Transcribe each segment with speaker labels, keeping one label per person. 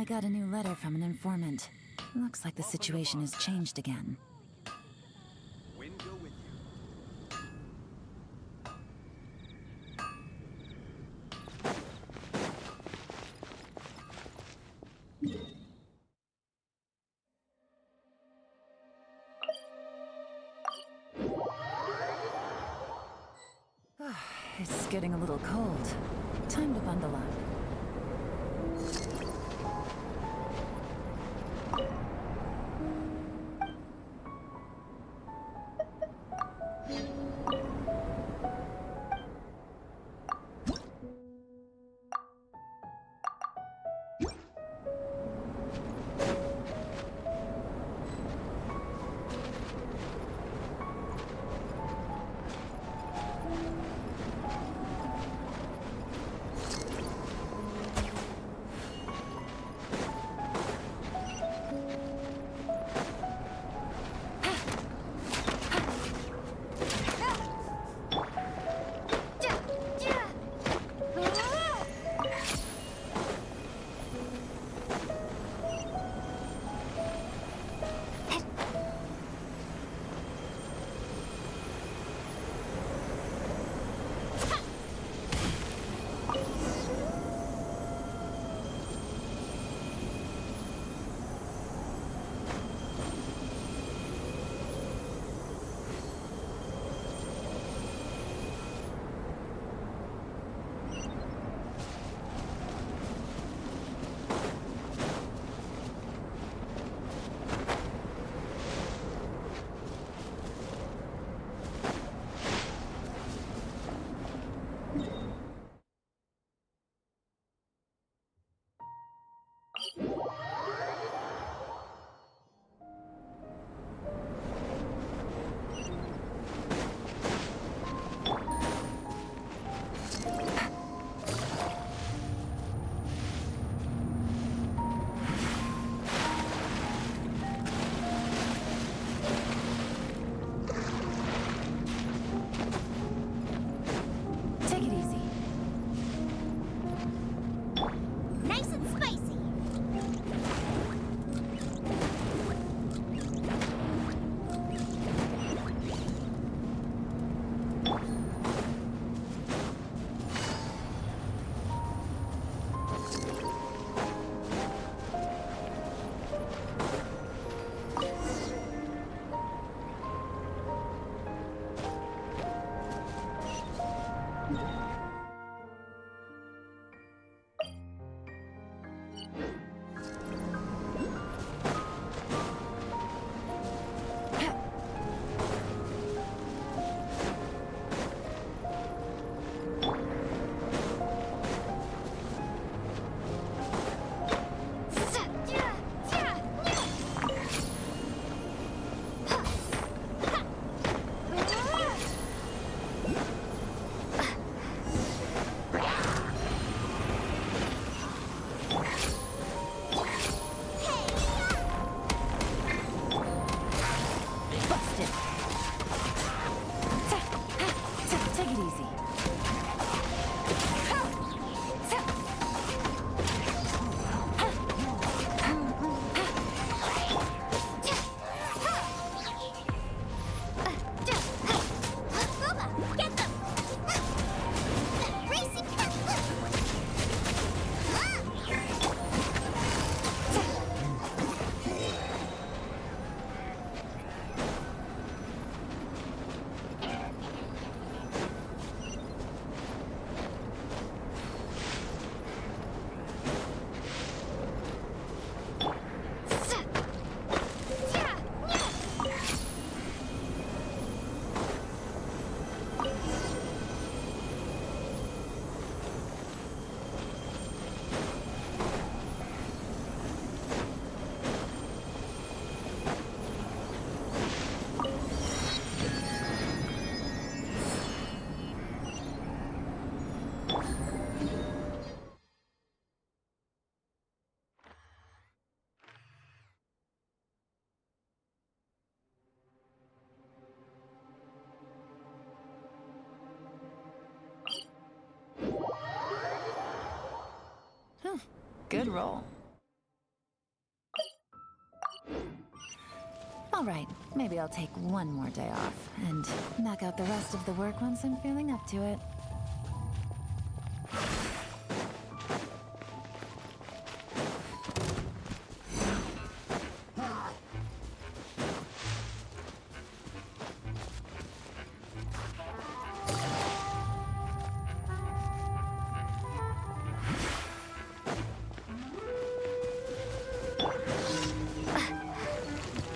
Speaker 1: I got a new letter from an informant. Looks like the situation has changed again.
Speaker 2: Wind go with you.
Speaker 1: It's getting a little cold. Time to bundle up. Good roll. All right, maybe I'll take one more day off and knock out the rest of the work once I'm feeling up to it.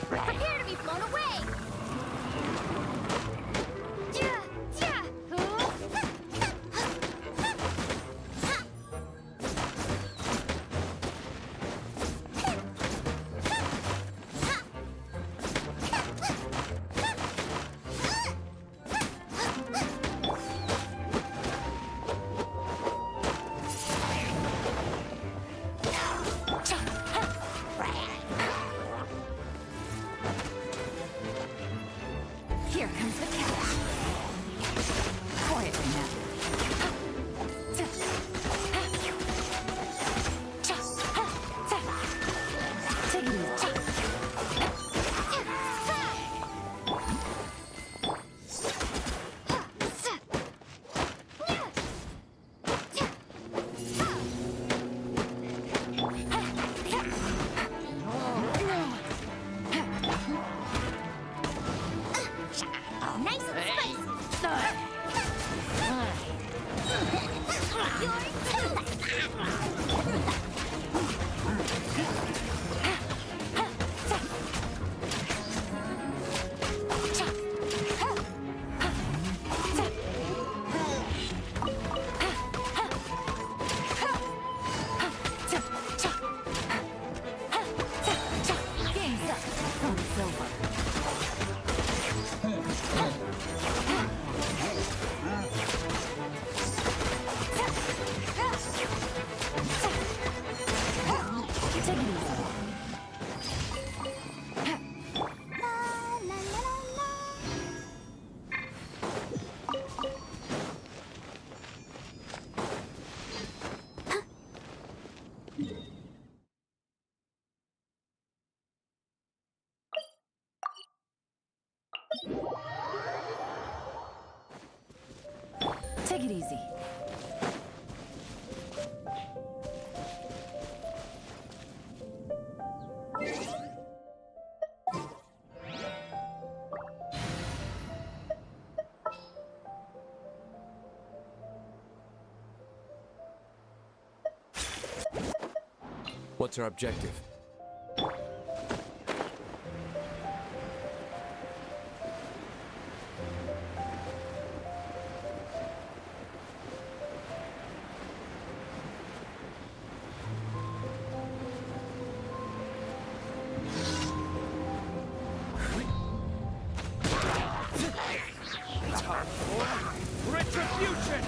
Speaker 3: Prepare to be blown away!
Speaker 1: Here comes the catch. Quietly now. Take it easy.
Speaker 3: Nice and spicy!
Speaker 1: Game's up. It's over. Take it easy. Take it easy.
Speaker 2: What's our objective? Time for retribution!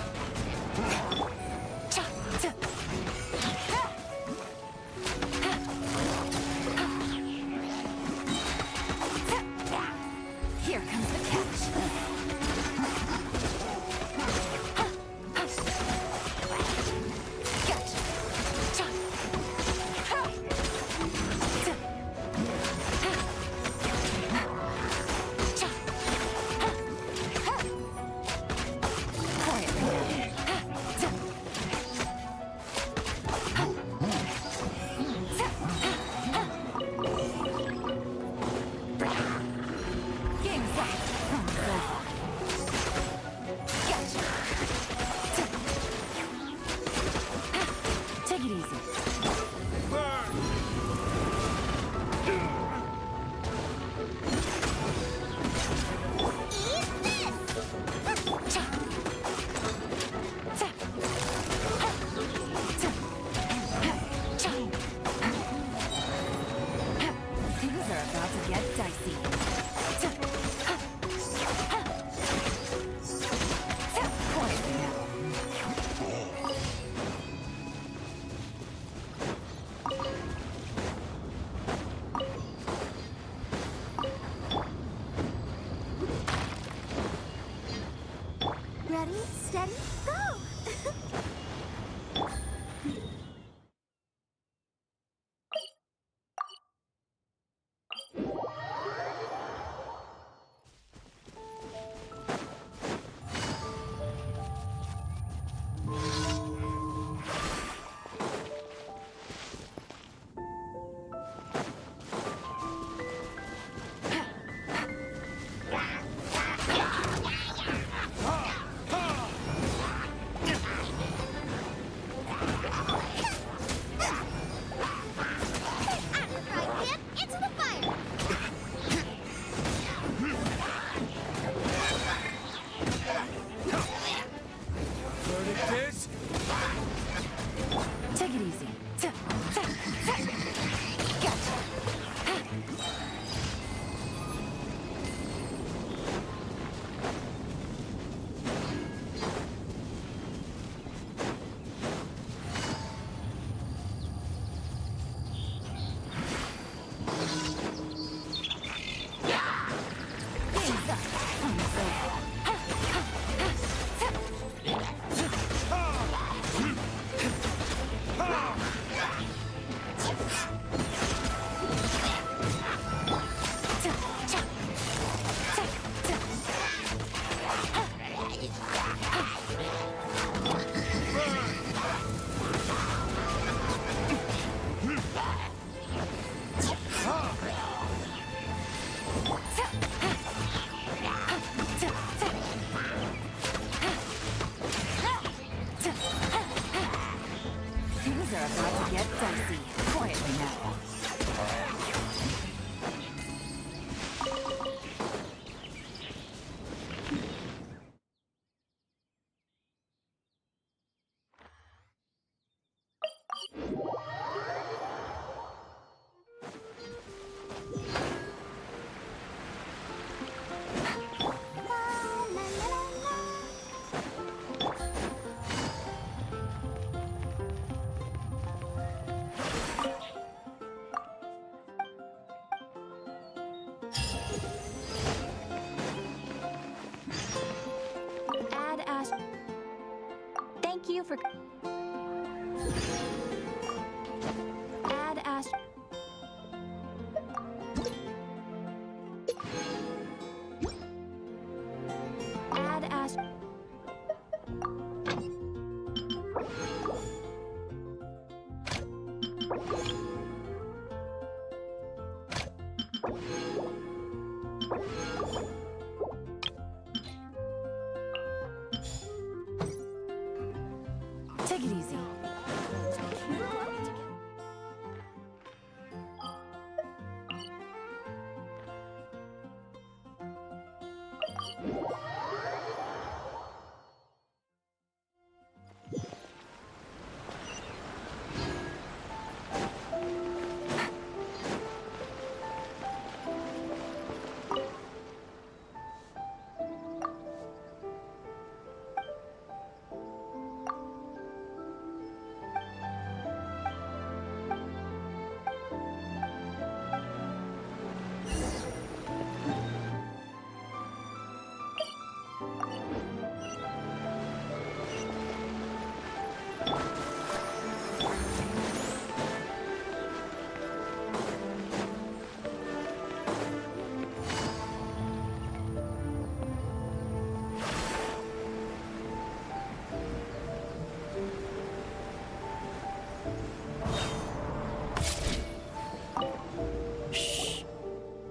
Speaker 1: Here comes the catch. Gotcha. Game's up. Gotcha. Take it easy. Things are about to get dicey. Quietly now.
Speaker 3: Ready, steady, go!
Speaker 1: Hands up. Fun's over. Things are about to get dicey. Quietly now.
Speaker 3: Add Ash. Thank you for. Add Ash. Add Ash.
Speaker 1: Take it easy.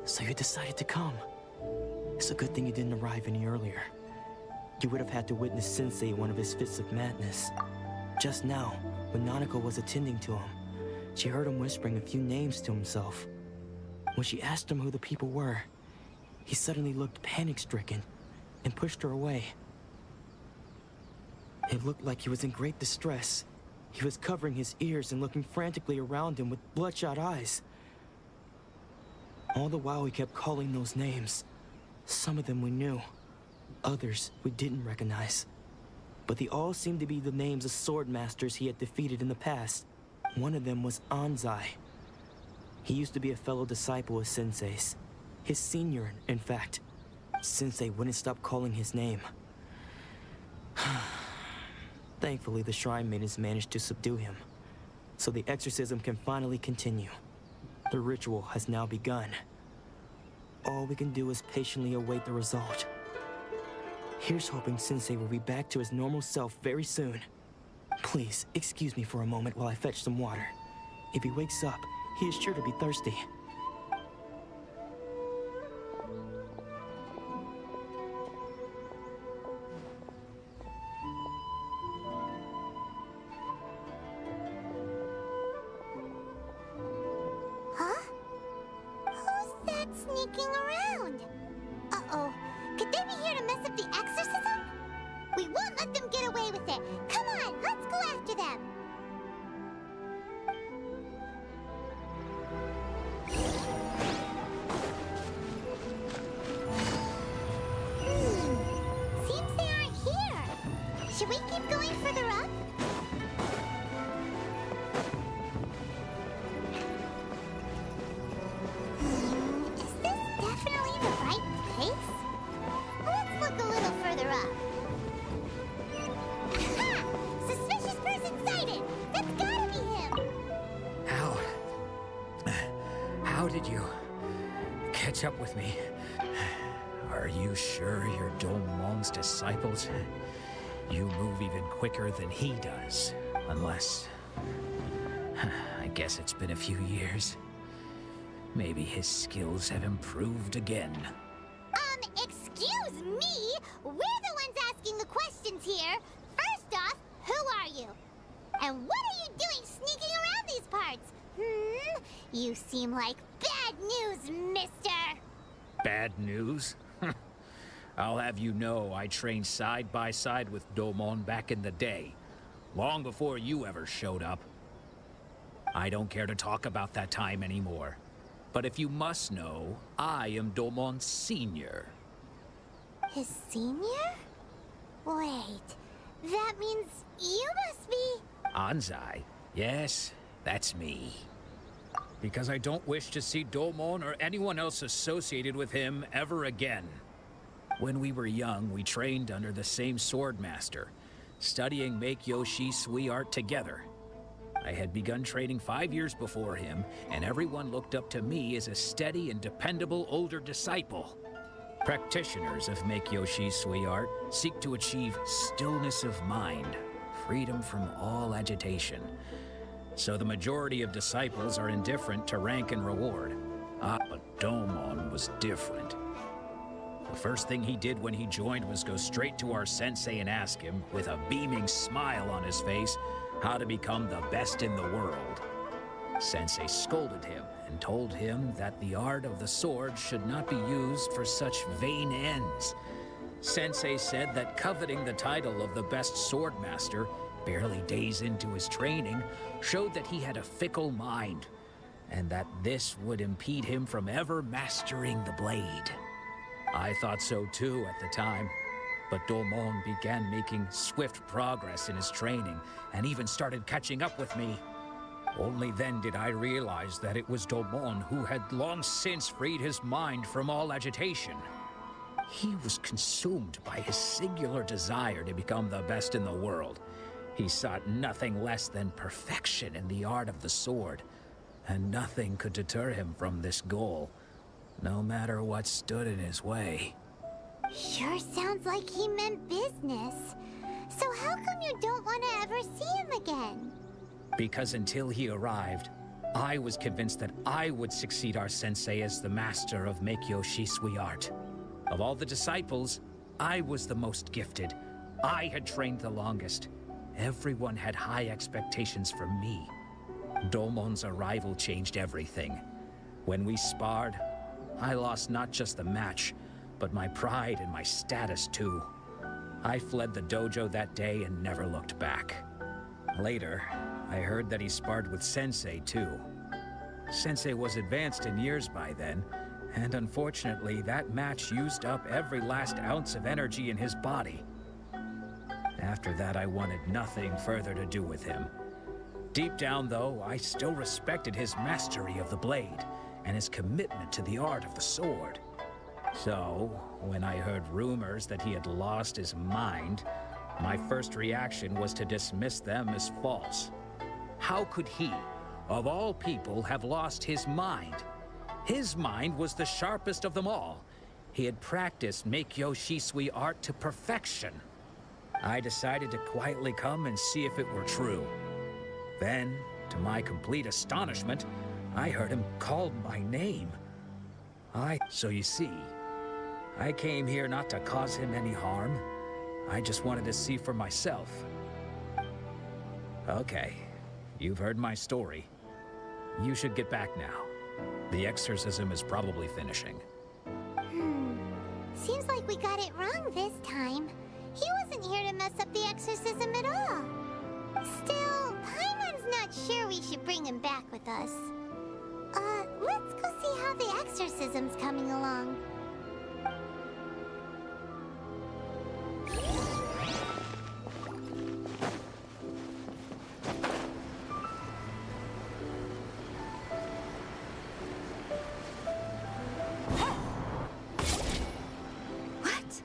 Speaker 4: So you decided to come. It's a good thing you didn't arrive any earlier. You would have had to witness Sensei one of his fits of madness. Just now, when Nanako was attending to him, she heard him whispering a few names to himself. When she asked him who the people were, he suddenly looked panic-stricken and pushed her away. It looked like he was in great distress. He was covering his ears and looking frantically around him with bloodshot eyes. All the while he kept calling those names. Some of them we knew, others we didn't recognize. But they all seemed to be the names of sword masters he had defeated in the past. One of them was Anzai. He used to be a fellow disciple of Sensei's. His senior, in fact. Sensei wouldn't stop calling his name. Thankfully, the shrine maidens managed to subdue him, so the exorcism can finally continue. The ritual has now begun. All we can do is patiently await the result. Here's hoping Sensei will be back to his normal self very soon. Please, excuse me for a moment while I fetch some water. If he wakes up, he is sure to be thirsty.
Speaker 3: Huh? Who's that sneaking around? Uh-oh. Could they be here to mess up the exorcism? We won't let them get away with it. Come on, let's go after them. Seems they aren't here. Should we keep going further up? Is this definitely the
Speaker 5: What's up with me? Are you sure you're Domon's disciples? You move even quicker than he does. Unless... I guess it's been a few years. Maybe his skills have improved again.
Speaker 3: Excuse me? We're the ones asking the questions here. First off, who are you? And what are you doing sneaking around these parts? You seem like bad news, mister.
Speaker 5: Bad news? I'll have you know I trained side by side with Domon back in the day, long before you ever showed up. I don't care to talk about that time anymore. But if you must know, I am Domon's senior.
Speaker 3: His senior? Wait, that means you must be...
Speaker 5: Anzai? Yes, that's me. Because I don't wish to see Domon or anyone else associated with him ever again. When we were young, we trained under the same swordmaster, studying Make-Yoshi Sui art together. I had begun training 5 years before him, and everyone looked up to me as a steady and dependable older disciple. Practitioners of Make-Yoshi Sui art seek to achieve stillness of mind, freedom from all agitation. So the majority of disciples are indifferent to rank and reward. But Domon was different. The first thing he did when he joined was go straight to our sensei and ask him, with a beaming smile on his face, how to become the best in the world. Sensei scolded him and told him that the art of the sword should not be used for such vain ends. Sensei said that coveting the title of the best swordmaster, barely days into his training, showed that he had a fickle mind, and that this would impede him from ever mastering the blade. I thought so too at the time, but Domon began making swift progress in his training and even started catching up with me. Only then did I realize that it was Domon who had long since freed his mind from all agitation. He was consumed by his singular desire to become the best in the world. He sought nothing less than perfection in the art of the sword, and nothing could deter him from this goal, no matter what stood in his way.
Speaker 3: Sure sounds like he meant business. So how come you don't want to ever see him again?
Speaker 5: Because until he arrived, I was convinced that I would succeed our sensei as the master of Make-Yoshi Sui art. Of all the disciples, I was the most gifted. I had trained the longest. Everyone had high expectations from me. Domon's arrival changed everything. When we sparred, I lost not just the match, but my pride and my status too. I fled the dojo that day and never looked back. Later, I heard that he sparred with Sensei too. Sensei was advanced in years by then, and unfortunately that match used up every last ounce of energy in his body. After that, I wanted nothing further to do with him. Deep down though, I still respected his mastery of the blade and his commitment to the art of the sword. So, when I heard rumors that he had lost his mind, my first reaction was to dismiss them as false. How could he, of all people, have lost his mind? His mind was the sharpest of them all. He had practiced Make-Yoshi Sui art to perfection. I decided to quietly come and see if it were true. Then, to my complete astonishment, I heard him call my name. So you see, I came here not to cause him any harm. I just wanted to see for myself. Okay, you've heard my story. You should get back now. The exorcism is probably finishing.
Speaker 3: Seems like we got it wrong this time. He wasn't here to mess up the exorcism at all. Still, Paimon's not sure we should bring him back with us. Let's go see how the exorcism's coming along.
Speaker 6: What?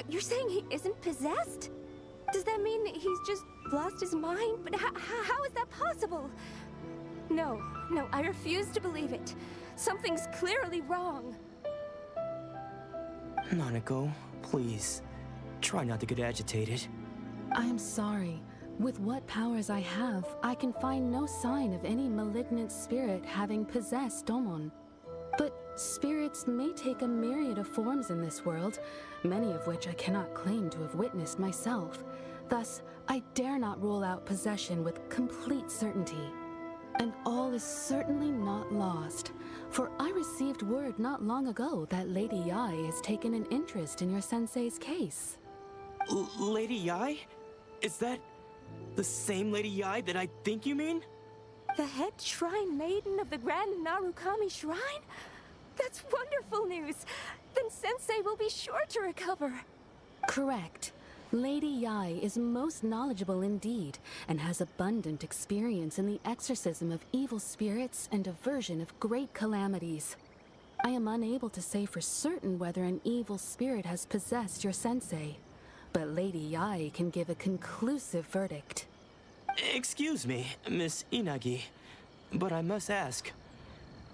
Speaker 6: You're saying he isn't possessed? Does that mean that he's just lost his mind? But how is that possible? No, I refuse to believe it. Something's clearly wrong.
Speaker 4: Nanako, please. Try not to get agitated.
Speaker 7: I am sorry. With what powers I have, I can find no sign of any malignant spirit having possessed Domon. But spirits may take a myriad of forms in this world, many of which I cannot claim to have witnessed myself. Thus, I dare not rule out possession with complete certainty. And all is certainly not lost, for I received word not long ago that Lady Yai has taken an interest in your sensei's case.
Speaker 4: Lady Yai? Is that the same Lady Yai that I think you mean?
Speaker 6: The head shrine maiden of the Grand Narukami Shrine? That's wonderful news! Then Sensei will be sure to recover.
Speaker 7: Correct. Lady Yai is most knowledgeable indeed, and has abundant experience in the exorcism of evil spirits and aversion of great calamities. I am unable to say for certain whether an evil spirit has possessed your sensei, but Lady Yai can give a conclusive verdict.
Speaker 4: Excuse me, Miss Inagi, but I must ask,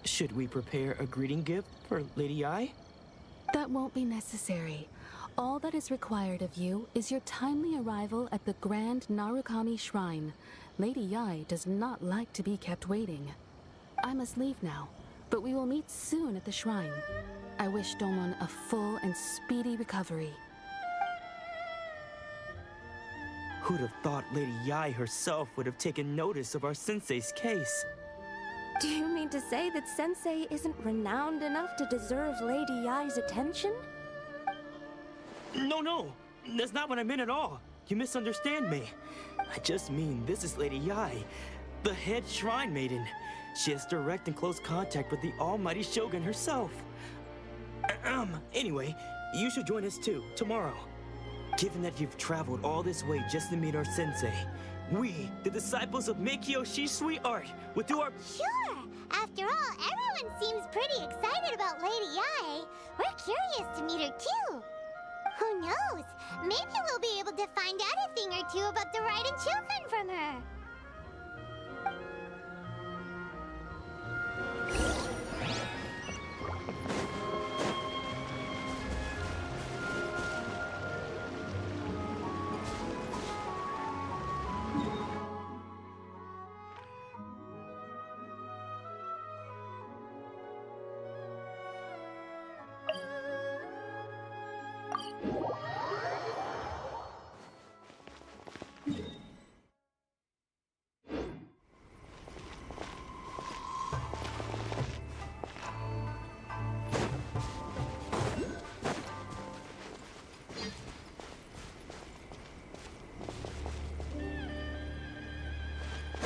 Speaker 4: should we prepare a greeting gift for Lady Yai?
Speaker 7: That won't be necessary. All that is required of you is your timely arrival at the Grand Narukami Shrine. Lady Yai does not like to be kept waiting. I must leave now, but we will meet soon at the shrine. I wish Domon a full and speedy recovery.
Speaker 4: Who'd have thought Lady Yai herself would have taken notice of our sensei's case?
Speaker 6: Do you mean to say that Sensei isn't renowned enough to deserve Lady Yai's attention?
Speaker 4: No, that's not what I meant at all. You misunderstand me. I just mean this is Lady Yai, the head shrine maiden. She has direct and close contact with the almighty Shogun herself. Anyway, you should join us too, tomorrow. Given that you've traveled all this way just to meet our sensei, we, the disciples of Meikyo Shisui Art, will do our...
Speaker 3: Sure! After all, everyone seems pretty excited about Lady Yai. We're curious to meet her too. Who knows? Maybe we'll be able to find out a thing or two about the Raiden children from her.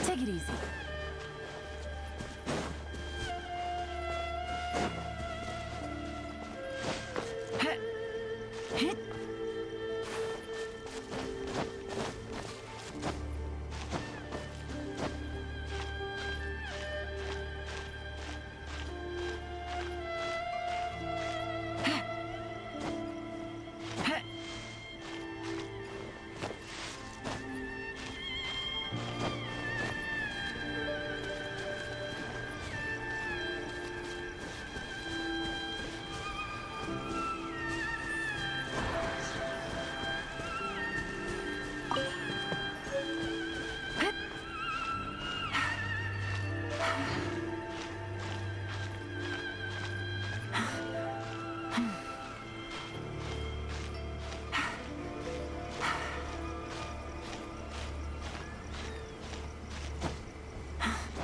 Speaker 1: Take it easy.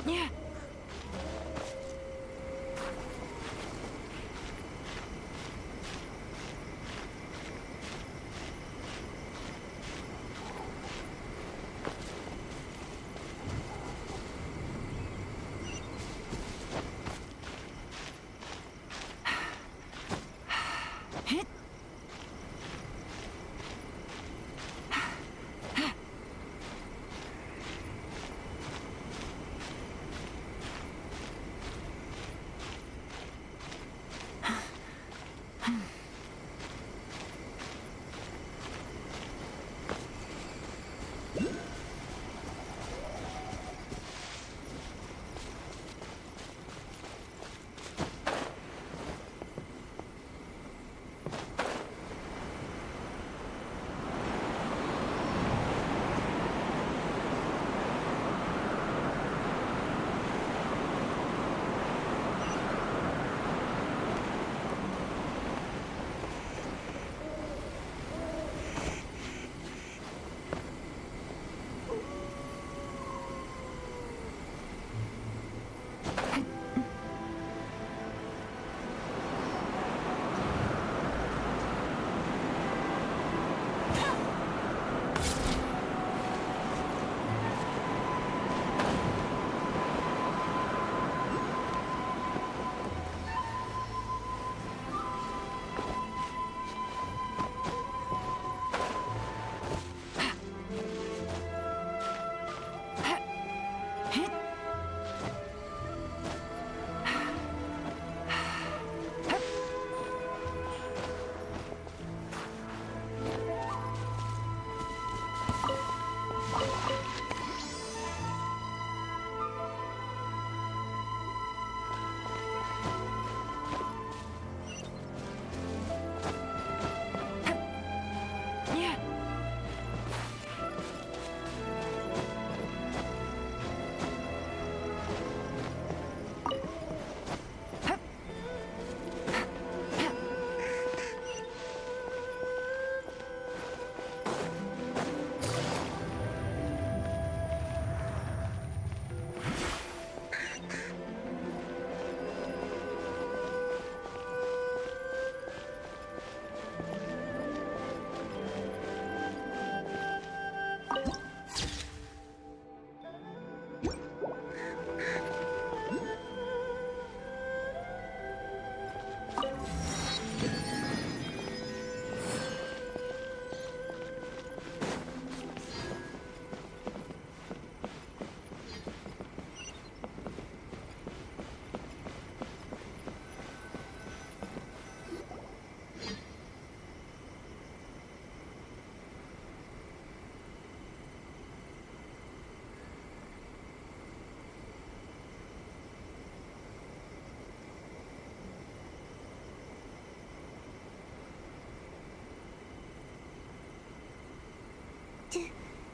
Speaker 1: Yeah.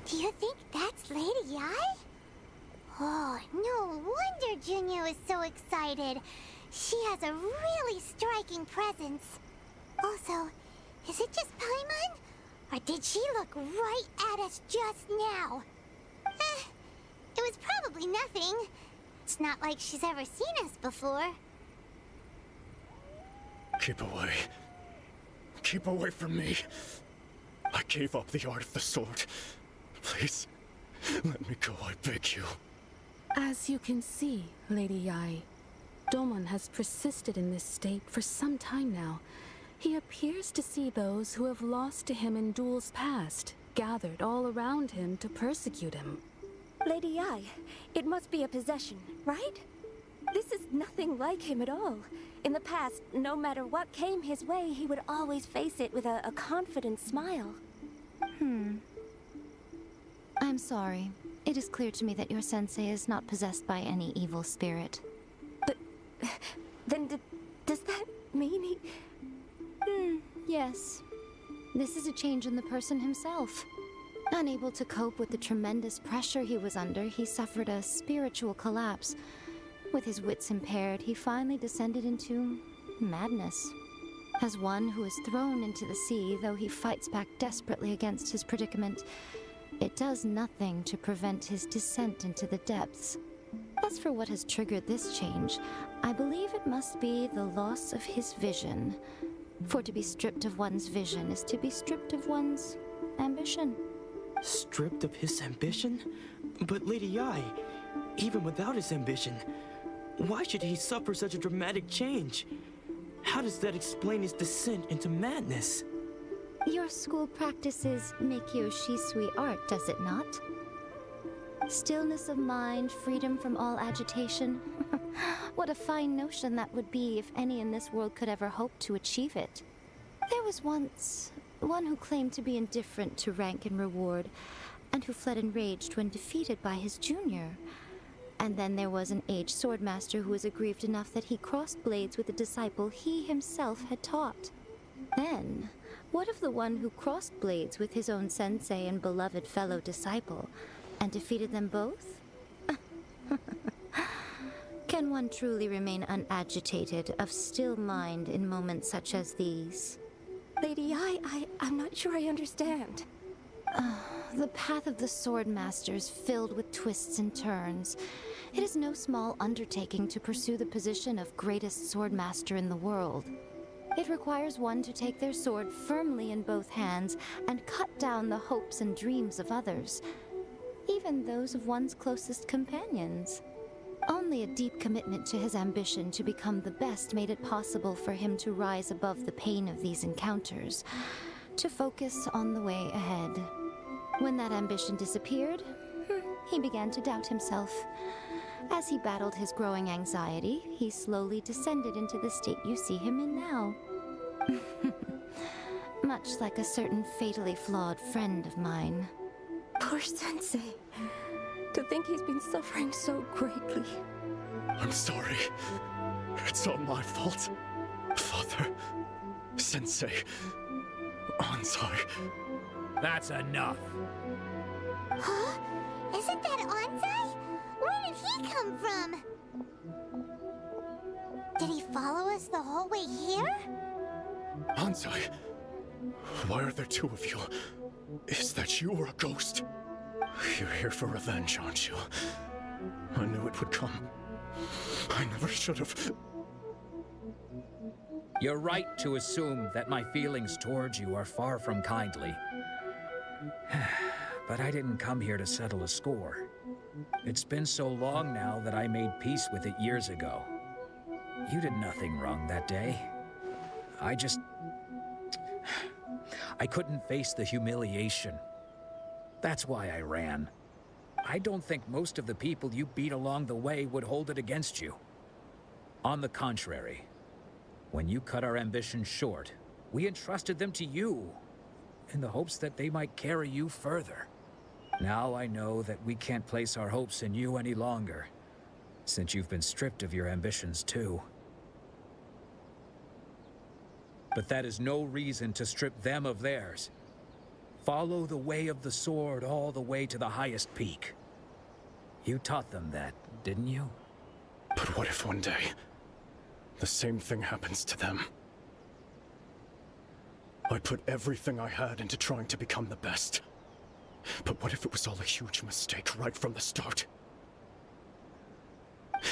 Speaker 3: Do you think that's Lady Yai? Oh, no wonder Junior is so excited. She has a really striking presence. Also, is it just Paimon? Or did she look right at us just now? It was probably nothing. It's not like she's ever seen us before.
Speaker 8: Keep away. Keep away from me. I gave up the art of the sword. Please, let me go, I beg you.
Speaker 7: As you can see, Lady Yai, Domon has persisted in this state for some time now. He appears to see those who have lost to him in duels past, gathered all around him to persecute him.
Speaker 6: Lady Yai, it must be a possession, right? This is nothing like him at all. In the past, no matter what came his way, he would always face it with a confident smile.
Speaker 1: I'm sorry. It is clear to me that your sensei is not possessed by any evil spirit.
Speaker 6: But then does that mean he...
Speaker 1: Yes. This is a change in the person himself. Unable to cope with the tremendous pressure he was under, he suffered a spiritual collapse. With his wits impaired, he finally descended into madness. As one who is thrown into the sea, though he fights back desperately against his predicament, it does nothing to prevent his descent into the depths. As for what has triggered this change, I believe it must be the loss of his vision. For to be stripped of one's vision is to be stripped of one's ambition.
Speaker 4: Stripped of his ambition? But Lady Yai, even without his ambition, why should he suffer such a dramatic change? How does that explain his descent into madness?
Speaker 1: Your school practices Meikyo Shisui art, does it not? Stillness of mind, freedom from all agitation. What a fine notion that would be if any in this world could ever hope to achieve it. There was once one who claimed to be indifferent to rank and reward, and who fled enraged when defeated by his junior. And then there was an aged swordmaster who was aggrieved enough that he crossed blades with a disciple he himself had taught. Then, what of the one who crossed blades with his own sensei and beloved fellow disciple, and defeated them both? Can one truly remain unagitated, of still mind in moments such as these?
Speaker 6: Lady Yai, I'm not sure I understand.
Speaker 1: The path of the sword master is filled with twists and turns. It is no small undertaking to pursue the position of greatest sword master in the world. It requires one to take their sword firmly in both hands and cut down the hopes and dreams of others, even those of one's closest companions. Only a deep commitment to his ambition to become the best made it possible for him to rise above the pain of these encounters, to focus on the way ahead. When that ambition disappeared, he began to doubt himself. As he battled his growing anxiety, he slowly descended into the state you see him in now. Much like a certain fatally flawed friend of mine.
Speaker 6: Poor Sensei. To think he's been suffering so greatly.
Speaker 8: I'm sorry. It's all my fault. Father, Sensei, Ansai.
Speaker 5: That's enough.
Speaker 3: Huh? Isn't that Ansai? Where did he come from? Did he follow us the whole way here?
Speaker 8: Ansai, why are there two of you? Is that you or a ghost? You're here for revenge, aren't you? I knew it would come. I never should have.
Speaker 5: You're right to assume that my feelings towards you are far from kindly. But I didn't come here to settle a score. It's been so long now that I made peace with it years ago. You did nothing wrong that day. I couldn't face the humiliation. That's why I ran. I don't think most of the people you beat along the way would hold it against you. On the contrary, when you cut our ambitions short, we entrusted them to you, in the hopes that they might carry you further. Now I know that we can't place our hopes in you any longer, since you've been stripped of your ambitions too. But that is no reason to strip them of theirs. Follow the way of the sword all the way to the highest peak. You taught them that, didn't you?
Speaker 8: But what if one day, the same thing happens to them? I put everything I had into trying to become the best. But what if it was all a huge mistake right from the start?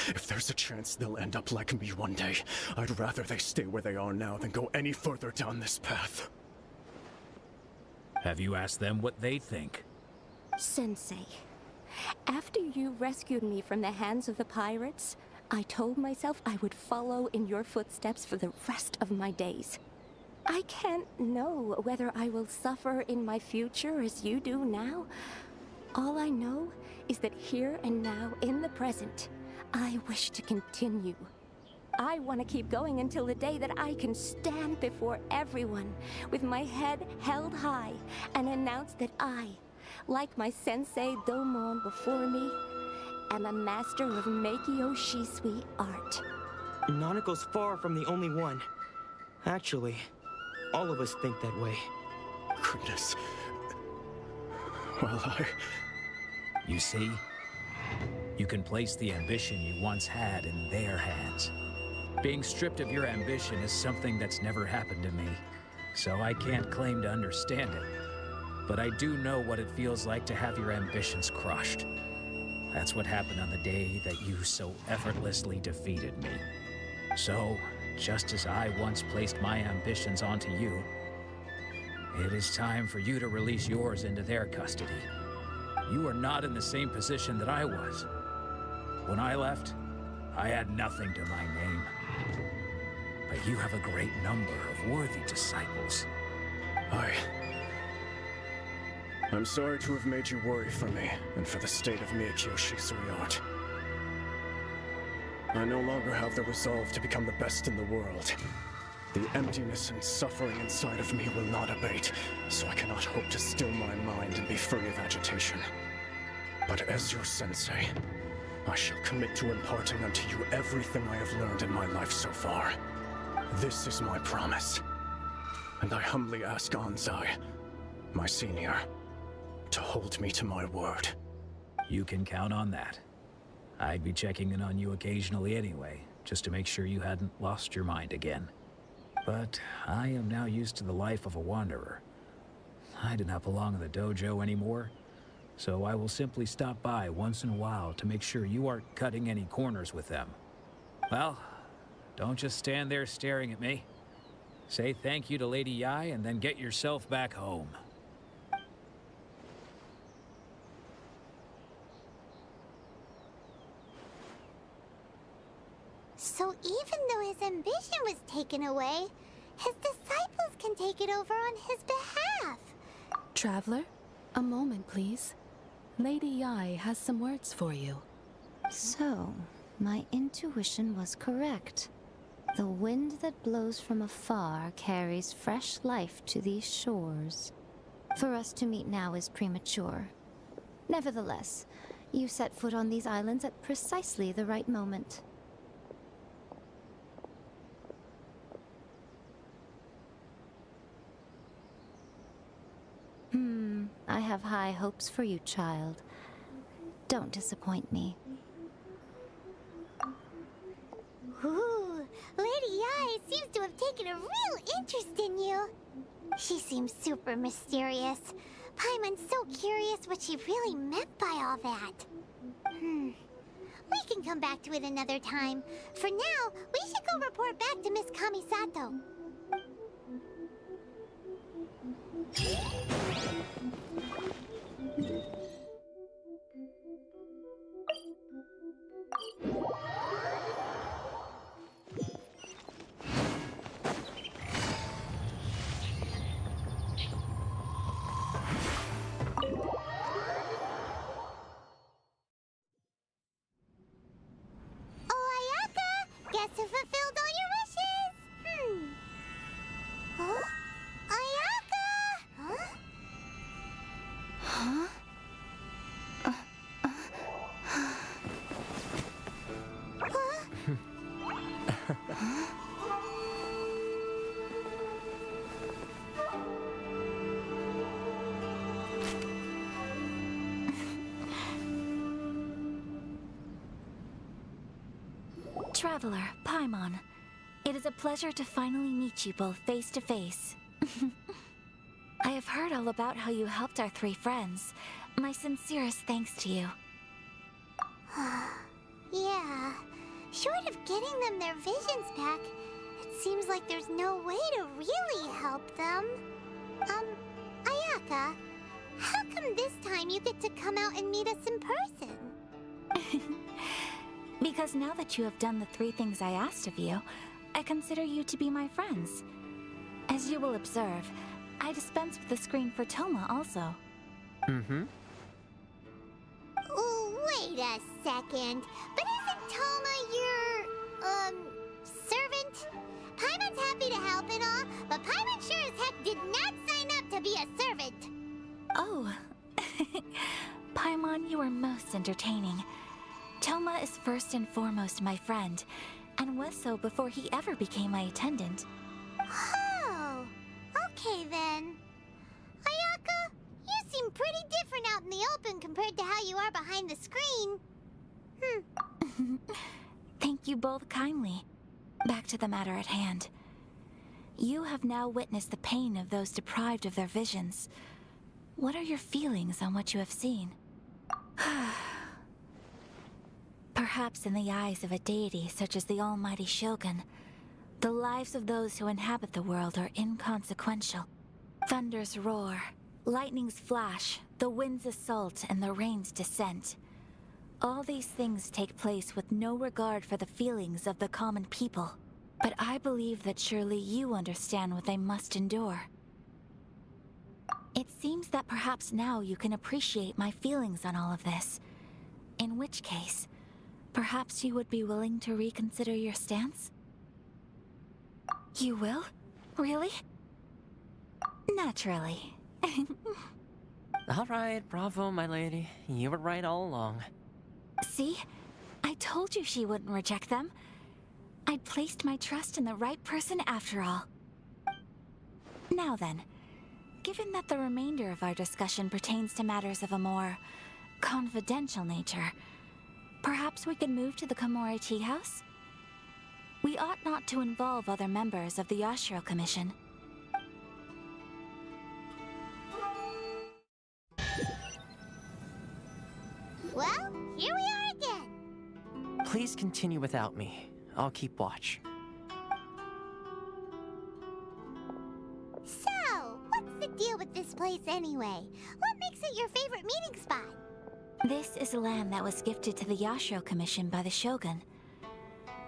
Speaker 8: If there's a chance they'll end up like me one day, I'd rather they stay where they are now than go any further down this path.
Speaker 5: Have you asked them what they think?
Speaker 6: Sensei, after you rescued me from the hands of the pirates, I told myself I would follow in your footsteps for the rest of my days. I can't know whether I will suffer in my future as you do now. All I know is that here and now, in the present, I wish to continue. I want to keep going until the day that I can stand before everyone with my head held high and announce that I, like my sensei Domon before me, am a master of Meikyo Shisui art.
Speaker 4: Nanako's far from the only one. Actually, all of us think that way.
Speaker 8: Goodness. Well,
Speaker 5: You see? You can place the ambition you once had in their hands. Being stripped of your ambition is something that's never happened to me, so I can't claim to understand it. But I do know what it feels like to have your ambitions crushed. That's what happened on the day that you so effortlessly defeated me. So, just as I once placed my ambitions onto you, it is time for you to release yours into their custody. You are not in the same position that I was. When I left, I had nothing to my name. But you have a great number of worthy disciples.
Speaker 8: I'm sorry to have made you worry for me, and for the state of Meikyo Shisui art. I no longer have the resolve to become the best in the world. The emptiness and suffering inside of me will not abate, so I cannot hope to still my mind and be free of agitation. But as your sensei, I shall commit to imparting unto you everything I have learned in my life so far. This is my promise. And I humbly ask Anzai, my senior, to hold me to my word.
Speaker 5: You can count on that. I'd be checking in on you occasionally anyway, just to make sure you hadn't lost your mind again. But I am now used to the life of a wanderer. I do not belong in the dojo anymore, so I will simply stop by once in a while to make sure you aren't cutting any corners with them. Well, don't just stand there staring at me. Say thank you to Lady Yai and then get yourself back home.
Speaker 3: So even though his ambition was taken away, his disciples can take it over on his behalf.
Speaker 7: Traveler, a moment, please. Lady Yai has some words for you.
Speaker 1: So, my intuition was correct. The wind that blows from afar carries fresh life to these shores. For us to meet now is premature. Nevertheless, you set foot on these islands at precisely the right moment. I have high hopes for you, child. Don't disappoint me.
Speaker 3: Ooh, Lady Yai seems to have taken a real interest in you. She seems super mysterious. Paimon's so curious what she really meant by all that. We can come back to it another time. For now, we should go report back to Miss Kamisato. Guess who fulfilled all your wishes?
Speaker 9: Traveler, Paimon, it is a pleasure to finally meet you both face to face. I have heard all about how you helped our three friends. My sincerest thanks to you.
Speaker 3: Yeah, short of getting them their visions back, it seems like there's no way to really help them. Ayaka, how come this time you get to come out and meet us in person?
Speaker 9: Because now that you have done the three things I asked of you, I consider you to be my friends. As you will observe, I dispense with the screen for Toma also.
Speaker 4: Mm-hmm.
Speaker 3: Wait a second. But isn't Toma your, servant? Paimon's happy to help and all, but Paimon sure as heck did not sign up to be a servant.
Speaker 9: Oh. Paimon, you are most entertaining. Toma is first and foremost my friend, and was so before he ever became my attendant.
Speaker 3: Oh, okay then. Ayaka, you seem pretty different out in the open compared to how you are behind the screen.
Speaker 9: Thank you both kindly. Back to the matter at hand. You have now witnessed the pain of those deprived of their visions. What are your feelings on what you have seen? Perhaps in the eyes of a deity such as the almighty Shogun, the lives of those who inhabit the world are inconsequential. Thunders roar, lightnings flash, the winds assault, and the rains descent. All these things take place with no regard for the feelings of the common people. But I believe that surely you understand what they must endure. It seems that perhaps now you can appreciate my feelings on all of this. In which case, perhaps you would be willing to reconsider your stance? You will? Really? Naturally.
Speaker 10: All right, bravo, my lady. You were right all along.
Speaker 9: See? I told you she wouldn't reject them. I'd placed my trust in the right person after all. Now then, given that the remainder of our discussion pertains to matters of a more confidential nature, perhaps we could move to the Komori Tea House? We ought not to involve other members of the Yashiro Commission.
Speaker 3: Well, here we are again.
Speaker 10: Please continue without me. I'll keep watch.
Speaker 3: So, what's the deal with this place anyway? What makes it your favorite meeting spot?
Speaker 9: This is land that was gifted to the Yashiro Commission by the Shogun.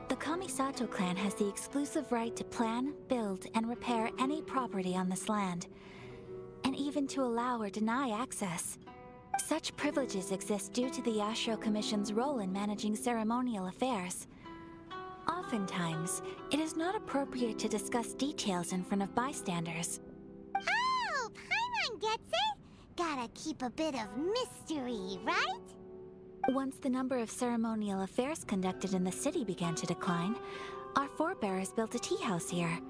Speaker 9: The Kamisato clan has the exclusive right to plan, build, and repair any property on this land, and even to allow or deny access. Such privileges exist due to the Yashiro Commission's role in managing ceremonial affairs. Oftentimes, it is not appropriate to discuss details in front of bystanders.
Speaker 3: Oh, Paimon gets it. Gotta keep a bit of mystery, right?
Speaker 9: Once the number of ceremonial affairs conducted in the city began to decline, our forebears built a tea house here.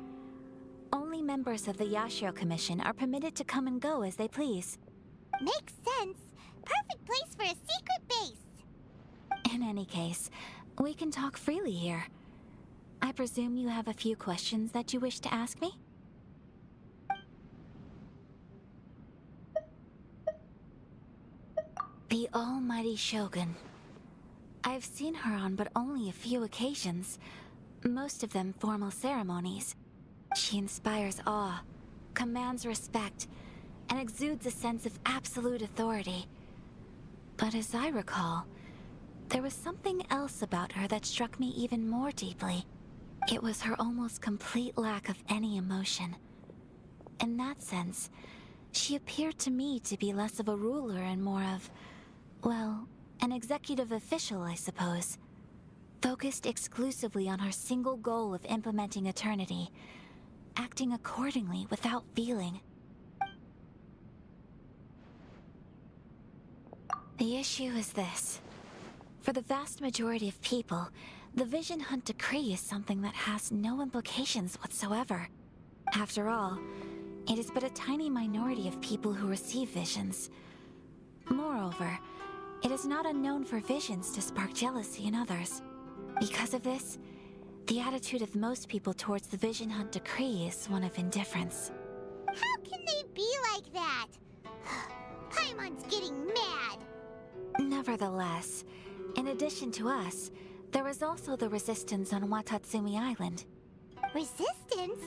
Speaker 9: Only members of the Yashiro Commission are permitted to come and go as they please.
Speaker 3: Makes sense. Perfect place for a secret base.
Speaker 9: In any case, we can talk freely here. I presume you have a few questions that you wish to ask me? The almighty Shogun. I've seen her on but only a few occasions, most of them formal ceremonies. She inspires awe, commands respect, and exudes a sense of absolute authority. But as I recall, there was something else about her that struck me even more deeply. It was her almost complete lack of any emotion. In that sense, she appeared to me to be less of a ruler and more of, well, an executive official, I suppose. Focused exclusively on her single goal of implementing eternity, acting accordingly without feeling. The issue is this. For the vast majority of people, the Vision Hunt Decree is something that has no implications whatsoever. After all, it is but a tiny minority of people who receive visions. Moreover, it is not unknown for visions to spark jealousy in others. Because of this, The attitude of most people towards the Vision Hunt decree is one of indifference.
Speaker 3: How can they be like that? Paimon's getting mad.
Speaker 9: Nevertheless, in addition to us, there was also the resistance on Watatsumi Island.
Speaker 3: Resistance?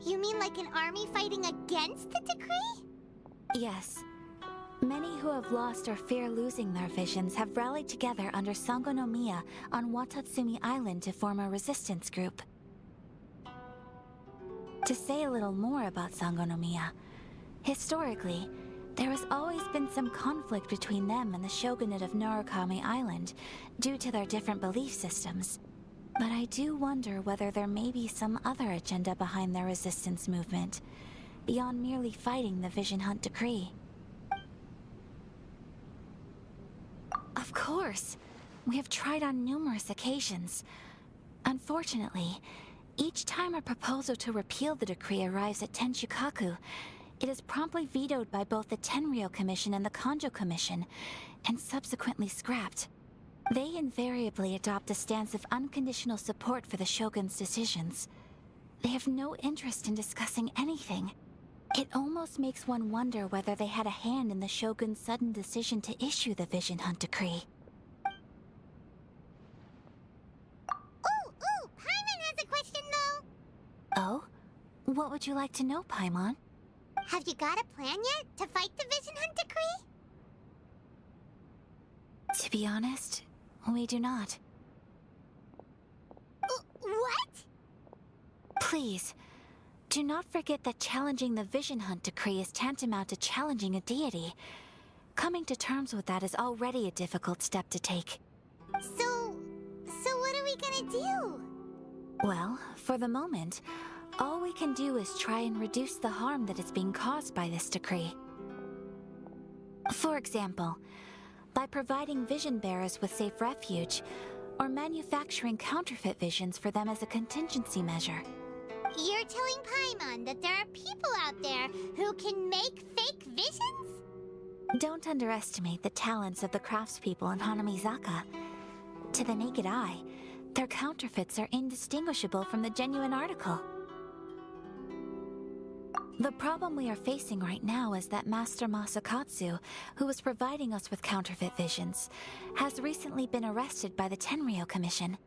Speaker 3: You mean like an army fighting against the decree?
Speaker 9: Yes. Many who have lost or fear losing their visions have rallied together under Sangonomiya on Watatsumi Island to form a resistance group. To say a little more about Sangonomiya, historically, there has always been some conflict between them and the shogunate of Narukami Island due to their different belief systems. But I do wonder whether there may be some other agenda behind their resistance movement, beyond merely fighting the Vision Hunt decree. Of course. We have tried on numerous occasions. Unfortunately, each time a proposal to repeal the decree arrives at Tenshukaku, it is promptly vetoed by both the Tenryou Commission and the Kanjo Commission, and subsequently scrapped. They invariably adopt a stance of unconditional support for the Shogun's decisions. They have no interest in discussing anything. It almost makes one wonder whether they had a hand in the Shogun's sudden decision to issue the Vision Hunt decree.
Speaker 3: Ooh, Paimon has a question though.
Speaker 9: Oh? What would you like to know, Paimon?
Speaker 3: Have you got a plan yet to fight the Vision Hunt decree?
Speaker 9: To be honest, we do not.
Speaker 3: What?
Speaker 9: Please, do not forget that challenging the Vision Hunt decree is tantamount to challenging a deity. Coming to terms with that is already a difficult step to take.
Speaker 3: So what are we gonna do?
Speaker 9: Well, for the moment, all we can do is try and reduce the harm that is being caused by this decree. For example, by providing vision bearers with safe refuge, or manufacturing counterfeit visions for them as a contingency measure.
Speaker 3: You're telling Paimon that there are people out there who can make fake visions?
Speaker 9: Don't underestimate the talents of the craftspeople in Hanamizaka. To the naked eye, their counterfeits are indistinguishable from the genuine article. The problem we are facing right now is that Master Masakatsu, who was providing us with counterfeit visions, has recently been arrested by the Tenryou Commission.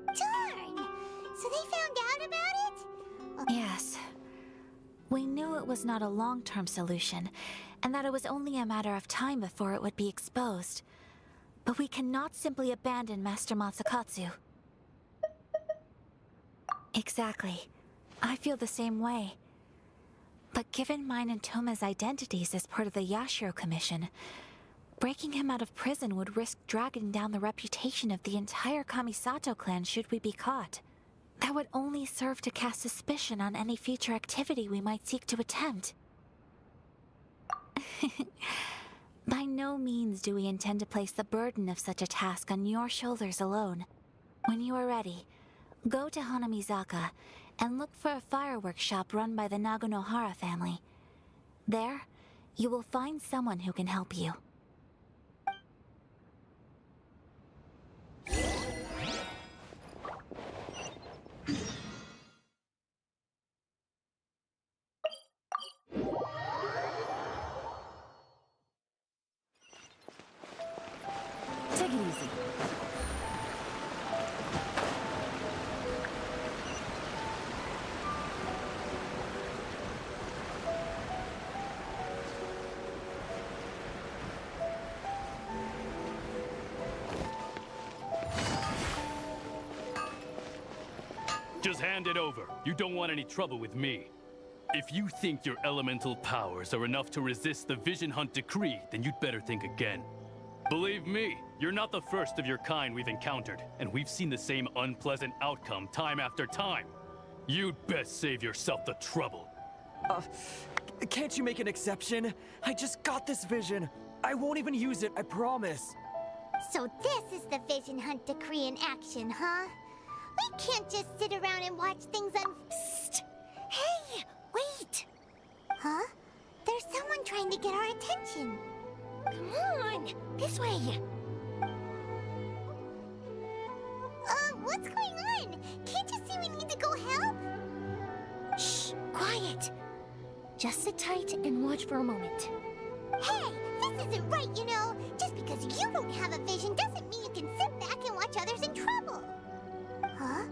Speaker 3: Darn! So they found out about it?
Speaker 9: Yes. We knew it was not a long-term solution, and that it was only a matter of time before it would be exposed. But we cannot simply abandon Master Masakatsu. Exactly. I feel the same way. But given mine and Toma's identities as part of the Yashiro Commission, breaking him out of prison would risk dragging down the reputation of the entire Kamisato clan should we be caught. That would only serve to cast suspicion on any future activity we might seek to attempt. By no means do we intend to place the burden of such a task on your shoulders alone. When you are ready, go to Hanamizaka and look for a fireworks shop run by the Naganohara family. There, you will find someone who can help you.
Speaker 10: Take it easy.
Speaker 11: Just hand it over. You don't want any trouble with me. If you think your elemental powers are enough to resist the Vision Hunt decree, then you'd better think again. Believe me, you're not the first of your kind we've encountered, and we've seen the same unpleasant outcome time after time. You'd best save yourself the trouble.
Speaker 10: Can't you make an exception? I just got this vision. I won't even use it, I promise.
Speaker 3: So this is the Vision Hunt decree in action, huh? We can't just sit around and watch things Psst! Hey, wait! Huh? There's someone trying to get our attention. Come on, this way. What's going quiet. Just sit tight and watch for a moment. Hey, this isn't right, you know. Just because you don't have a vision doesn't mean you can sit back and watch others in trouble. Huh?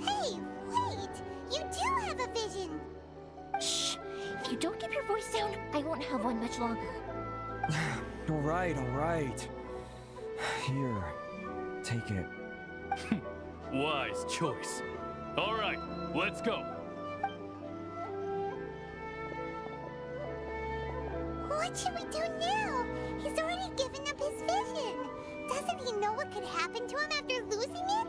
Speaker 3: Hey, wait! You do have a vision! Shh! If you don't keep your voice down, I won't have one much longer.
Speaker 10: All right. Here, take it.
Speaker 11: Wise choice. All right, let's go.
Speaker 3: What should we do now? He's already given up his vision. Doesn't he know what could happen to him after losing it?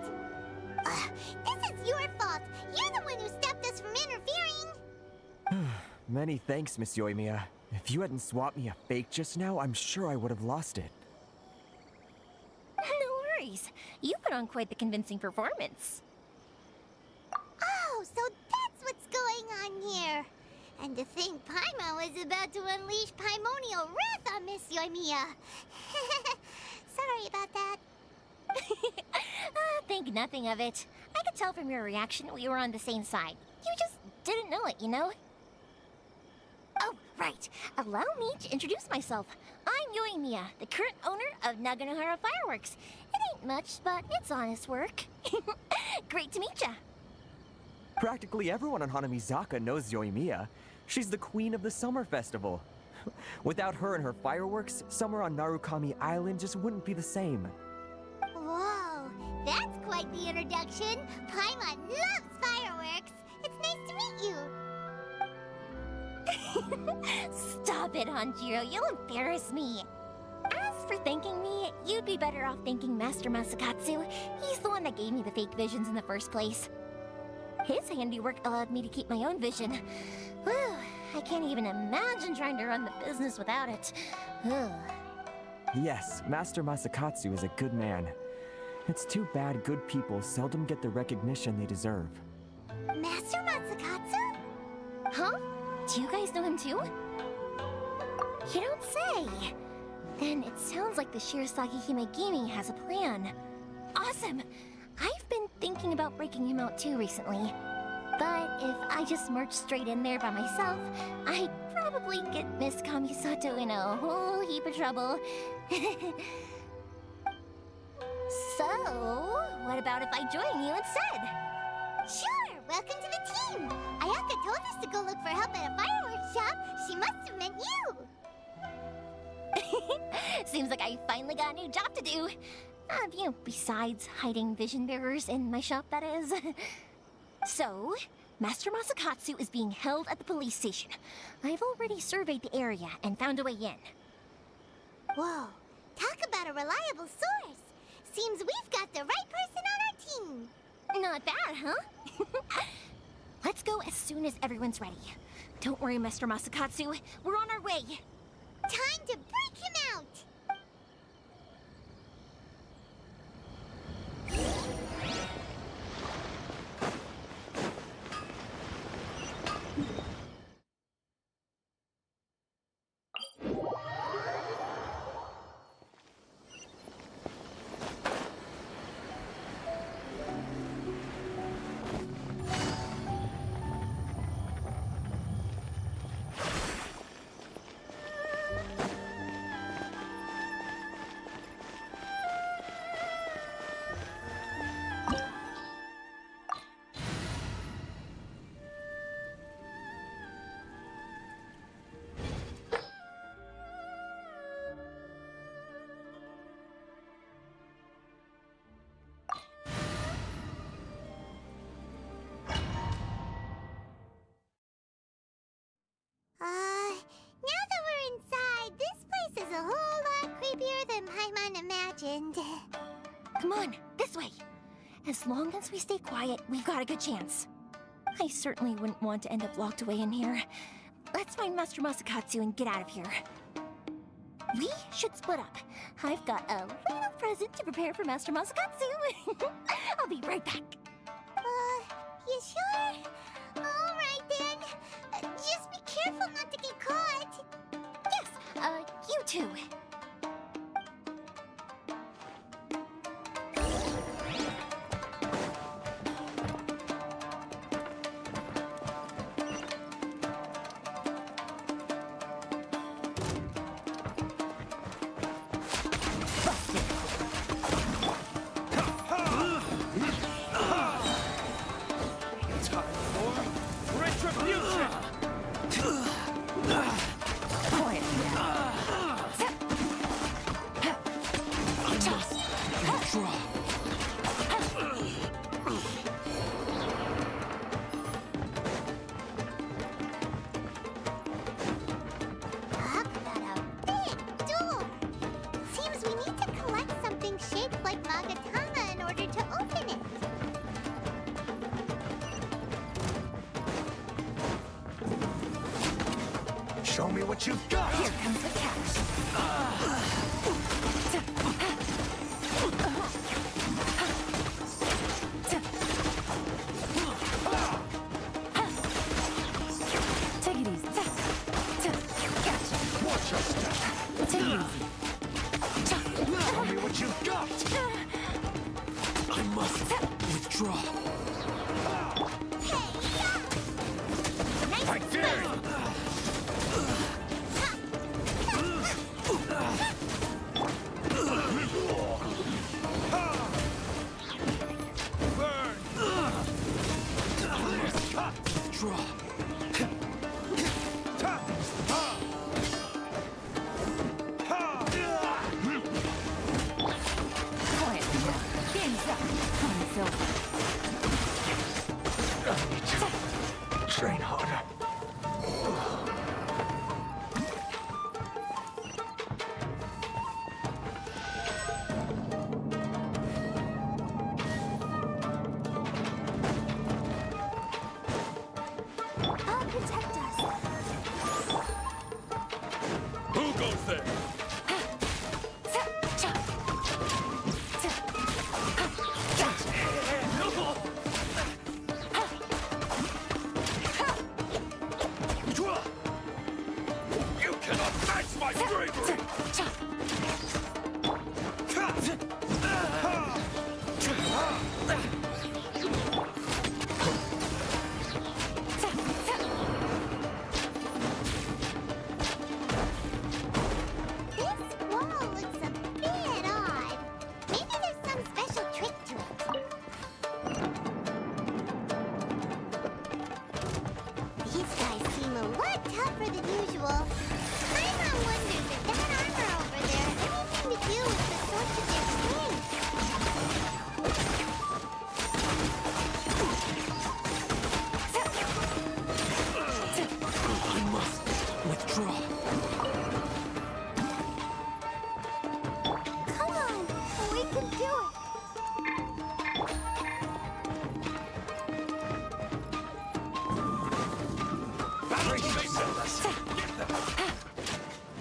Speaker 3: This is your fault. You're the one who stopped us from interfering.
Speaker 10: Many thanks, Miss Yoimiya. If you hadn't swapped me a fake just now, I'm sure I would have lost it.
Speaker 3: No worries. You put on quite the convincing performance. Oh, so that's what's going on here. And to think Paimon was about to unleash Paimonial wrath on Miss Yoimiya. Sorry about that. Think nothing of it. I could tell from your reaction we were on the same side. You just didn't know it, you know? Oh, right. Allow me to introduce myself. I'm Yoimiya, the current owner of Naganohara Fireworks. It ain't much, but it's honest work. Great to meet ya.
Speaker 10: Practically everyone on Hanamizaka knows Yoimiya. She's the queen of the summer festival. Without her and her fireworks, summer on Narukami Island just wouldn't be the same.
Speaker 3: Whoa, that's quite the introduction. Paimon loves fireworks. It's nice to meet you. Stop it, Hanjiro. You'll embarrass me. As for thanking me, you'd be better off thanking Master Masakatsu. He's the one that gave me the fake visions in the first place. His handiwork allowed me to keep my own vision. Whew, I can't even imagine trying to run the business without it. Ugh.
Speaker 10: Yes, Master Masakatsu is a good man. It's too bad good people seldom get the recognition they deserve.
Speaker 3: Master Masakatsu? Huh? Do you guys know him too? You don't say. Then it sounds like the Shirasagi Himegimi has a plan. Awesome! I've been thinking about breaking him out too recently. But if I just march straight in there by myself, I'd probably get Miss Kamisato in a whole heap of trouble. So, what about if I join you instead? Sure! Welcome to the team! Ayaka told us to go look for help at a fireworks shop. She must have meant you! Seems like I finally got a new job to do. Besides hiding vision bearers in my shop, that is. So, Master Masakatsu is being held at the police station. I've already surveyed the area and found a way in. Whoa, talk about a reliable source. Seems we've got the right person on our team. Not bad, huh? Let's go as soon as everyone's ready. Don't worry, Master Masakatsu. We're on our way. Time to break him out! Now that we're inside, this place is a whole lot creepier than Paimon imagined. Come on, this way. As long as we stay quiet, we've got a good chance. I certainly wouldn't want to end up locked away in here. Let's find Master Masakatsu and get out of here. We should split up. I've got a little present to prepare for Master Masakatsu. I'll be right back. You sure? All right then. Just be careful not to get caught. Yes, you too.
Speaker 8: Show me what you've got!
Speaker 9: Here comes the catch. Take it easy. Gotcha.
Speaker 8: Watch your step!
Speaker 9: Take it easy.
Speaker 8: Show me what you've got!
Speaker 2: I must withdraw.
Speaker 3: Nice
Speaker 8: I dare you!
Speaker 2: Draw.
Speaker 9: Quiet now. Game's up. Time's over.
Speaker 8: I need to train harder.
Speaker 3: I'll protect us.
Speaker 11: Who goes there?
Speaker 2: You cannot match my bravery!
Speaker 3: This wall looks a bit odd. Maybe there's some special trick to it. These guys seem a lot tougher than usual. I'm wondering if that armor over there has anything to do with the source of their strength.
Speaker 2: I must withdraw.
Speaker 3: Come on, we can do it.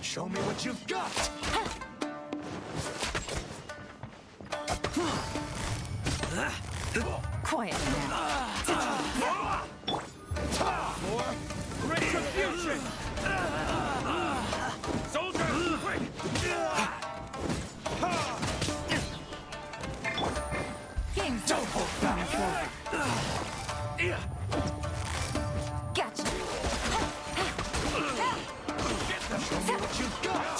Speaker 8: Show me what you've got!
Speaker 9: Quiet now.
Speaker 2: Retribution! Soldiers, quick!
Speaker 9: Game's
Speaker 8: Don't hold back!
Speaker 9: Gotcha.
Speaker 8: Show me what you've got!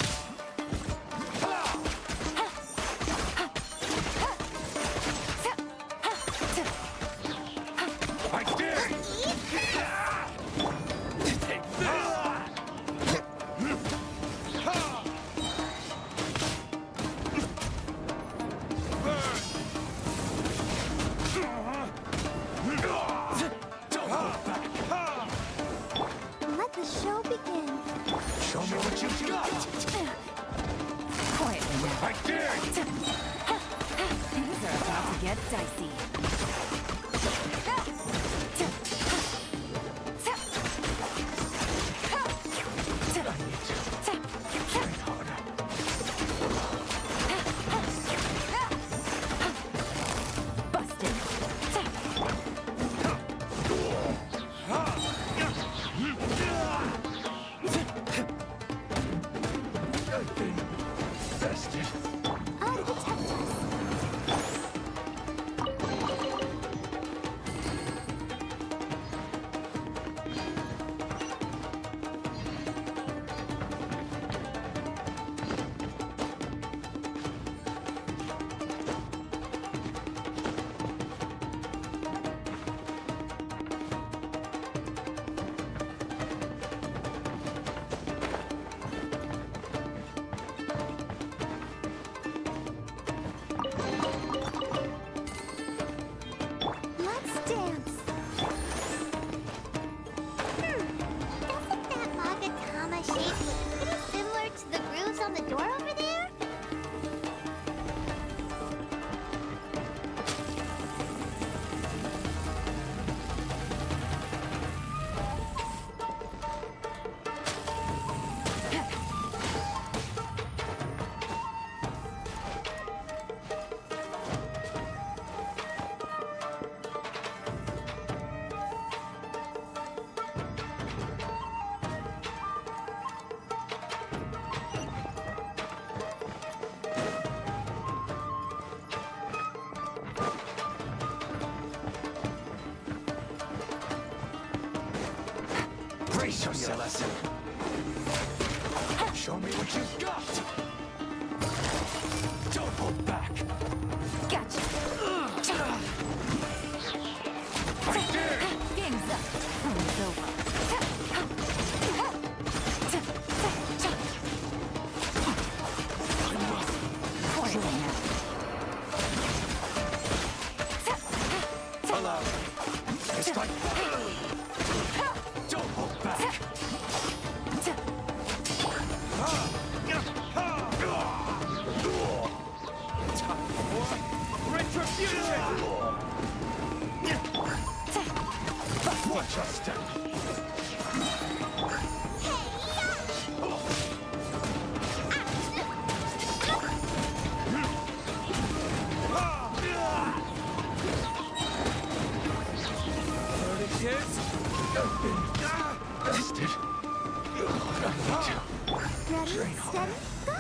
Speaker 8: I dare you!
Speaker 2: Take this!
Speaker 8: Don't hold back!
Speaker 3: Let the show begin.
Speaker 8: Show me what you've got!
Speaker 9: Quiet now.
Speaker 8: I dare you!
Speaker 9: Things are about to get dicey.
Speaker 8: Train harder.
Speaker 9: Busted.
Speaker 8: I've been bested.
Speaker 3: I'll protect us.
Speaker 8: Teach me a lesson. Show me what you've got. Don't hold back.
Speaker 9: Gotcha. Game's up. It's over.
Speaker 8: Allow me. It's like... Don't hold back.
Speaker 2: Retribution!
Speaker 8: Watch your step. Tested.
Speaker 3: Ready, steady, go!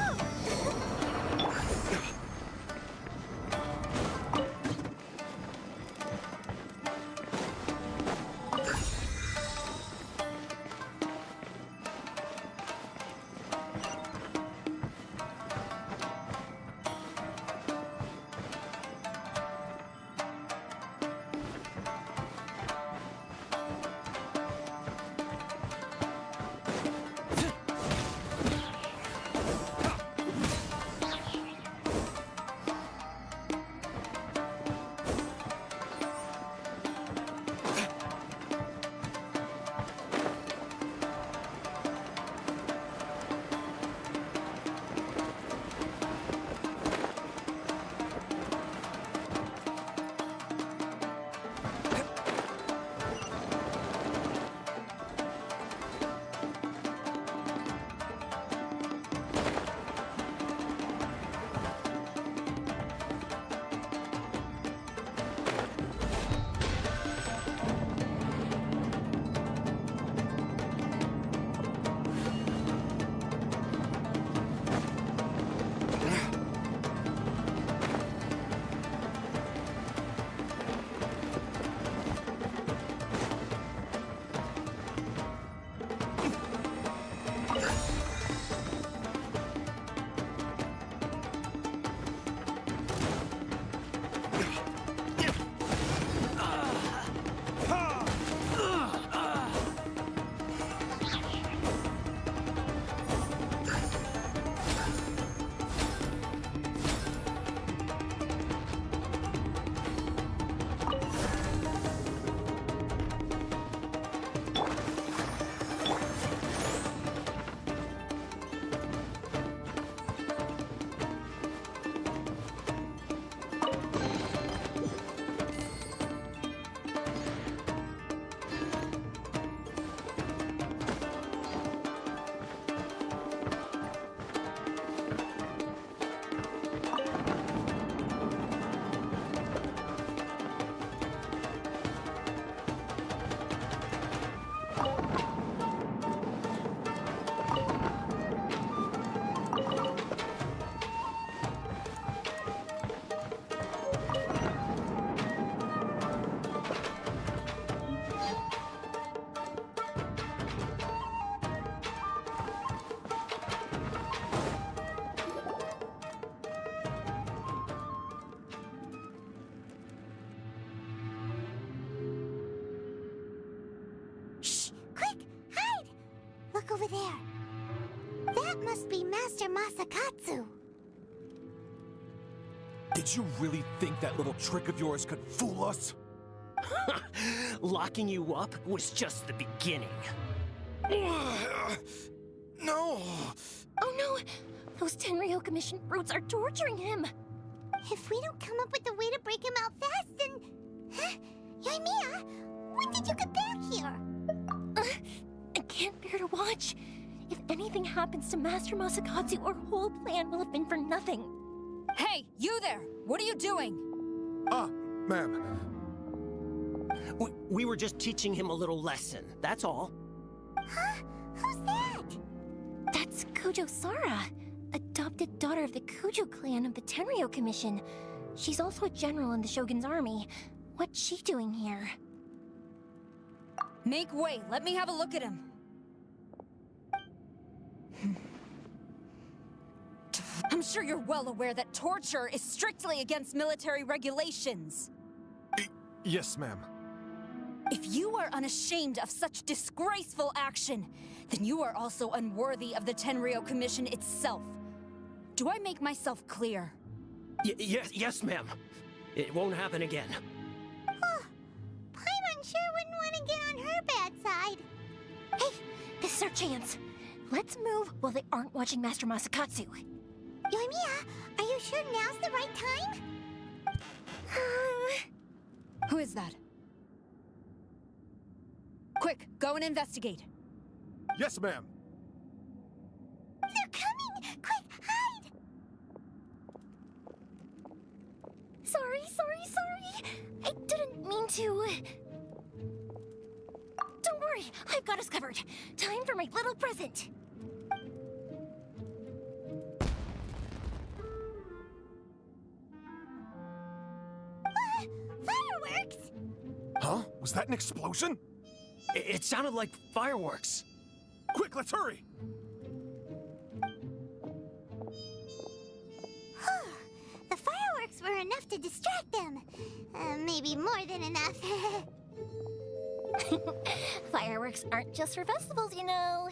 Speaker 3: Look over there. That must be Master Masakatsu.
Speaker 2: Did you really think that little trick of yours could fool us?
Speaker 12: Locking you up was just the beginning.
Speaker 2: No!
Speaker 6: Oh no! Those Tenryo Commission brutes are torturing him!
Speaker 3: If we don't come up with a way to break him out fast, then... Huh? Yoimiya, when did you get back here?
Speaker 6: I can't bear to watch. If anything happens to Master Masakatsu, our whole plan will have been for nothing.
Speaker 13: Hey, you there! What are you doing?
Speaker 2: Ma'am.
Speaker 12: We were just teaching him a little lesson, that's all.
Speaker 3: Huh? Who's that?
Speaker 6: That's Kujo Sara, adopted daughter of the Kujo clan of the Tenryo Commission. She's also a general in the Shogun's army. What's she doing here?
Speaker 13: Make way, let me have a look at him. I'm sure you're well aware that torture is strictly against military regulations.
Speaker 2: Yes, ma'am.
Speaker 13: If you are unashamed of such disgraceful action, then you are also unworthy of the Tenryou Commission itself. Do I make myself clear?
Speaker 12: Yes, ma'am. It won't happen again.
Speaker 3: Paimon sure wouldn't want to get on her bad side.
Speaker 6: Hey, this is our chance. Let's move while they aren't watching Master Masakatsu.
Speaker 3: Yoimiya, are you sure now's the right time?
Speaker 13: Who is that? Quick, go and investigate.
Speaker 2: Yes, ma'am.
Speaker 3: They're coming! Quick, hide!
Speaker 6: Sorry. I didn't mean to. Don't worry, I've got us covered. Time for my little present.
Speaker 3: Fireworks!
Speaker 2: Huh? Was that an explosion?
Speaker 12: It sounded like fireworks.
Speaker 2: Quick, let's hurry!
Speaker 3: The fireworks were enough to distract them. Maybe more than enough.
Speaker 6: Fireworks aren't just for festivals, you know.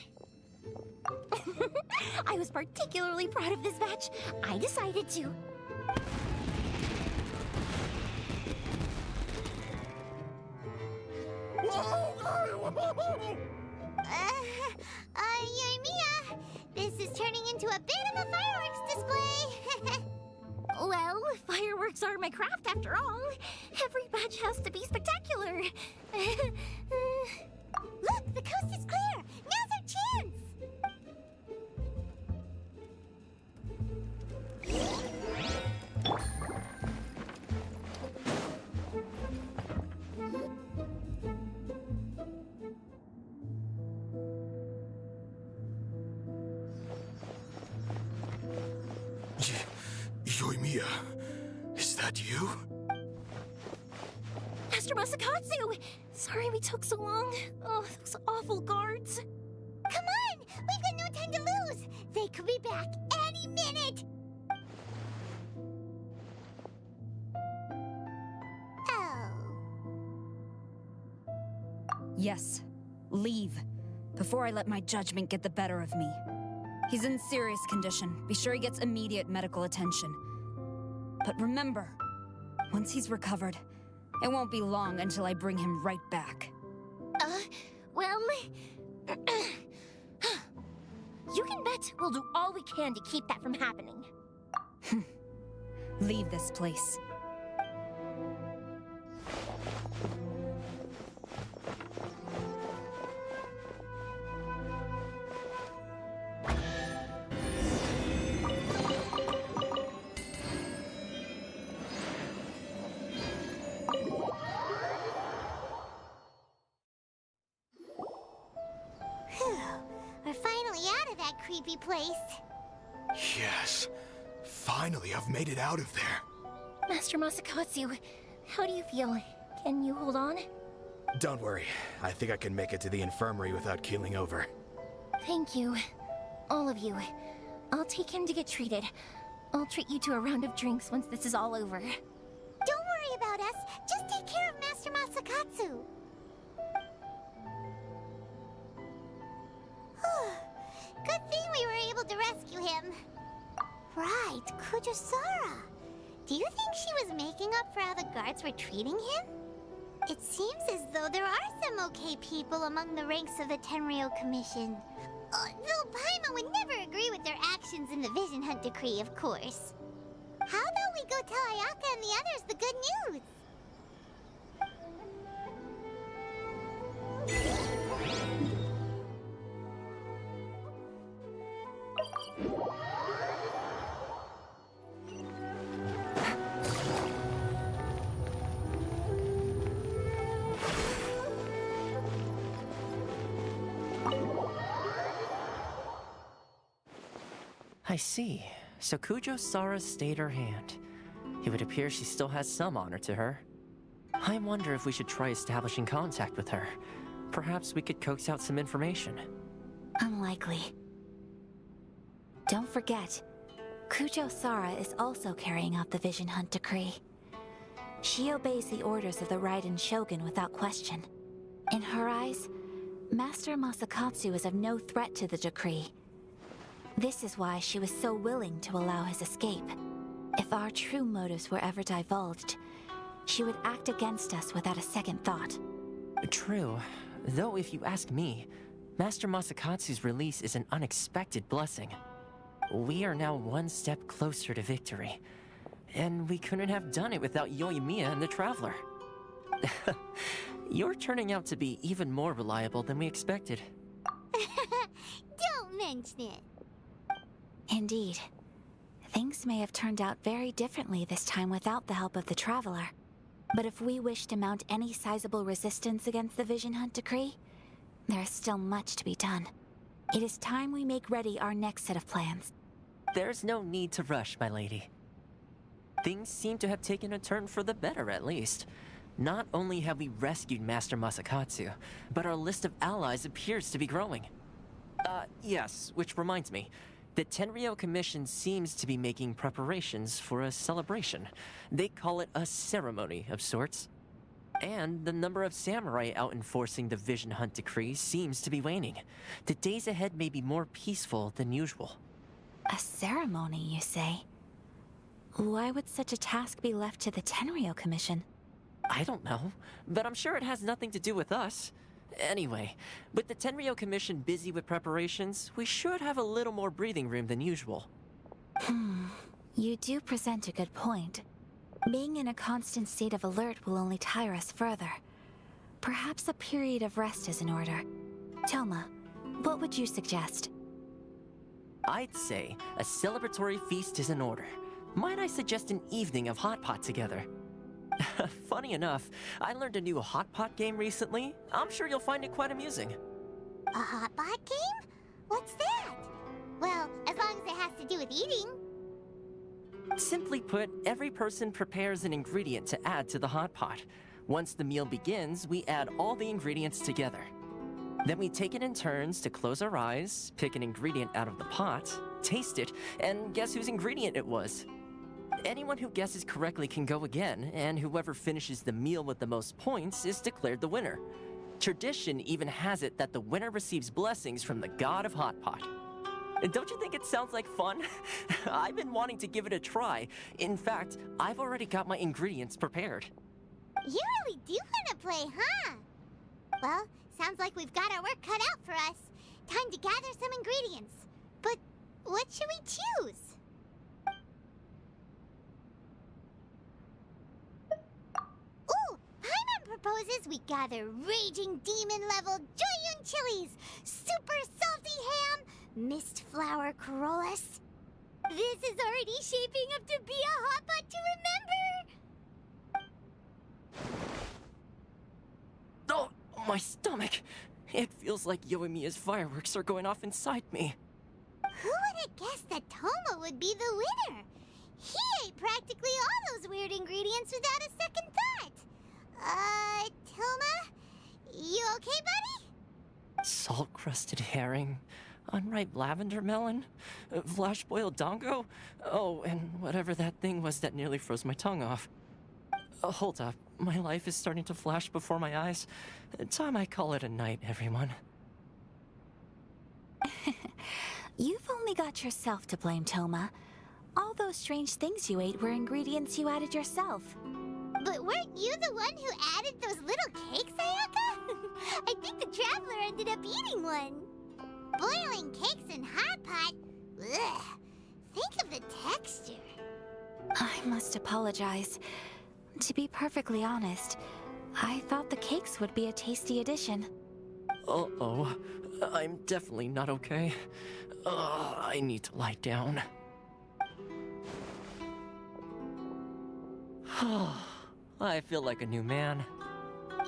Speaker 6: I was particularly proud of this batch. I decided to.
Speaker 3: Yoimiya, this is turning into a bit of a fireworks display.
Speaker 6: Well, fireworks are my craft after all. Every batch has to be spectacular.
Speaker 3: Look, the coast is clear. Now's our chance.
Speaker 8: Yoimiya, is that you?
Speaker 6: Master Masakatsu! Sorry we took so long. Oh, those awful guards.
Speaker 3: Come on! We've got no time to lose. They could be back any minute. Oh.
Speaker 13: Yes, leave. Before I let my judgment get the better of me. He's in serious condition. Be sure he gets immediate medical attention. But remember, once he's recovered, it won't be long until I bring him right back.
Speaker 6: Well... you can bet we'll do all we can to keep that from happening.
Speaker 13: Leave this place.
Speaker 3: We're finally out of that creepy place.
Speaker 8: Yes. Finally, I've made it out of there.
Speaker 6: Master Masakatsu, how do you feel? Can you hold on?
Speaker 8: Don't worry. I think I can make it to the infirmary without keeling over.
Speaker 6: Thank you. All of you. I'll take him to get treated. I'll treat you to a round of drinks once this is all over.
Speaker 3: Don't worry about us. Just take care of Master Masakatsu. Good thing we were able to rescue him. Right, Kujosara. Do you think she was making up for how the guards were treating him? It seems as though there are some okay people among the ranks of the Tenryou Commission. Though Paimon would never agree with their actions in the Vision Hunt Decree, of course. How about we go tell Ayaka and the others the good news?
Speaker 10: I see. So Kujo-Sara stayed her hand. It would appear she still has some honor to her. I wonder if we should try establishing contact with her. Perhaps we could coax out some information.
Speaker 9: Unlikely. Don't forget, Kujo Sara is also carrying out the Vision Hunt decree. She obeys the orders of the Raiden Shogun without question. In her eyes, Master Masakatsu is of no threat to the decree. This is why she was so willing to allow his escape. If our true motives were ever divulged, she would act against us without a second thought.
Speaker 10: True. Though if you ask me, Master Masakatsu's release is an unexpected blessing. We are now one step closer to victory. And we couldn't have done it without Yoimiya and the Traveler. You're turning out to be even more reliable than we expected.
Speaker 3: Don't mention it.
Speaker 9: Indeed. Things may have turned out very differently this time without the help of the Traveler. But if we wish to mount any sizable resistance against the Vision Hunt decree, there is still much to be done. It is time we make ready our next set of plans.
Speaker 10: There's no need to rush, my lady. Things seem to have taken a turn for the better, at least. Not only have we rescued Master Masakatsu, but our list of allies appears to be growing. Yes, which reminds me. The Tenryou Commission seems to be making preparations for a celebration. They call it a ceremony of sorts. And the number of samurai out enforcing the Vision Hunt decree seems to be waning. The days ahead may be more peaceful than usual.
Speaker 9: A ceremony, you say? Why would such a task be left to the Tenryou Commission?
Speaker 10: I don't know, but I'm sure it has nothing to do with us. Anyway, with the Tenryou Commission busy with preparations, we should have a little more breathing room than usual.
Speaker 9: You do present a good point. Being in a constant state of alert will only tire us further. Perhaps a period of rest is in order. Toma, what would you suggest?
Speaker 10: I'd say a celebratory feast is in order. Might I suggest an evening of hot pot together? Funny enough, I learned a new hot pot game recently. I'm sure you'll find it quite amusing.
Speaker 3: A hot pot game? What's that? Well, as long as it has to do with eating.
Speaker 10: Simply put, every person prepares an ingredient to add to the hot pot. Once the meal begins, we add all the ingredients together. Then we take it in turns to close our eyes, pick an ingredient out of the pot, taste it, and guess whose ingredient it was. Anyone who guesses correctly can go again, and whoever finishes the meal with the most points is declared the winner. Tradition even has it that the winner receives blessings from the god of hot pot. Don't you think it sounds like fun? I've been wanting to give it a try. In fact, I've already got my ingredients prepared.
Speaker 3: You really do want to play, huh? Well, sounds like we've got our work cut out for us. Time to gather some ingredients. But what should we choose? Ooh, Paimon proposes we gather raging demon-level Jeokjone chilies, super salty ham, mist flower corollas. This is already shaping up to be a hot pot to remember.
Speaker 10: Oh, my stomach! It feels like Yoimiya's fireworks are going off inside me.
Speaker 3: Who would have guessed that Toma would be the winner? He ate practically all those weird ingredients without a second thought. Toma? You okay, buddy?
Speaker 10: Salt-crusted herring, unripe lavender melon, flash-boiled dongo, oh, and whatever that thing was that nearly froze my tongue off. Hold up, my life is starting to flash before my eyes. Time I call it a night, everyone.
Speaker 9: You've only got yourself to blame, Toma. All those strange things you ate were ingredients you added yourself.
Speaker 3: But weren't you the one who added those little cakes, Ayaka? I think the Traveler ended up eating one. Boiling cakes in hot pot? Ugh. Think of the texture.
Speaker 9: I must apologize. To be perfectly honest, I thought the cakes would be a tasty addition.
Speaker 10: Uh-oh. I'm definitely not okay. I need to lie down. I feel like a new man.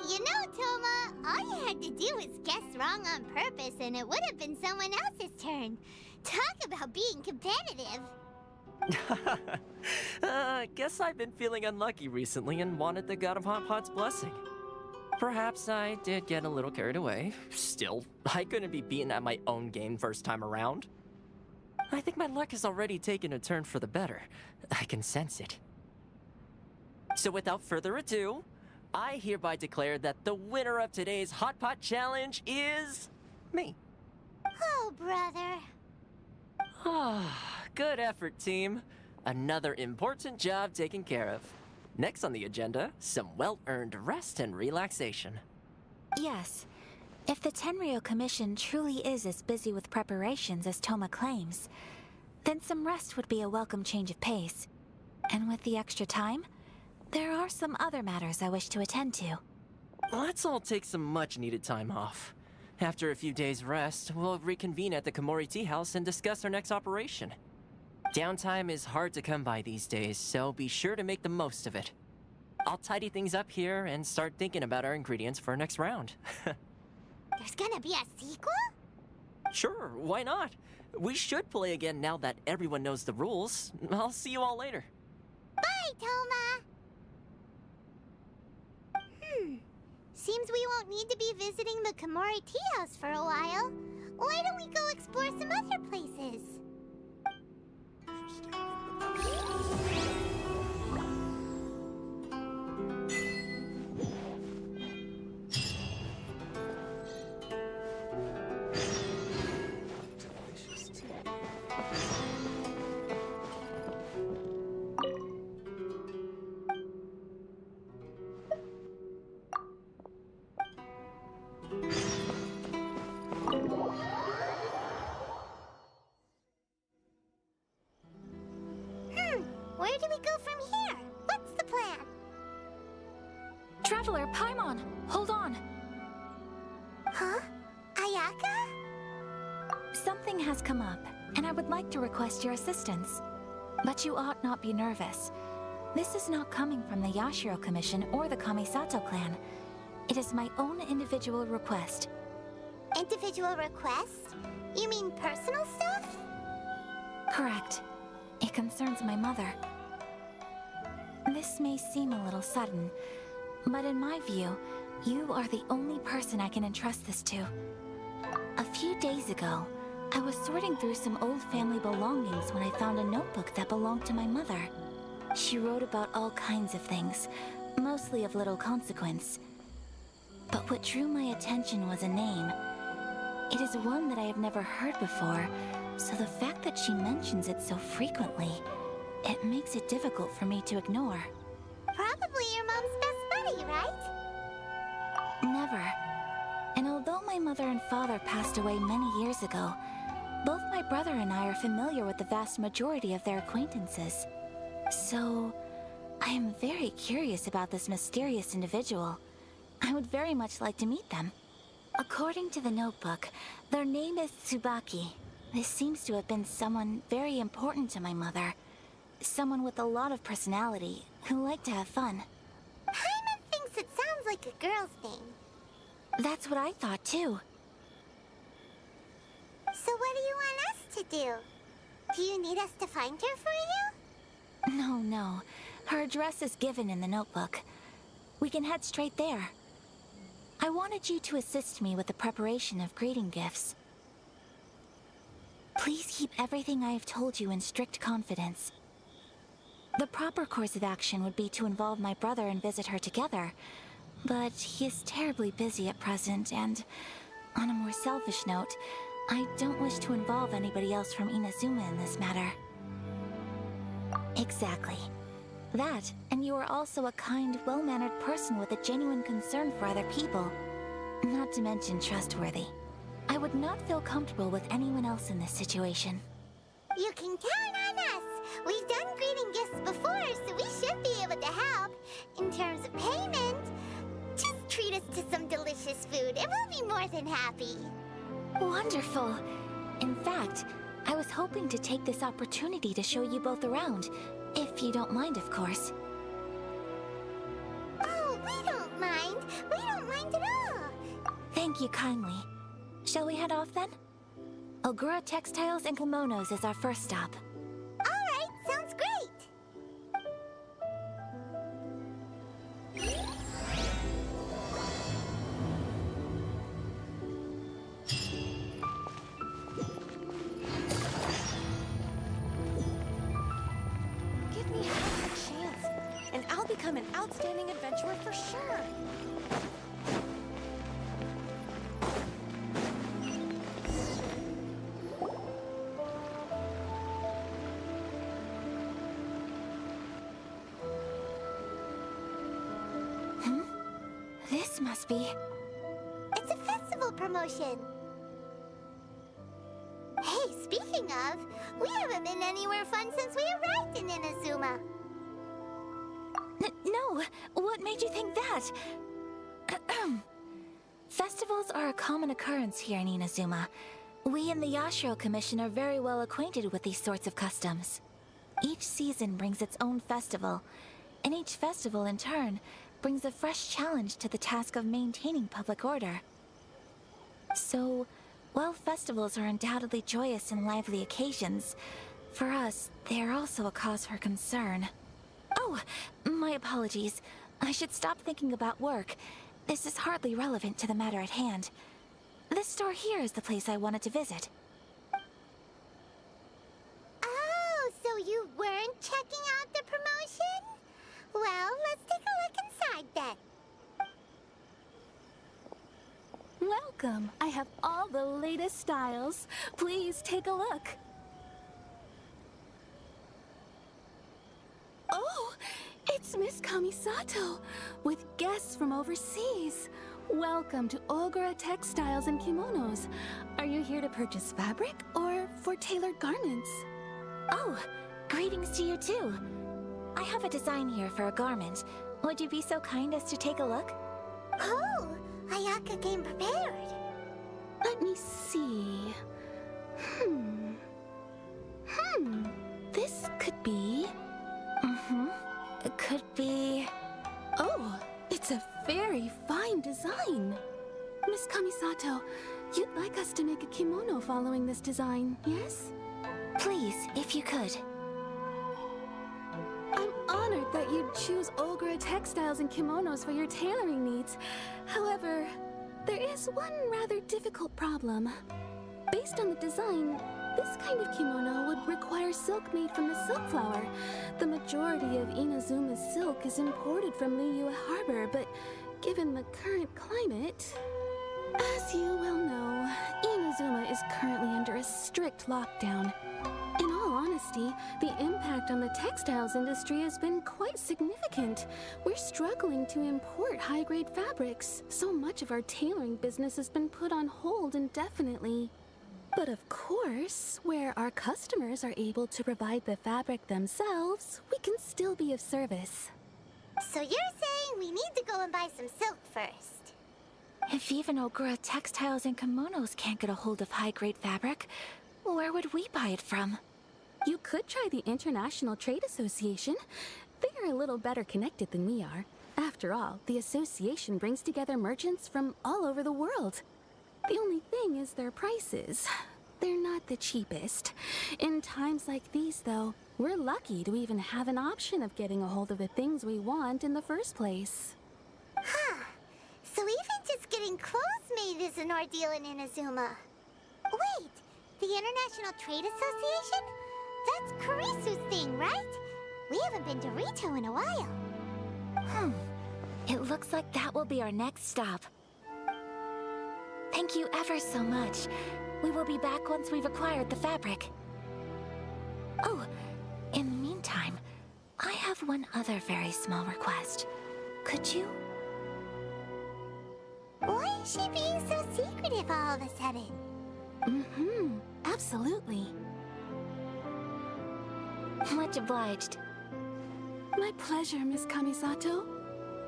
Speaker 3: You know, Toma, all you had to do was guess wrong on purpose and it would have been someone else's turn. Talk about being competitive.
Speaker 10: Guess I've been feeling unlucky recently and wanted the god of hot pot's blessing. Perhaps I did get a little carried away. Still, I couldn't be beaten at my own game first time around. I think my luck has already taken a turn for the better. I can sense it. So without further ado, I hereby declare that the winner of today's Hot Pot Challenge is me.
Speaker 3: Oh, brother.
Speaker 10: Ah, good effort, team. Another important job taken care of. Next on the agenda, some well-earned rest and relaxation.
Speaker 9: Yes. If the Tenryo Commission truly is as busy with preparations as Toma claims, then some rest would be a welcome change of pace. And with the extra time, there are some other matters I wish to attend to.
Speaker 10: Let's all take some much-needed time off. After a few days' rest, we'll reconvene at the Komori Tea House and discuss our next operation. Downtime is hard to come by these days, so be sure to make the most of it. I'll tidy things up here and start thinking about our ingredients for our next round.
Speaker 3: There's gonna be a sequel?
Speaker 10: Sure, why not? We should play again now that everyone knows the rules. I'll see you all later.
Speaker 3: Bye, Toma! Seems we won't need to be visiting the Komori Tea House for a while. Why don't we go explore some other places? Where do we go from here? What's the plan?
Speaker 9: Traveler, Paimon, hold on.
Speaker 3: Huh? Ayaka?
Speaker 9: Something has come up, and I would like to request your assistance. But you ought not be nervous. This is not coming from the Yashiro Commission or the Kamisato clan. It is my own individual request.
Speaker 3: Individual request? You mean personal stuff?
Speaker 9: Correct. It concerns my mother. This may seem a little sudden, but in my view, you are the only person I can entrust this to. A few days ago, I was sorting through some old family belongings when I found a notebook that belonged to my mother. She wrote about all kinds of things, mostly of little consequence. But what drew my attention was a name. It is one that I have never heard before, so the fact that she mentions it so frequently, it makes it difficult for me to ignore.
Speaker 3: Probably your mom's best buddy, right?
Speaker 9: Never. And although my mother and father passed away many years ago, both my brother and I are familiar with the vast majority of their acquaintances. So, I am very curious about this mysterious individual. I would very much like to meet them. According to the notebook, their name is Tsubaki. This seems to have been someone very important to my mother. Someone with a lot of personality, who liked to have fun.
Speaker 3: Paimon thinks it sounds like a girl's name.
Speaker 9: That's what I thought too.
Speaker 3: So what do you want us to do? Do you need us to find her for you?
Speaker 9: No. Her address is given in the notebook. We can head straight there. I wanted you to assist me with the preparation of greeting gifts. Please keep everything I have told you in strict confidence. The proper course of action would be to involve my brother and visit her together, but he is terribly busy at present, and on a more selfish note, I don't wish to involve anybody else from Inazuma in this matter. Exactly. That, and you are also a kind, well-mannered person with a genuine concern for other people. Not to mention trustworthy. I would not feel comfortable with anyone else in this situation.
Speaker 3: You can count on us. We've done greeting gifts before, so we should be able to help. In terms of payment, just treat us to some delicious food and we'll be more than happy.
Speaker 9: Wonderful. In fact, I was hoping to take this opportunity to show you both around, if you don't mind, of course.
Speaker 3: Oh, we don't mind. We don't mind at all.
Speaker 9: Thank you kindly. Shall we head off then? Ogura Textiles and Kimonos is our first stop.
Speaker 3: All right, sounds great.
Speaker 9: This must be...
Speaker 3: It's a festival promotion. Hey, speaking of, we haven't been anywhere fun since we arrived in Inazuma.
Speaker 9: No, what made you think that? Festivals are a common occurrence here in Inazuma. We in the Yashiro Commission are very well acquainted with these sorts of customs. Each season brings its own festival, and each festival in turn brings a fresh challenge to the task of maintaining public order. So, while festivals are undoubtedly joyous and lively occasions, for us, they are also a cause for concern. Oh, my apologies. I should stop thinking about work. This is hardly relevant to the matter at hand. This store here is the place I wanted to visit.
Speaker 3: Oh, so you weren't checking out the promotion? Well, let's take a look inside then.
Speaker 7: Welcome. I have all the latest styles. Please take a look. Oh, it's Miss Kamisato with guests from overseas. Welcome to Ogura Textiles and Kimonos. Are you here to purchase fabric or for tailored garments?
Speaker 9: Oh, greetings to you too. I have a design here for a garment. Would you be so kind as to take a look?
Speaker 3: Oh, Ayaka came prepared.
Speaker 7: Let me see. This could be...
Speaker 9: It could be...
Speaker 7: Oh, it's a very fine design. Miss Kamisato, you'd like us to make a kimono following this design, yes?
Speaker 9: Please, if you could.
Speaker 7: I'm honored that you'd choose Ogura Textiles and Kimonos for your tailoring needs. However, there is one rather difficult problem. Based on the design, this kind of kimono would require silk made from the silk flower. The majority of Inazuma's silk is imported from Liyue Harbor, but given the current climate... As you well know, Inazuma is currently under a strict lockdown. In all honesty, the impact on the textiles industry has been quite significant. We're struggling to import high-grade fabrics. So much of our tailoring business has been put on hold indefinitely. But of course, where our customers are able to provide the fabric themselves, we can still be of service.
Speaker 3: So you're saying we need to go and buy some silk first?
Speaker 9: If even Ogura Textiles and Kimonos can't get a hold of high-grade fabric, where would we buy it from?
Speaker 7: You could try the International Trade Association. They are a little better connected than we are. After all, the association brings together merchants from all over the world. The only thing is their prices. They're not the cheapest. In times like these, though, we're lucky to even have an option of getting a hold of the things we want in the first place.
Speaker 3: Huh. So even just getting clothes made is an ordeal in Inazuma. Wait, the International Trade Association? That's Kurisu's thing, right? We haven't been to Rito in a while.
Speaker 9: It looks like that will be our next stop. Thank you ever so much. We will be back once we've acquired the fabric. Oh, in the meantime, I have one other very small request. Could you?
Speaker 3: Why is she being so secretive all of a sudden?
Speaker 7: Absolutely.
Speaker 9: Much obliged.
Speaker 7: My pleasure, Miss Kamisato.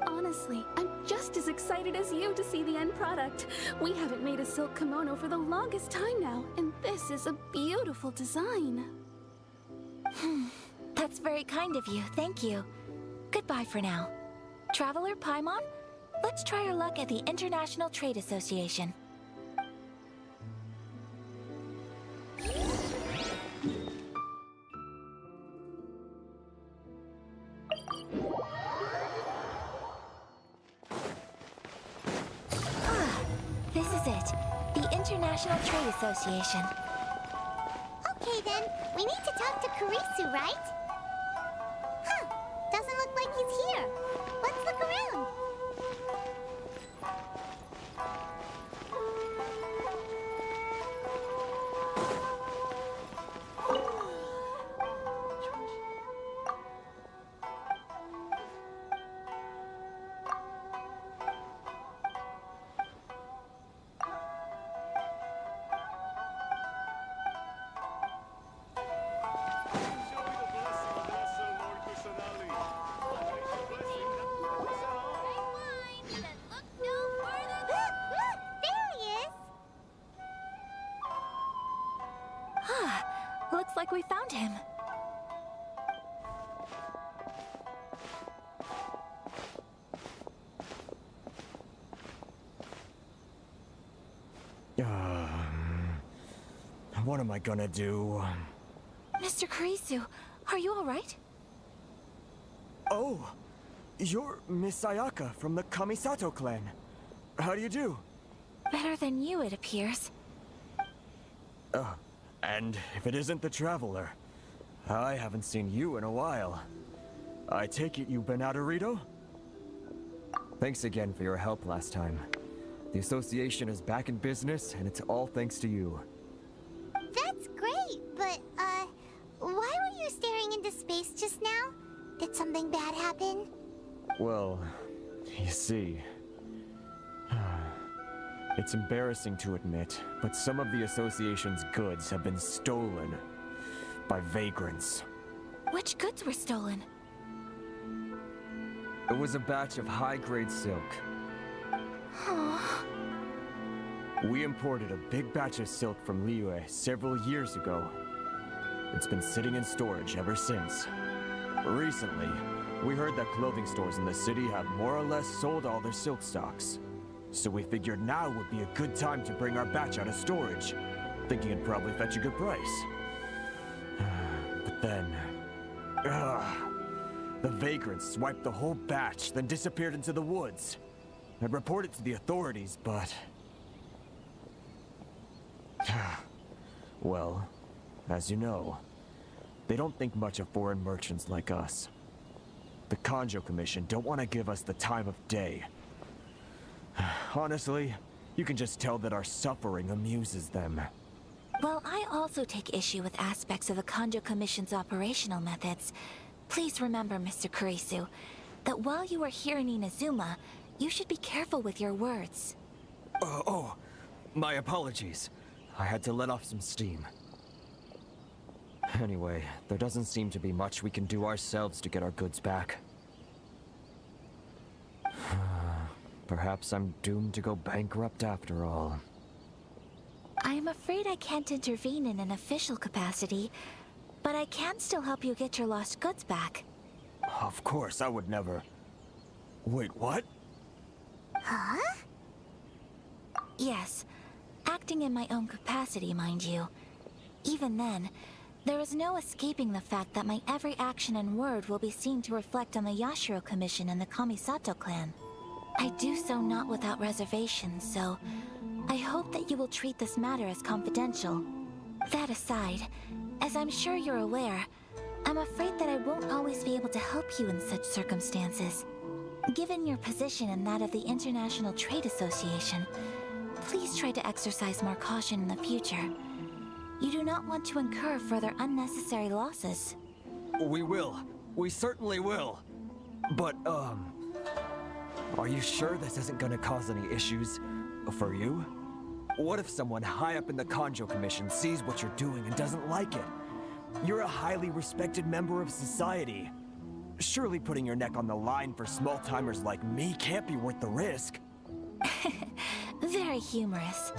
Speaker 7: Honestly, I'm just as excited as you to see the end product. We haven't made a silk kimono for the longest time now, and this is a beautiful design.
Speaker 9: That's very kind of you, thank you. Goodbye for now. Traveler Paimon, let's try our luck at the International Trade Association. This is it. The International Trade Association.
Speaker 3: Okay then, we need to talk to Kurisu, right? Huh, doesn't look like he's here. Let's look around.
Speaker 9: Looks like we found him.
Speaker 14: What am I gonna do?
Speaker 9: Mr. Kurisu, are you alright?
Speaker 14: Oh, you're Miss Sayaka from the Kamisato clan. How do you do?
Speaker 9: Better than you, it appears.
Speaker 14: And if it isn't the Traveler, I haven't seen you in a while. I take it you've been out of Rito? Thanks again for your help last time. The association is back in business, and it's all thanks to you.
Speaker 3: That's great, but, why were you staring into space just now? Did something bad happen?
Speaker 14: Well, you see... It's embarrassing to admit, but some of the association's goods have been stolen by vagrants.
Speaker 9: Which goods were stolen?
Speaker 14: It was a batch of high-grade silk. We imported a big batch of silk from Liyue several years ago. It's been sitting in storage ever since. Recently, we heard that clothing stores in the city have more or less sold all their silk stocks. So we figured now would be a good time to bring our batch out of storage, thinking it'd probably fetch a good price. But then... the vagrants swiped the whole batch, then disappeared into the woods. I'd report it to the authorities, but... well, as you know, they don't think much of foreign merchants like us. The Kanjo Commission don't want to give us the time of day. Honestly, you can just tell that our suffering amuses them.
Speaker 9: Well, I also take issue with aspects of the Kanjo Commission's operational methods. Please remember, Mr. Kurisu, that while you are here in Inazuma, you should be careful with your words.
Speaker 14: My apologies. I had to let off some steam. Anyway, there doesn't seem to be much we can do ourselves to get our goods back. Perhaps I'm doomed to go bankrupt after all.
Speaker 9: I am afraid I can't intervene in an official capacity, but I can still help you get your lost goods back.
Speaker 14: Of course, I would never... Wait, what?
Speaker 3: Huh?
Speaker 9: Yes, acting in my own capacity, mind you. Even then, there is no escaping the fact that my every action and word will be seen to reflect on the Yashiro Commission and the Kamisato clan. I do so not without reservation, so I hope that you will treat this matter as confidential. That aside, as I'm sure you're aware, I'm afraid that I won't always be able to help you in such circumstances. Given your position and that of the International Trade Association, please try to exercise more caution in the future. You do not want to incur further unnecessary losses.
Speaker 14: We will. We certainly will. But, are you sure this isn't gonna cause any issues for you? What if someone high up in the Kanjo Commission sees what you're doing and doesn't like it? You're a highly respected member of society. Surely putting your neck on the line for small-timers like me can't be worth the risk.
Speaker 9: Very humorous.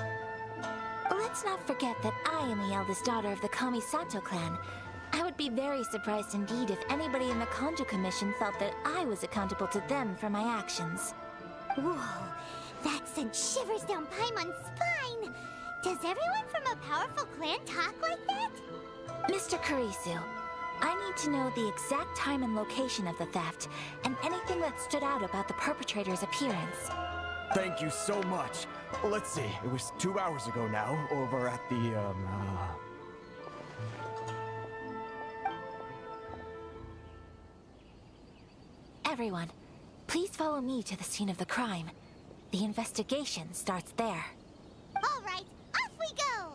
Speaker 9: Let's not forget that I am the eldest daughter of the Kamisato clan. I would be very surprised indeed if anybody in the Kanjo Commission felt that I was accountable to them for my actions.
Speaker 3: Whoa, that sent shivers down Paimon's spine! Does everyone from a powerful clan talk like that?
Speaker 9: Mr. Kurisu, I need to know the exact time and location of the theft, and anything that stood out about the perpetrator's appearance.
Speaker 14: Thank you so much. Let's see, it was 2 hours ago now, over at the,
Speaker 9: Everyone, please follow me to the scene of the crime. The investigation starts there.
Speaker 3: All right, off we go!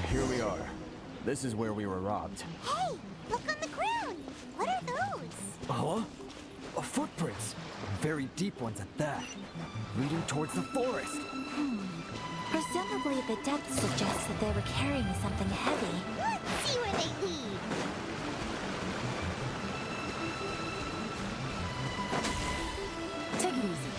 Speaker 14: Here we are. This is where we were robbed.
Speaker 3: Hey, look on the ground! What are those?
Speaker 14: Huh? Footprints. Very deep ones at that. leading towards the forest.
Speaker 9: Presumably the depth suggests that they were carrying something heavy.
Speaker 3: Let's see where they lead.
Speaker 7: Take it easy.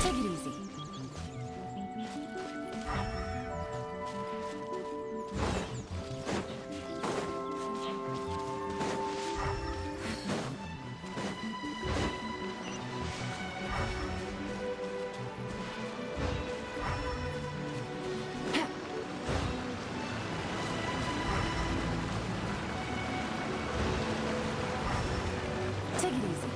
Speaker 7: Take it easy. Take it easy.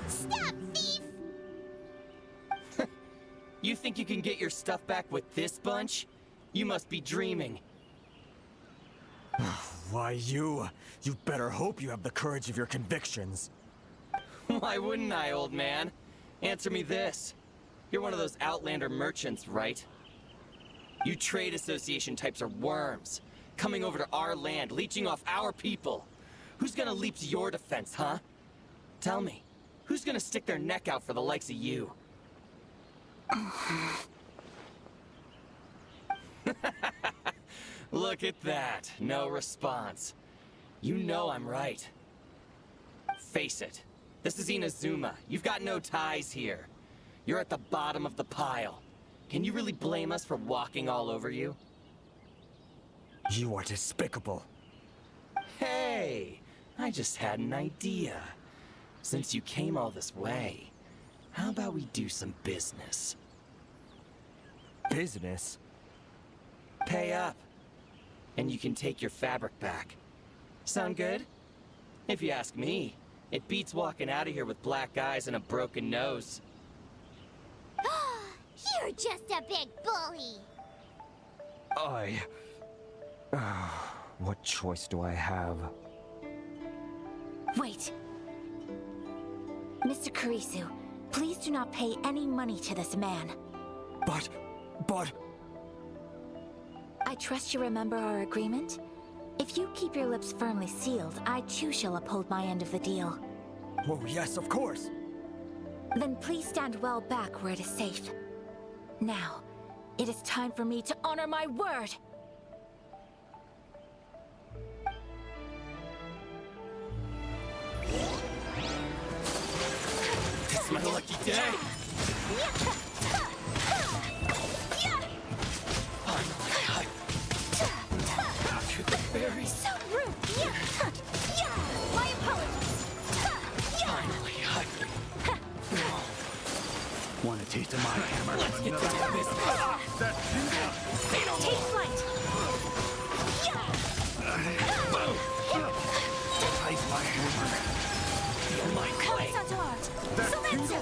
Speaker 3: Stop, thief!
Speaker 10: You think you can get your stuff back with this bunch? You must be dreaming.
Speaker 14: Why, you better hope you have the courage of your convictions.
Speaker 10: Why wouldn't I, old man? Answer me this. You're one of those Outlander merchants, right? You trade association types are worms, coming over to our land, leeching off our people. Who's gonna leap to your defense, huh? Tell me, who's gonna stick their neck out for the likes of you? Look at that, no response. You know I'm right. Face it, this is Inazuma. You've got no ties here. You're at the bottom of the pile. Can you really blame us for walking all over you?
Speaker 14: You are despicable.
Speaker 10: Hey, I just had an idea. Since you came all this way, how about we do some business?
Speaker 14: Business?
Speaker 10: Pay up, and you can take your fabric back. Sound good? If you ask me, it beats walking out of here with black eyes and a broken nose.
Speaker 3: You're just a big bully.
Speaker 14: What choice do I have?
Speaker 9: Wait. Mr. Kurisu, please do not pay any money to this man.
Speaker 14: But...
Speaker 9: I trust you remember our agreement? If you keep your lips firmly sealed, I too shall uphold my end of the deal.
Speaker 14: Oh, yes, of course.
Speaker 9: Then please stand well back where it is safe. Now, it is time for me to honor my word!
Speaker 10: It's my lucky day! Finally, to the berries.
Speaker 3: So rude. My apologies.
Speaker 10: Finally,
Speaker 11: Want a taste of my hammer?
Speaker 10: let's get down to business.
Speaker 3: Take flight.
Speaker 11: Taste my hammer.
Speaker 10: Feel my blade.
Speaker 3: Sometsu.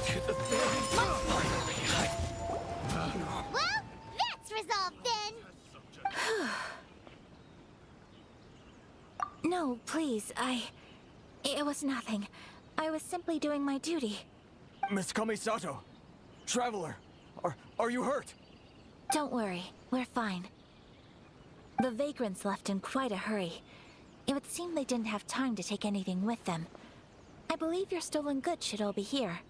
Speaker 10: To the berries. Finally,
Speaker 3: Well, that's resolved then.
Speaker 9: No, please, It was nothing. I was simply doing my duty.
Speaker 14: Miss Kamisato, traveler, are you hurt?
Speaker 9: Don't worry, we're fine. The vagrants left in quite a hurry. It would seem they didn't have time to take anything with them. I believe your stolen goods should all be here.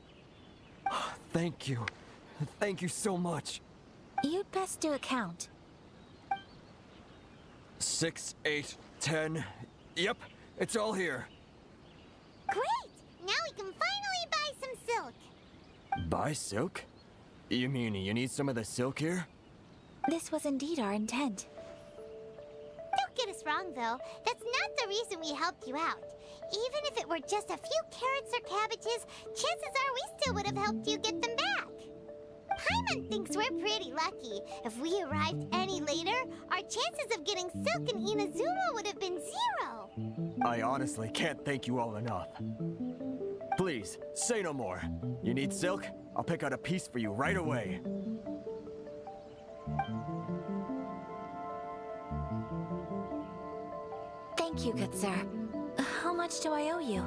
Speaker 14: Thank you. Thank you so much.
Speaker 9: You'd best do a count.
Speaker 14: 6, 8, 10. Yep, it's all here.
Speaker 3: Great! Now we can finally buy some silk.
Speaker 14: Buy silk? You mean you need some of the silk here?
Speaker 9: This was indeed our intent.
Speaker 3: Don't get us wrong, though. That's not the reason we helped you out. Even if it were just a few carrots or cabbages, chances are we still would have helped you get them back. Paimon thinks we're pretty lucky. If we arrived any later, our chances of getting Silk and Inazuma would have been 0.
Speaker 14: I honestly can't thank you all enough. Please, say no more. You need silk? I'll pick out a piece for you right away.
Speaker 9: Thank you, good sir. How much do I owe you?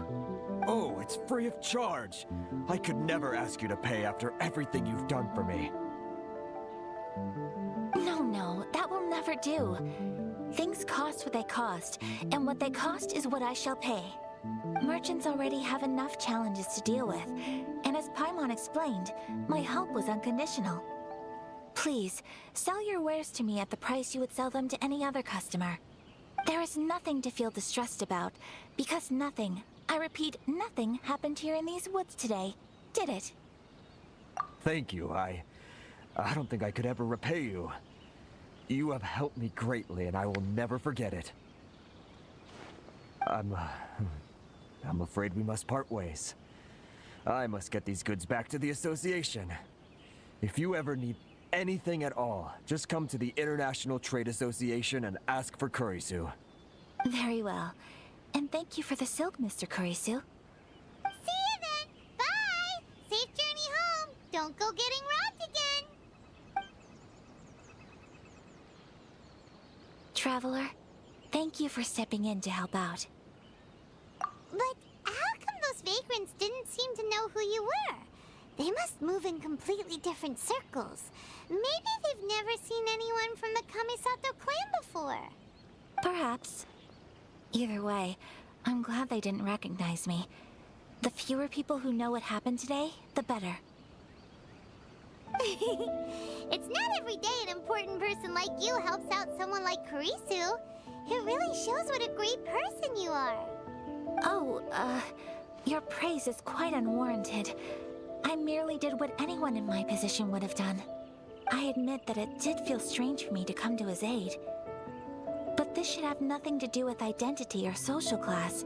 Speaker 14: Oh, it's free of charge. I could never ask you to pay after everything you've done for me.
Speaker 9: No, that will never do. Things cost what they cost, and what they cost is what I shall pay. Merchants already have enough challenges to deal with, and as Paimon explained, my help was unconditional. Please, sell your wares to me at the price you would sell them to any other customer. There is nothing to feel distressed about, because nothing, I repeat, nothing happened here in these woods today, did it?
Speaker 14: Thank you. I don't think I could ever repay you. You have helped me greatly, and I will never forget it. I'm afraid we must part ways. I must get these goods back to the association. If you ever need anything at all, just come to the International Trade Association and ask for Kurisu.
Speaker 9: Very well. And thank you for the silk, Mr. Kurisu.
Speaker 3: See you then. Bye. Safe journey home. Don't go getting robbed again.
Speaker 9: Traveler, thank you for stepping in to help out.
Speaker 3: But how come those vagrants didn't seem to know who you were? They must move in completely different circles. Maybe they've never seen anyone from the Kamisato clan before.
Speaker 9: Perhaps. Either way, I'm glad they didn't recognize me. The fewer people who know what happened today, the better.
Speaker 3: It's not every day an important person like you helps out someone like Kurisu. It really shows what a great person you are.
Speaker 9: Oh, your praise is quite unwarranted. I merely did what anyone in my position would have done. I admit that it did feel strange for me to come to his aid. But this should have nothing to do with identity or social class.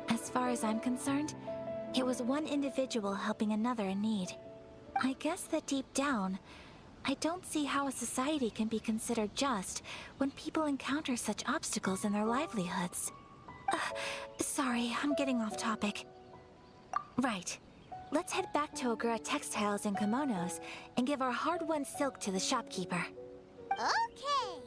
Speaker 9: As far as I'm concerned, it was one individual helping another in need. I guess that deep down, I don't see how a society can be considered just when people encounter such obstacles in their livelihoods. Sorry, I'm getting off topic. Right. Let's head back to Ogura Textiles and Kimonos and give our hard-won silk to the shopkeeper.
Speaker 3: Okay.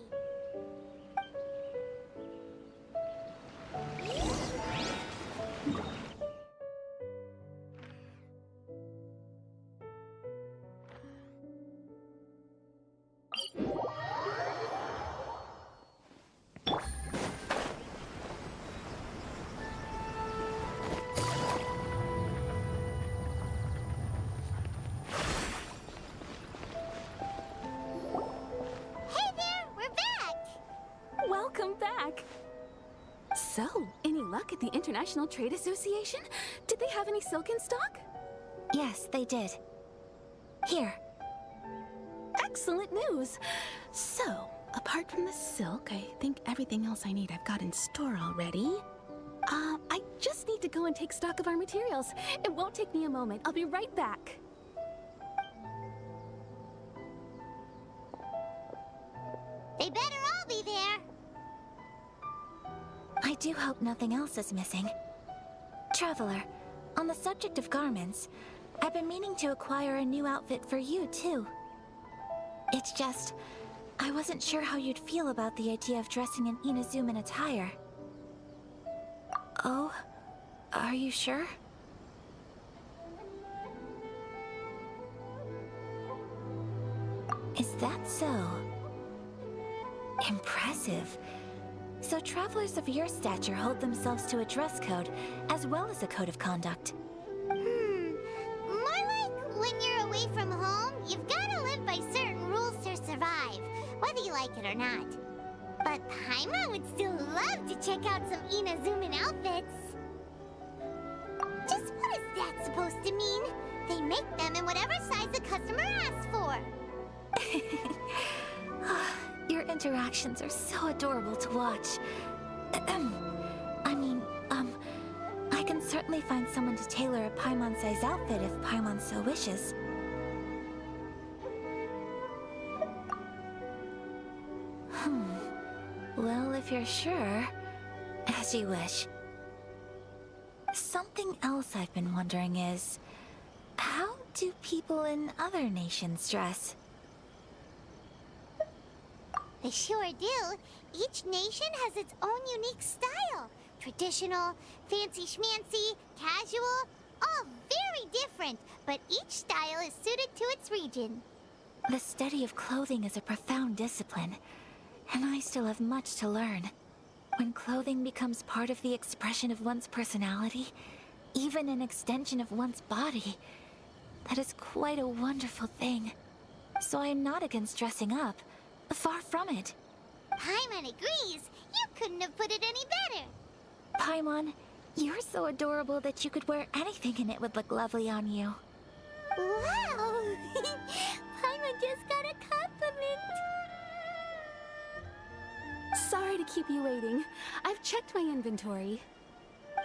Speaker 7: Welcome back! So, any luck at the International Trade Association? Did they have any silk in stock?
Speaker 9: Yes, they did. Here.
Speaker 7: Excellent news! So, apart from the silk, I think everything else I need I've got in store already. I just need to go and take stock of our materials. It won't take me a moment. I'll be right back.
Speaker 3: They better all be there.
Speaker 9: I do hope nothing else is missing. Traveler, on the subject of garments, I've been meaning to acquire a new outfit for you, too. It's just, I wasn't sure how you'd feel about the idea of dressing in Inazuman attire. Oh, are you sure? Is that so? Impressive. So travelers of your stature hold themselves to a dress code, as well as a code of conduct.
Speaker 3: More like when you're away from home, you've got to live by certain rules to survive, whether you like it or not. But Paimon would still love to check out some Inazuman outfits. Just what is that supposed to mean? They make them in whatever size the customer asks for.
Speaker 9: Your interactions are so adorable to watch. I can certainly find someone to tailor a Paimon-sized outfit if Paimon so wishes. Well, if you're sure, as you wish. Something else I've been wondering is, how do people in other nations dress?
Speaker 3: They sure do. Each nation has its own unique style. Traditional, fancy schmancy, casual, all very different, but each style is suited to its region.
Speaker 9: The study of clothing is a profound discipline, and I still have much to learn. When clothing becomes part of the expression of one's personality, even an extension of one's body, that is quite a wonderful thing. So I am not against dressing up. Far from it.
Speaker 3: Paimon agrees. You couldn't have put it any better.
Speaker 9: Paimon, you're so adorable that you could wear anything and it would look lovely on you.
Speaker 3: Wow! Paimon just got a compliment.
Speaker 7: Sorry to keep you waiting. I've checked my inventory.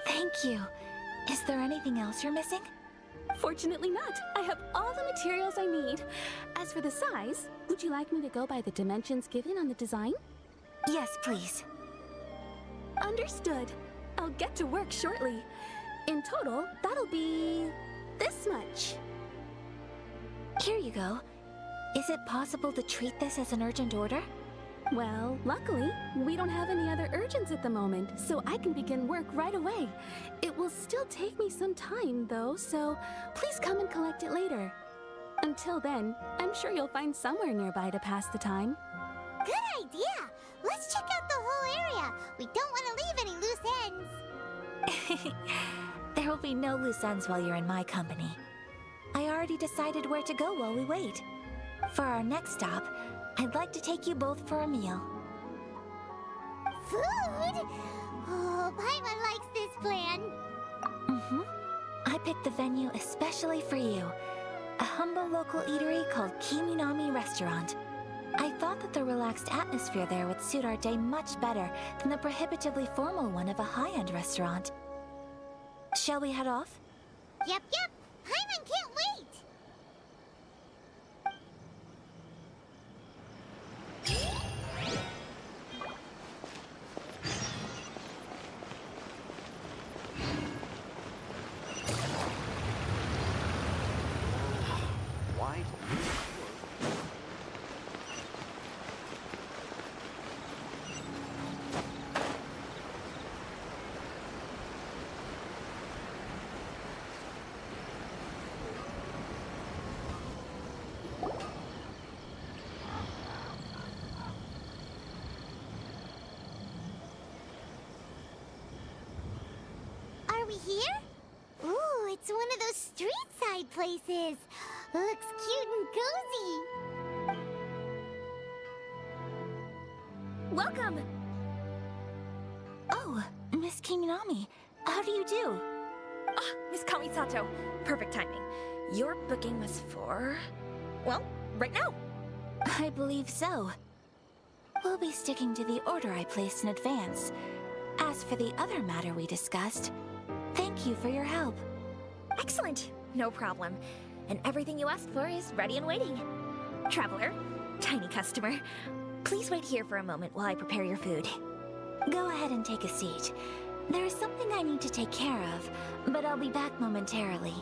Speaker 9: Thank you. Is there anything else you're missing?
Speaker 7: Fortunately not. I have all the materials I need. As for the size, would you like me to go by the dimensions given on the design?
Speaker 9: Yes, please.
Speaker 7: Understood. I'll get to work shortly. In total, that'll be this much.
Speaker 9: Here you go. Is it possible to treat this as an urgent order?
Speaker 7: Well, luckily, we don't have any other urgents at the moment, so I can begin work right away. It will still take me some time, though, so please come and collect it later. Until then, I'm sure you'll find somewhere nearby to pass the time.
Speaker 3: Good idea! Let's check out the whole area. We don't want to leave any loose ends.
Speaker 9: There will be no loose ends while you're in my company. I already decided where to go while we wait. For our next stop, I'd like to take you both for a meal.
Speaker 3: Food? Oh, Paimon likes this plan.
Speaker 9: I picked the venue especially for you. A humble local eatery called Kiminami Restaurant. I thought that the relaxed atmosphere there would suit our day much better than the prohibitively formal one of a high-end restaurant. Shall we head off?
Speaker 3: Yep. Paimon can't wait.
Speaker 2: Why?
Speaker 3: Are we here? Ooh, it's one of those street-side places. Looks cute and cozy.
Speaker 6: Welcome!
Speaker 9: Oh, Miss Kiminami, how do you do?
Speaker 6: Ah, Miss Kamisato. Perfect timing. Your booking was for... well, right now.
Speaker 9: I believe so. We'll be sticking to the order I placed in advance. As for the other matter we discussed, thank you for your help.
Speaker 6: Excellent. No problem. And everything you asked for is ready and waiting. Traveler, tiny customer, please wait here for a moment while I prepare your food.
Speaker 9: Go ahead and take a seat. There is something I need to take care of, but I'll be back momentarily.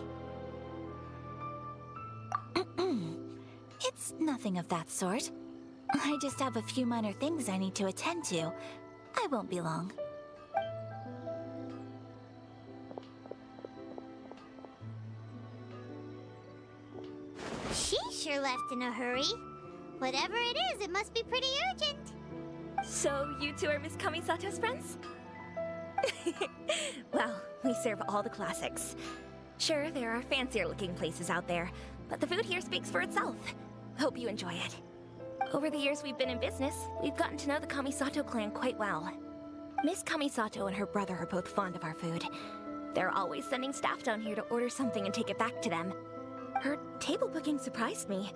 Speaker 9: It's nothing of that sort. I just have a few minor things I need to attend to. I won't be long.
Speaker 3: She sure left in a hurry. Whatever it is, it must be pretty urgent.
Speaker 6: So you two are Miss Kamisato's friends? Well, we serve all the classics. Sure, there are fancier looking places out there, but the food here speaks for itself. Hope you enjoy it. Over the years we've been in business, we've gotten to know the Kamisato clan quite well. Miss Kamisato and her brother are both fond of our food. They're always sending staff down here to order something and take it back to them. Her table booking surprised me,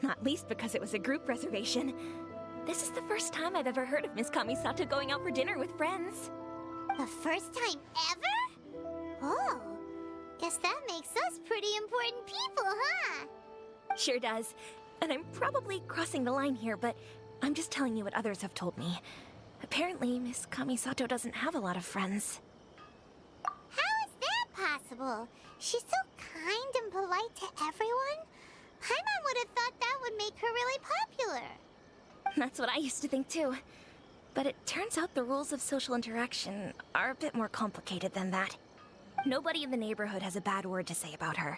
Speaker 6: not least because it was a group reservation. this is the first time I've ever heard of Miss Kamisato going out for dinner with friends.
Speaker 3: The first time ever? Oh, guess that makes us pretty important people, huh?
Speaker 6: Sure does. And I'm probably crossing the line here, but I'm just telling you what others have told me. Apparently, Miss Kamisato doesn't have a lot of friends.
Speaker 3: How is that possible? She's so kind and polite to everyone. Paimon would have thought that would make her really popular.
Speaker 6: That's what I used to think too. But it turns out the rules of social interaction are a bit more complicated than that. Nobody in the neighborhood has a bad word to say about her.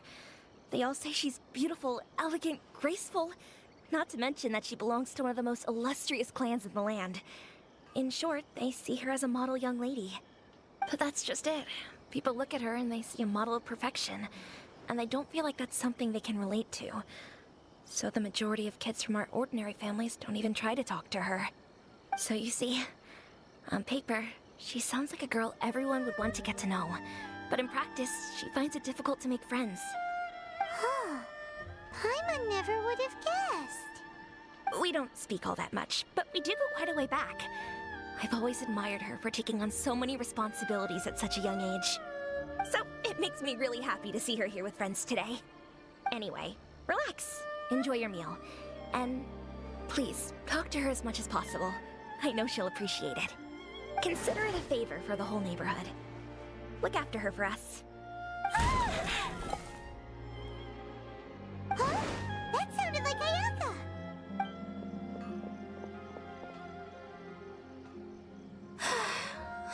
Speaker 6: They all say she's beautiful, elegant, graceful. Not to mention that she belongs to one of the most illustrious clans in the land. In short, they see her as a model young lady. But that's just it. People look at her and they see a model of perfection, and they don't feel like that's something they can relate to. So the majority of kids from our ordinary families don't even try to talk to her. So you see, on paper, she sounds like a girl everyone would want to get to know. But in practice, she finds it difficult to make friends.
Speaker 3: Huh. Paimon never would have guessed.
Speaker 6: We don't speak all that much, but we do go quite a way back. I've always admired her for taking on so many responsibilities at such a young age. So it makes me really happy to see her here with friends today. Anyway, relax, enjoy your meal, and please, talk to her as much as possible. I know she'll appreciate it. Consider it a favor for the whole neighborhood. Look after her for us.
Speaker 3: Huh? That sounded like Ayaka.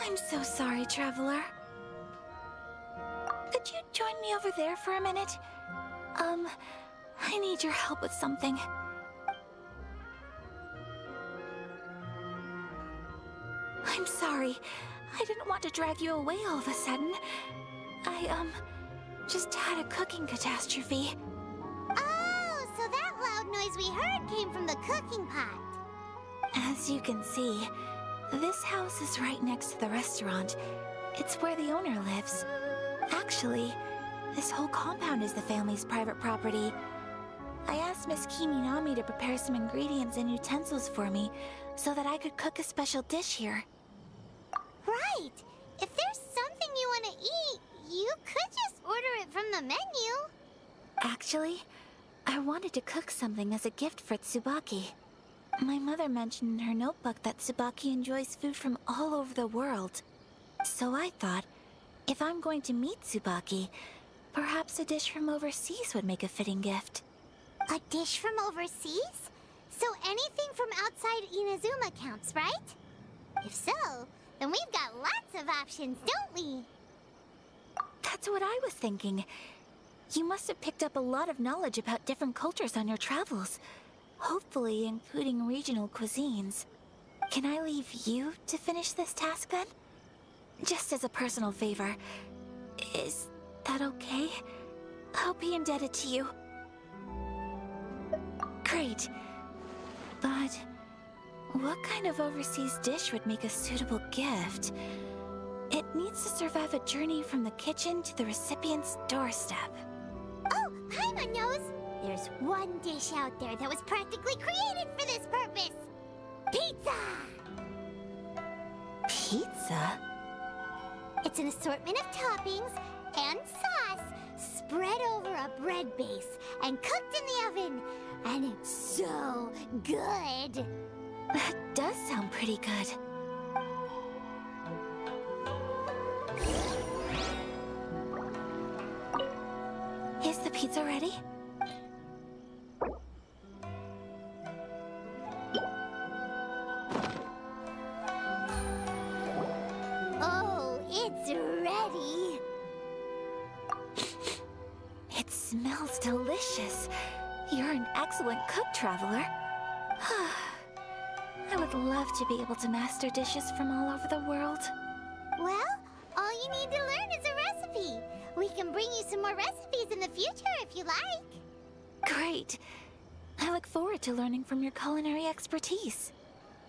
Speaker 9: I'm so sorry, Traveler. Could you join me over there for a minute? I need your help with something. I'm sorry. I didn't want to drag you away all of a sudden. I, just had a cooking catastrophe.
Speaker 3: Oh, so that loud noise we heard came from the cooking pot.
Speaker 9: As you can see, this house is right next to the restaurant. It's where the owner lives. Actually, this whole compound is the family's private property. I asked Miss Kiminami to prepare some ingredients and utensils for me so that I could cook a special dish here.
Speaker 3: Right. If there's something you want to eat, you could just order it from the menu.
Speaker 9: Actually, I wanted to cook something as a gift for Tsubaki. My mother mentioned in her notebook that Tsubaki enjoys food from all over the world. So I thought, if I'm going to meet Tsubaki, perhaps a dish from overseas would make a fitting gift.
Speaker 3: A dish from overseas? So anything from outside Inazuma counts, right? If so, then we've got lots of options, don't we?
Speaker 9: That's what I was thinking. You must have picked up a lot of knowledge about different cultures on your travels. Hopefully including regional cuisines. Can I leave you to finish this task then? Just as a personal favor. Is that okay? I'll be indebted to you. Great. But what kind of overseas dish would make a suitable gift? It needs to survive a journey from the kitchen to the recipient's doorstep.
Speaker 3: Oh, Paimon knows! There's one dish out there that was practically created for this purpose! Pizza!
Speaker 9: Pizza?
Speaker 3: It's an assortment of toppings and sauce spread over a bread base and cooked in the oven. And it's so good!
Speaker 9: That does sound pretty good. Is the pizza ready?
Speaker 3: Oh, it's ready!
Speaker 9: It smells delicious. You're an excellent cook, Traveler. I would love to be able to master dishes from all over the world.
Speaker 3: Well, all you need to learn is a recipe. We can bring you some more recipes in the future if you like.
Speaker 9: Great. I look forward to learning from your culinary expertise.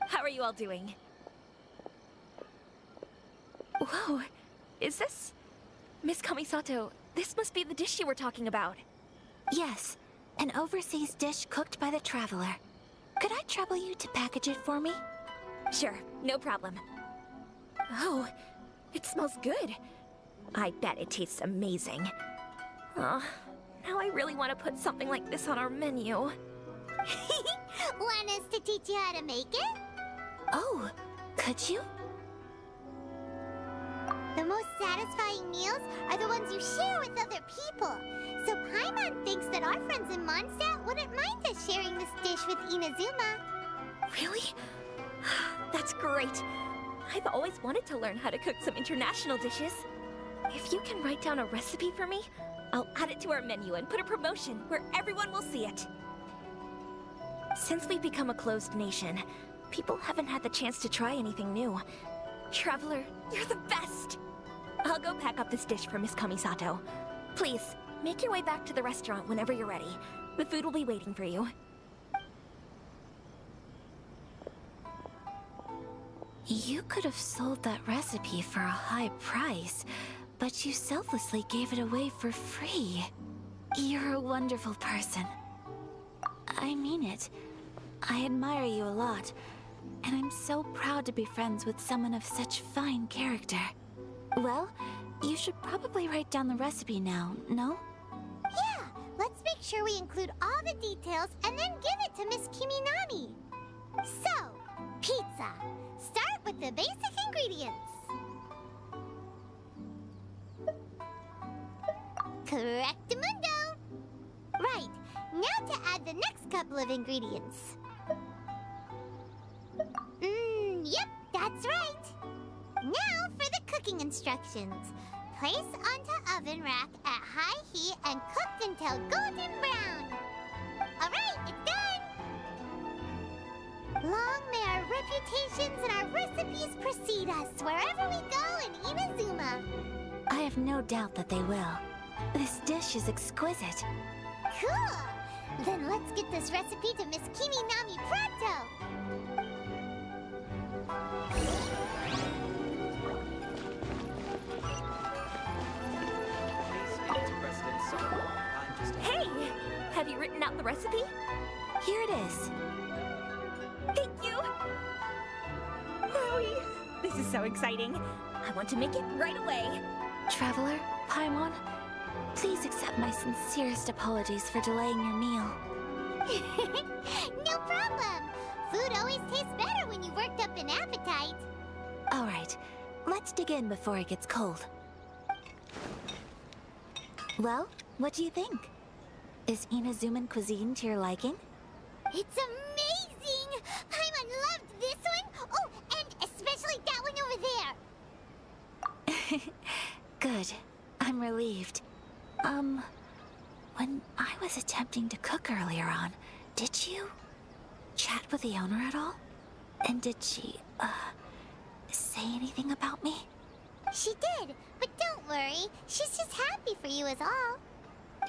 Speaker 6: How are you all doing? Whoa, is this... Miss Kamisato, this must be the dish you were talking about.
Speaker 9: Yes, an overseas dish cooked by the Traveler. Could I trouble you to package it for me?
Speaker 6: Sure, no problem. Oh, it smells good. I bet it tastes amazing. Now I really want to put something like this on our menu.
Speaker 3: Want us to teach you how to make it?
Speaker 9: Oh, could you?
Speaker 3: The most satisfying meals are the ones you share with other people. So Paimon thinks that our friends in Mondstadt wouldn't mind us sharing this dish with Inazuma.
Speaker 6: Really? That's great. I've always wanted to learn how to cook some international dishes. If you can write down a recipe for me, I'll add it to our menu and put a promotion where everyone will see it. Since we've become a closed nation, people haven't had the chance to try anything new. Traveler, you're the best! I'll go pack up this dish for Miss Kamisato. Please, make your way back to the restaurant whenever you're ready. The food will be waiting for you.
Speaker 9: You could have sold that recipe for a high price, but you selflessly gave it away for free. You're a wonderful person. I mean it. I admire you a lot, and I'm so proud to be friends with someone of such fine character. Well, you should probably write down the recipe now, no?
Speaker 3: Yeah, let's make sure we include all the details and then give it to Miss Kiminami. So, pizza. Start with the basic ingredients. Correctamundo. Right, now to add the next couple of ingredients. Yep, that's right. Now for the cooking instructions. Place onto oven rack at high heat and cooked until golden brown. All right, it's done. Long may our reputations and our recipes precede us wherever we go in Inazuma.
Speaker 9: I have no doubt that they will. This dish is exquisite.
Speaker 3: Cool! Then let's get this recipe to Miss Kiminami pronto!
Speaker 6: Hey! Have you written out the recipe?
Speaker 9: Here it is.
Speaker 6: Thank you! Chloe! This is so exciting. I want to make it right away.
Speaker 9: Traveler, Paimon, please accept my sincerest apologies for delaying your meal.
Speaker 3: No problem! Food always tastes better when you've worked up an appetite.
Speaker 9: All right, let's dig in before it gets cold. Well, what do you think? Is Inazuman cuisine to your liking?
Speaker 3: It's amazing! Paimon loved this one! Oh, and especially that one over there!
Speaker 9: Good. I'm relieved. When I was attempting to cook earlier on, did you chat with the owner at all? And did she, say anything about me?
Speaker 3: She did, but don't worry. She's just happy for you is all.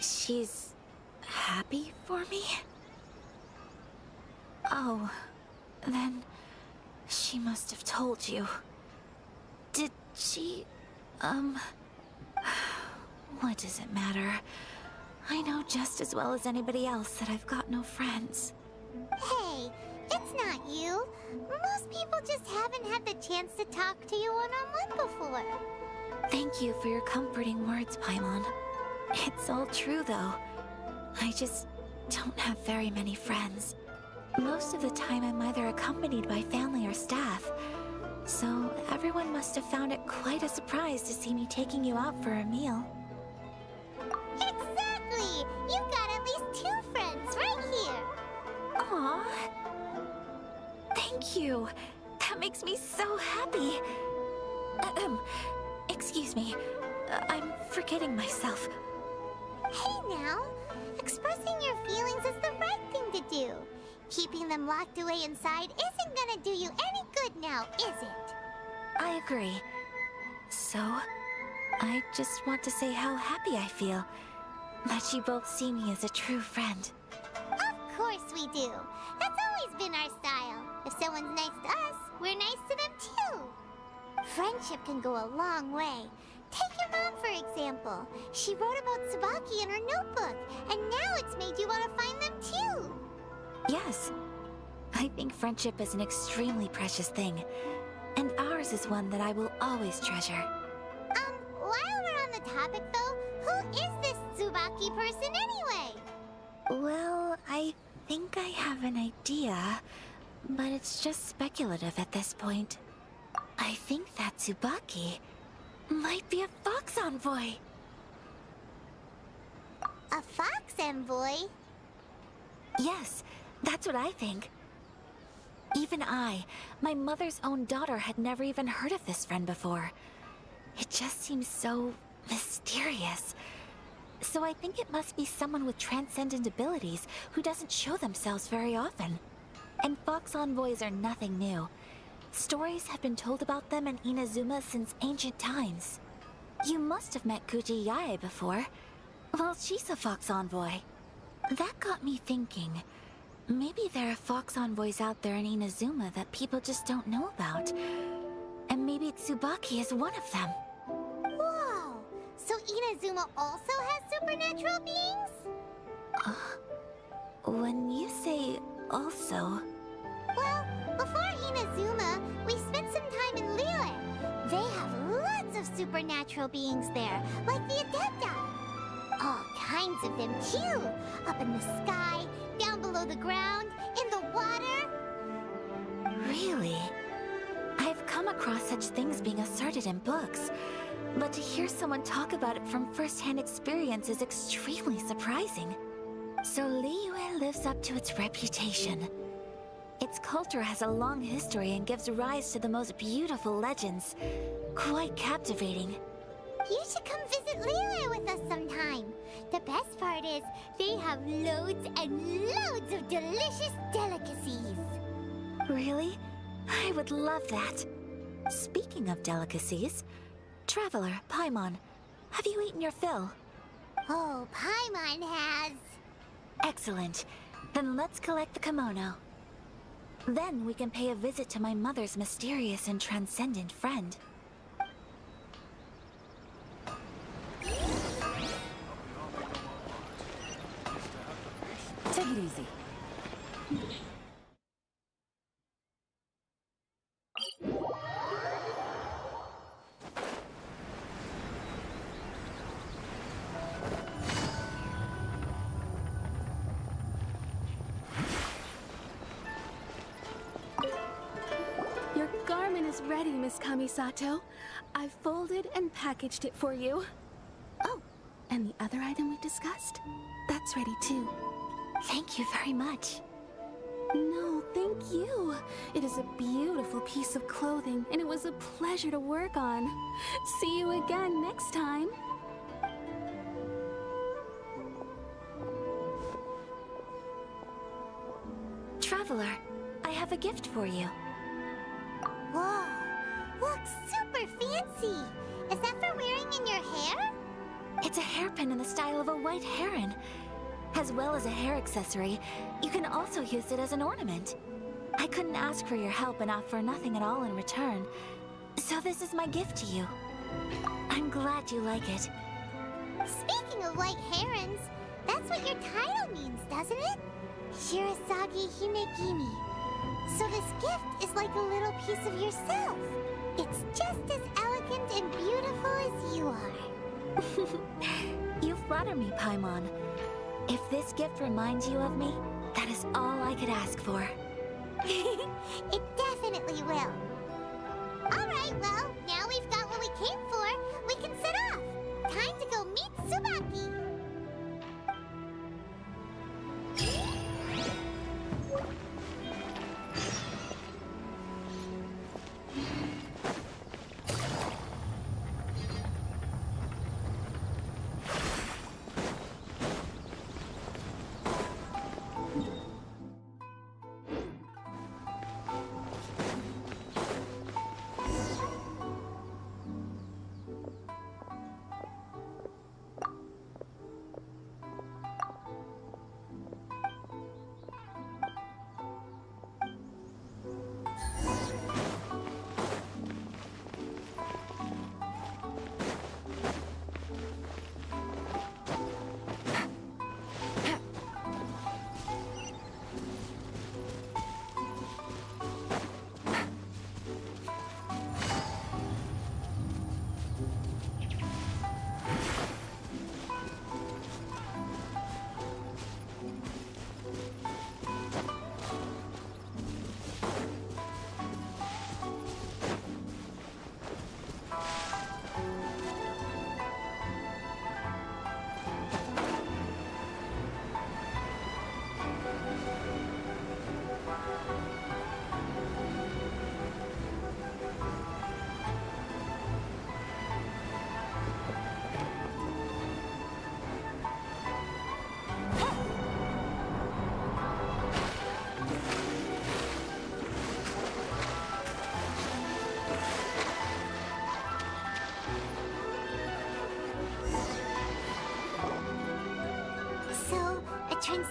Speaker 9: She's happy for me? Oh, then she must have told you. Did she, what does it matter? I know just as well as anybody else that I've got no friends.
Speaker 3: Hey, it's not you. Most people just haven't had the chance to talk to you one-on-one before.
Speaker 9: Thank you for your comforting words, Paimon. It's all true, though. I just don't have very many friends. Most of the time, I'm either accompanied by family or staff. So everyone must have found it quite a surprise to see me taking you out for a meal.
Speaker 3: Exactly! You've got at least 2 friends right here.
Speaker 6: Aww. Thank you. That makes me so happy.
Speaker 9: Excuse me. I'm forgetting myself.
Speaker 3: Hey now, expressing your feelings is the right thing to do. Keeping them locked away inside isn't gonna do you any good now, is it?
Speaker 9: I agree. So, I just want to say how happy I feel that you both see me as a true friend.
Speaker 3: Of course we do. That's always been our style. If someone's nice to us, we're nice to them too. Friendship can go a long way. Take your mom, for example. She wrote about Tsubaki in her notebook, and now it's made you want to find them too.
Speaker 9: Yes. I think friendship is an extremely precious thing, and ours is one that I will always treasure.
Speaker 3: While we're on the topic though, who is this Tsubaki person anyway?
Speaker 9: Well, I think I have an idea, but it's just speculative at this point. I think that Tsubaki might be a fox envoy.
Speaker 3: A fox envoy?
Speaker 9: Yes, that's what I think. Even I, my mother's own daughter, had never even heard of this friend before. It just seems so mysterious. So I think it must be someone with transcendent abilities who doesn't show themselves very often. And fox envoys are nothing new. Stories have been told about them in Inazuma since ancient times. You must have met Kuji Yae before. Well, she's a fox envoy. That got me thinking. Maybe there are fox envoys out there in Inazuma that people just don't know about. And maybe Tsubaki is one of them.
Speaker 3: Whoa! So Inazuma also has supernatural beings?
Speaker 9: When you say also...
Speaker 3: Well, before Inazuma, we spent some time in Liyue. They have lots of supernatural beings there, like the Adepti. All kinds of them too. Up in the sky, down below the ground, in the water.
Speaker 9: Really? I've come across such things being asserted in books, but to hear someone talk about it from first-hand experience is extremely surprising. So Liyue lives up to its reputation. Its culture has a long history and gives rise to the most beautiful legends. Quite captivating.
Speaker 3: You should come visit Liyue with us sometime. The best part is, they have loads and loads of delicious delicacies.
Speaker 9: Really? I would love that. Speaking of delicacies, Traveler, Paimon, have you eaten your fill?
Speaker 3: Oh, Paimon has.
Speaker 9: Excellent. Then let's collect the kimono. Then we can pay a visit to my mother's mysterious and transcendent friend.
Speaker 13: Take it easy.
Speaker 7: Your garment is ready, Miss Kamisato. I've folded and packaged it for you. Oh, and the other item we discussed? That's ready too.
Speaker 9: Thank you very much.
Speaker 7: No, thank you. It is a beautiful piece of clothing, and it was a pleasure to work on. See you again next time.
Speaker 9: Traveler, I have a gift for you.
Speaker 3: Whoa, looks super fancy. Is that for wearing in your hair?
Speaker 9: It's a hairpin in the style of a white heron. As well as a hair accessory, you can also use it as an ornament. I couldn't ask for your help and offer nothing at all in return. So this is my gift to you. I'm glad you like it.
Speaker 3: Speaking of white herons, that's what your title means, doesn't it? Shirasagi Himegimi. So this gift is like a little piece of yourself. It's just as elegant and beautiful as you are.
Speaker 9: You flatter me, Paimon. If this gift reminds you of me, that is all I could ask for.
Speaker 3: It definitely will. Alright, well, now we've got what we came for. We can set off. Time to go meet Tsubaki.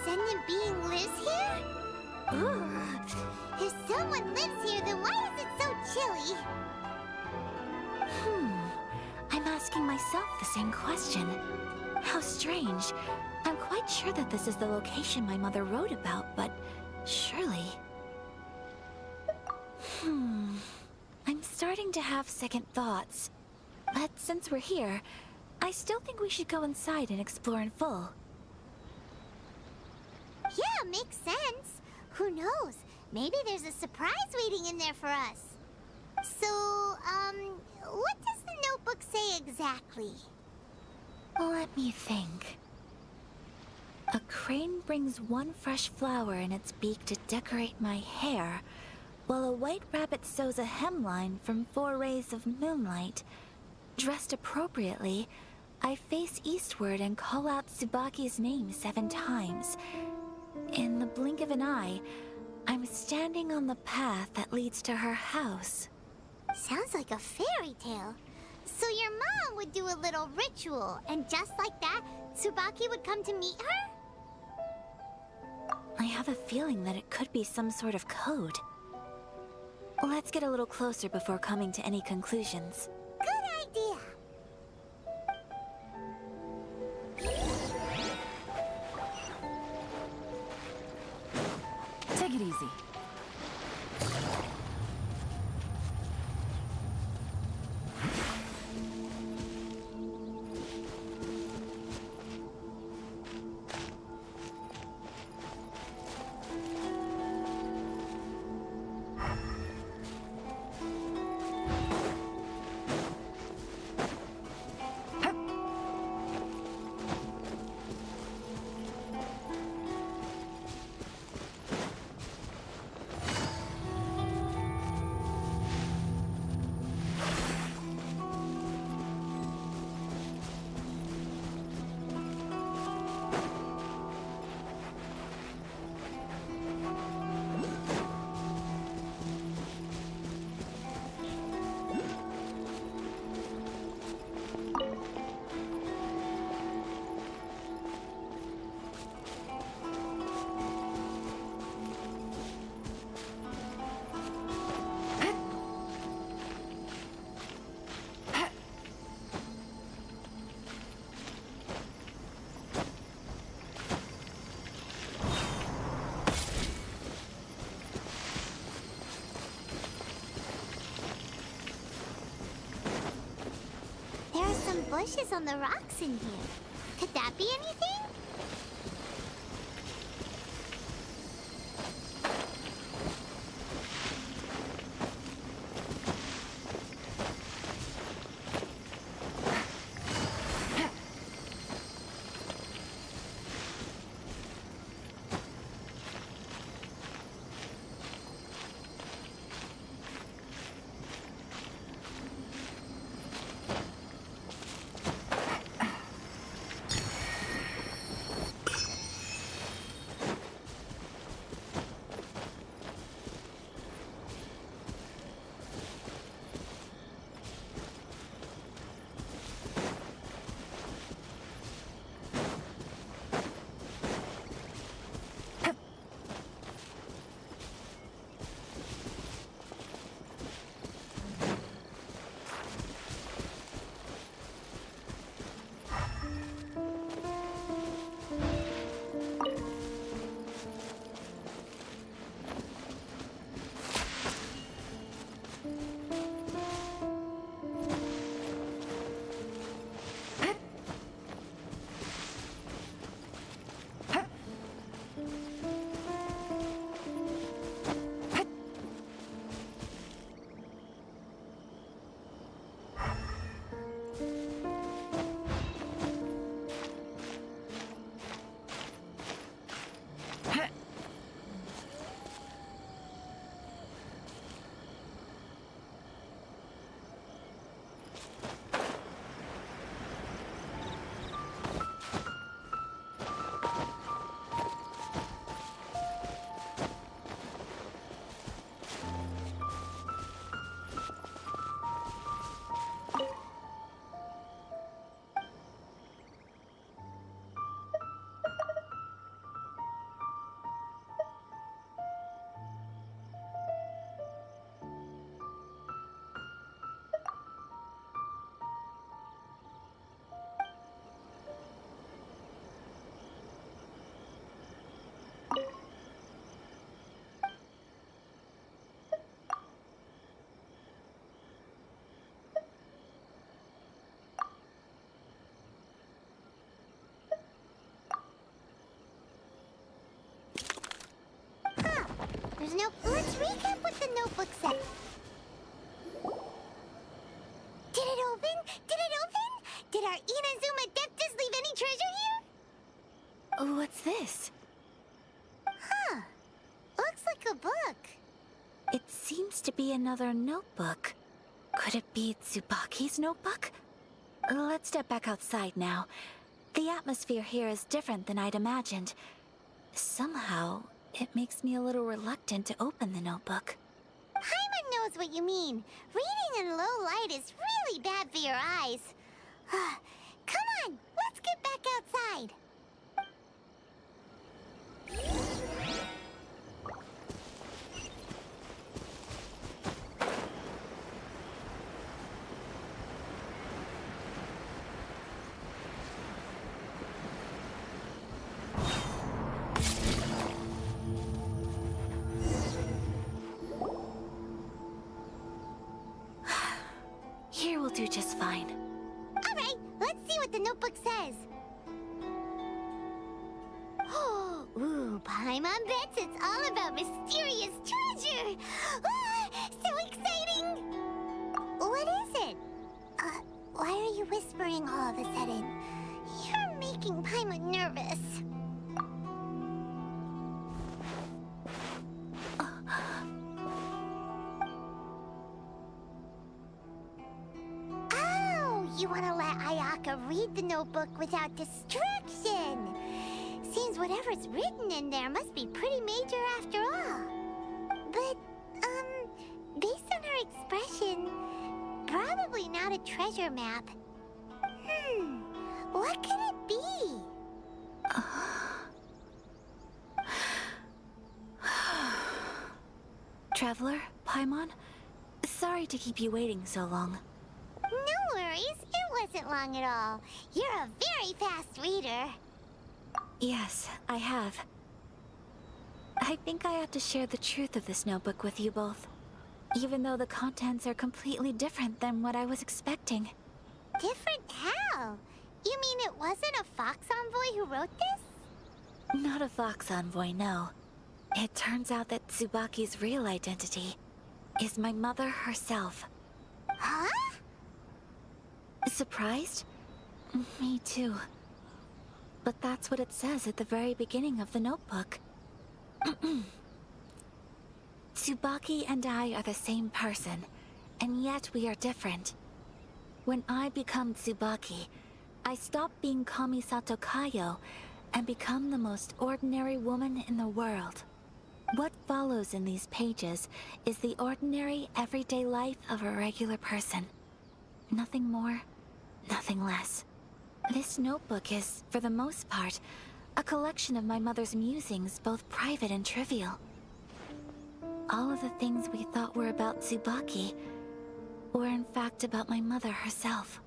Speaker 3: sentient being lives here? Ugh. If someone lives here, then why is it so chilly?
Speaker 9: I'm asking myself the same question. How strange. I'm quite sure that this is the location my mother wrote about, but surely... I'm starting to have second thoughts. But since we're here, I still think we should go inside and explore in full.
Speaker 3: Yeah, makes sense. Who knows? Maybe there's a surprise waiting in there for us. So, what does the notebook say exactly?
Speaker 9: Let me think. A crane brings one fresh flower in its beak to decorate my hair, while a white rabbit sews a hemline from 4 rays of moonlight. Dressed appropriately, I face eastward and call out Tsubaki's name 7 times. In the blink of an eye, I'm standing on the path that leads to her house.
Speaker 3: Sounds like a fairy tale. So your mom would do a little ritual, and just like that, Tsubaki would come to meet her?
Speaker 9: I have a feeling that it could be some sort of code. Let's get a little closer before coming to any conclusions.
Speaker 3: Good idea.
Speaker 15: Take it easy.
Speaker 3: Bushes on the rocks in here. Could that be anything? There's no... Let's recap what the notebook said. Did it open? Did it open? Did our Inazuma Adeptus leave any treasure here?
Speaker 9: What's this?
Speaker 3: Huh. Looks like a book.
Speaker 9: It seems to be another notebook. Could it be Tsubaki's notebook? Let's step back outside now. The atmosphere here is different than I'd imagined. Somehow, it makes me a little reluctant to open the notebook.
Speaker 3: Paimon knows what you mean. Reading in low light is really bad for your eyes. Come on, let's get back outside.
Speaker 9: Here will do just fine.
Speaker 3: All right, let's see what the notebook says. Ooh, Paimon bets it's all about mysterious treasure. So exciting! What is it? Why are you whispering all of a sudden? You're making Paimon nervous. You want to let Ayaka read the notebook without distraction. Seems whatever's written in there must be pretty major after all. But, based on her expression, probably not a treasure map. What could it be?
Speaker 9: Traveler, Paimon, sorry to keep you waiting so long.
Speaker 3: No worries, it wasn't long at all. You're a very fast reader.
Speaker 9: Yes, I have. I think I have to share the truth of this notebook with you both, even though the contents are completely different than what I was expecting.
Speaker 3: Different how? You mean it wasn't a Fox Envoy who wrote this?
Speaker 9: Not a Fox Envoy, no. It turns out that Tsubaki's real identity is my mother herself.
Speaker 3: Huh?
Speaker 9: Surprised? Me too. But that's what it says at the very beginning of the notebook. Tsubaki and I are the same person, and yet we are different. When I become Tsubaki, I stop being Kamisato Kayo and become the most ordinary woman in the world. What follows in these pages is the ordinary, everyday life of a regular person. Nothing more, nothing less. This notebook is, for the most part, a collection of my mother's musings, both private and trivial. All of the things we thought were about Tsubaki were in fact about my mother herself.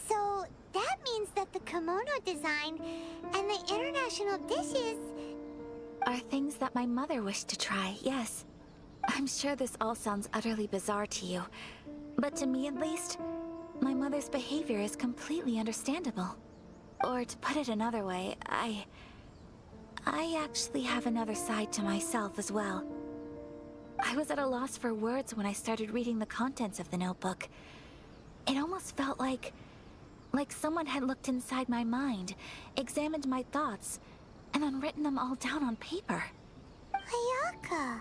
Speaker 3: So, that means that the kimono design and the international dishes
Speaker 9: are things that my mother wished to try, yes. I'm sure this all sounds utterly bizarre to you, but to me at least, my mother's behavior is completely understandable. Or to put it another way, I actually have another side to myself as well. I was at a loss for words when I started reading the contents of the notebook. It almost felt like someone had looked inside my mind, examined my thoughts, and then written them all down on paper.
Speaker 3: Ayaka.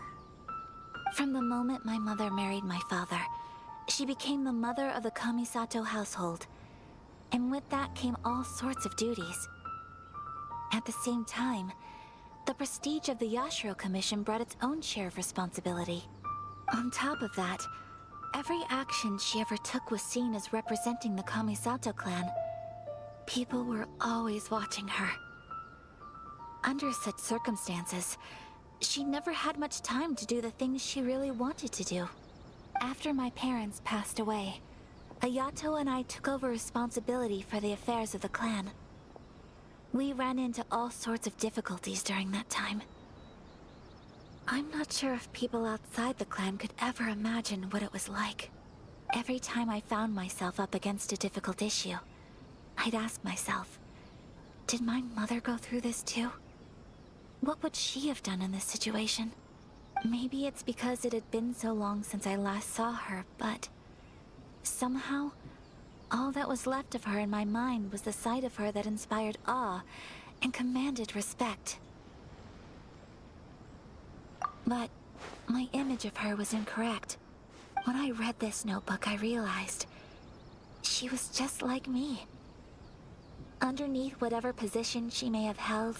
Speaker 9: From the moment my mother married my father, she became the mother of the Kamisato household. And with that came all sorts of duties. At the same time, the prestige of the Yashiro Commission brought its own share of responsibility. On top of that, every action she ever took was seen as representing the Kamisato clan. People were always watching her. Under such circumstances, she never had much time to do the things she really wanted to do. After my parents passed away, Ayato and I took over responsibility for the affairs of the clan. We ran into all sorts of difficulties during that time. I'm not sure if people outside the clan could ever imagine what it was like. Every time I found myself up against a difficult issue, I'd ask myself, did my mother go through this too? What would she have done in this situation? Maybe it's because it had been so long since I last saw her, but somehow, all that was left of her in my mind was the sight of her that inspired awe and commanded respect. But my image of her was incorrect. When I read this notebook, I realized she was just like me. Underneath whatever position she may have held,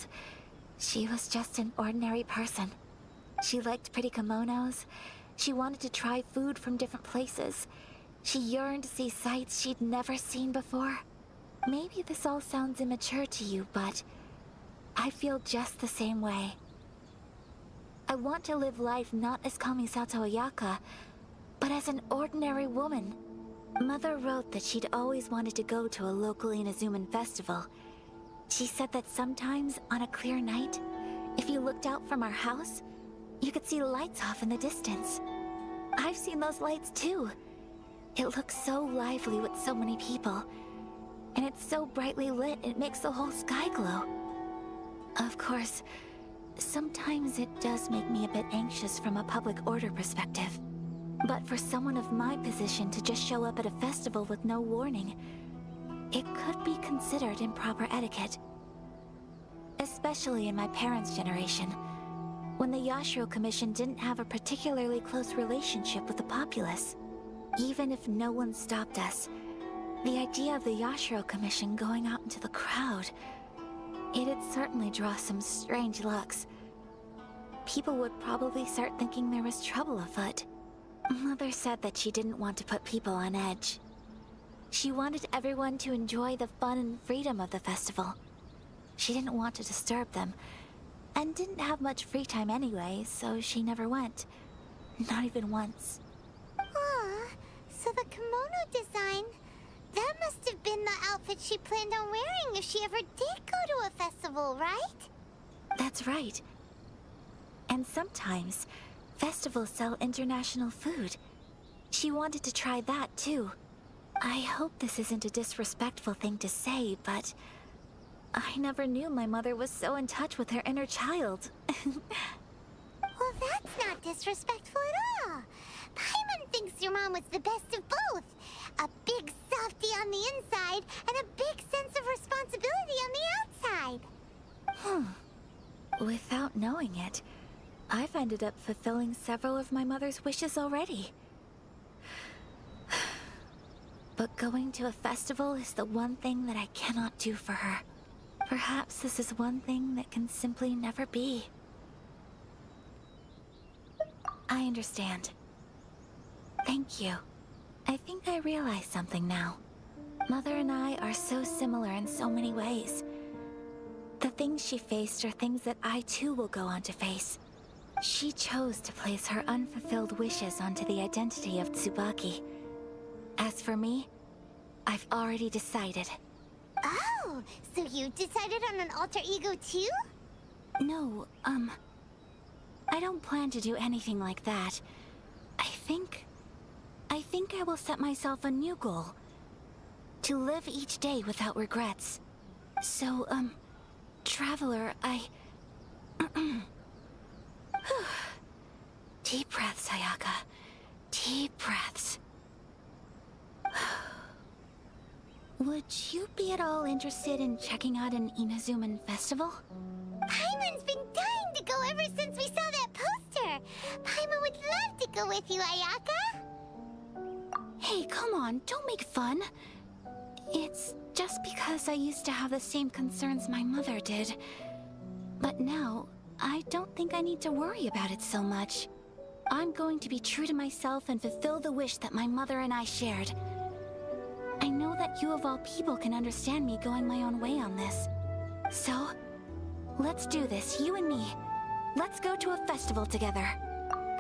Speaker 9: she was just an ordinary person. She liked pretty kimonos. She wanted to try food from different places. She yearned to see sights she'd never seen before. Maybe this all sounds immature to you, but I feel just the same way. I want to live life not as Kamisato Ayaka, but as an ordinary woman. Mother wrote that she'd always wanted to go to a local Inazuman festival. She said that sometimes, on a clear night, if you looked out from our house, you could see lights off in the distance. I've seen those lights too. It looks so lively with so many people. And it's so brightly lit, it makes the whole sky glow. Of course, sometimes it does make me a bit anxious from a public order perspective. But for someone of my position to just show up at a festival with no warning, it could be considered improper etiquette. Especially in my parents' generation, when the Yashiro Commission didn't have a particularly close relationship with the populace. Even if no one stopped us, the idea of the Yashiro Commission going out into the crowd, it'd certainly draw some strange looks. People would probably start thinking there was trouble afoot. Mother said that she didn't want to put people on edge. She wanted everyone to enjoy the fun and freedom of the festival. She didn't want to disturb them, and didn't have much free time anyway, so she never went. Not even once.
Speaker 3: Aw, so the kimono design, that must have been the outfit she planned on wearing if she ever did go to a festival, right?
Speaker 9: That's right. And sometimes, festivals sell international food. She wanted to try that too. I hope this isn't a disrespectful thing to say, but I never knew my mother was so in touch with her inner child.
Speaker 3: Well, that's not disrespectful at all. Paimon thinks your mom was the best of both. A big softie on the inside and a big sense of responsibility on the outside.
Speaker 9: Without knowing it, I've ended up fulfilling several of my mother's wishes already. But going to a festival is the one thing that I cannot do for her. Perhaps this is one thing that can simply never be. I understand. Thank you. I think I realize something now. Mother and I are so similar in so many ways. The things she faced are things that I too will go on to face. She chose to place her unfulfilled wishes onto the identity of Tsubaki. As for me, I've already decided.
Speaker 3: Oh, so you decided on an alter ego too?
Speaker 9: No, I don't plan to do anything like that. I think I will set myself a new goal. To live each day without regrets. So, Traveler, Deep breaths, Ayaka. Deep breaths. Would you be at all interested in checking out an Inazuman festival?
Speaker 3: Paimon's been dying to go ever since we saw that poster. Paimon would love to go with you, Ayaka.
Speaker 9: Hey, come on, don't make fun. It's just because I used to have the same concerns my mother did. But now, I don't think I need to worry about it so much. I'm going to be true to myself and fulfill the wish that my mother and I shared. I know that you of all people can understand me going my own way on this. So, let's do this, you and me. Let's go to a festival together.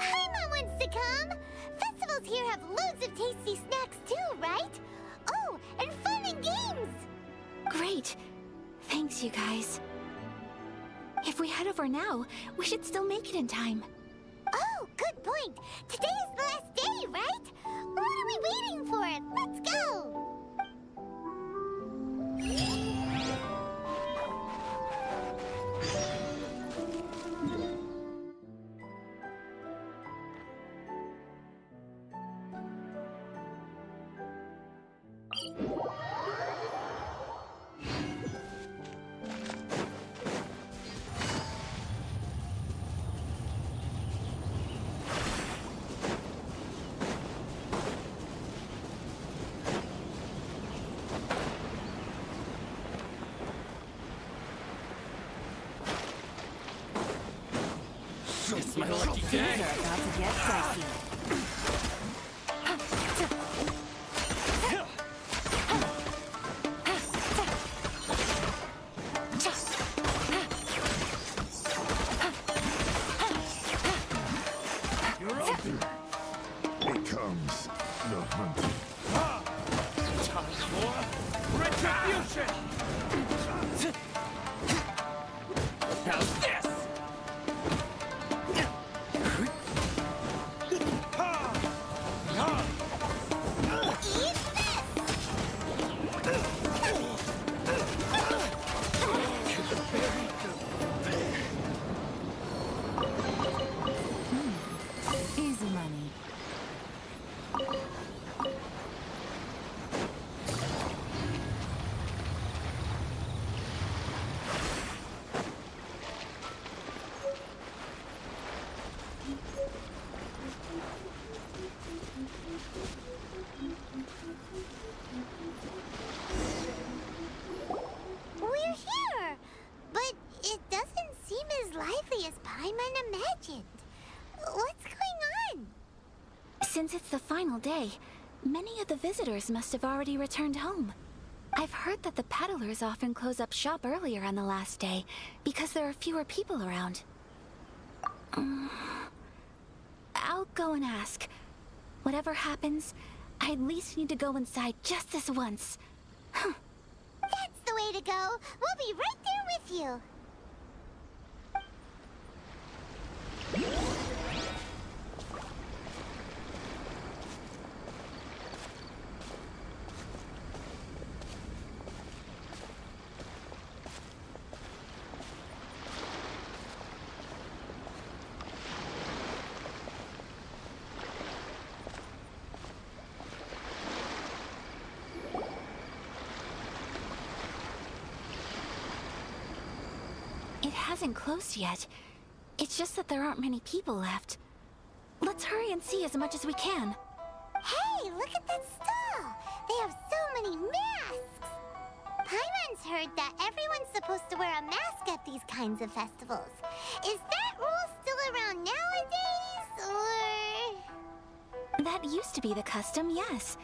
Speaker 3: Paimon wants to come! Festivals here have loads of tasty snacks too, right? Oh, and fun and games!
Speaker 9: Great. Thanks, you guys. If we head over now, we should still make it in time.
Speaker 3: Oh, good point. Today is the last day, right? What are we waiting for? Let's go!
Speaker 5: It's my lucky day.
Speaker 6: Things are about to get dicey.
Speaker 15: Becomes the hunter.
Speaker 5: Time for retribution! How's this?
Speaker 6: Easy money.
Speaker 3: We're here! But it doesn't seem as lively as Paimon imagined. What's going on?
Speaker 9: Since it's the final day, many of the visitors must have already returned home. I've heard that the peddlers often close up shop earlier on the last day because there are fewer people around. I'll go and ask. Whatever happens, I at least need to go inside just this once.
Speaker 3: That's the way to go. We'll be right there with you.
Speaker 9: It hasn't closed yet. It's just that there aren't many people left. Let's hurry and see as much as we can.
Speaker 3: Hey, look at that stall! They have so many masks! Paimon's heard that everyone's supposed to wear a mask at these kinds of festivals. Is that rule still around nowadays, or...?
Speaker 9: That used to be the custom, yes.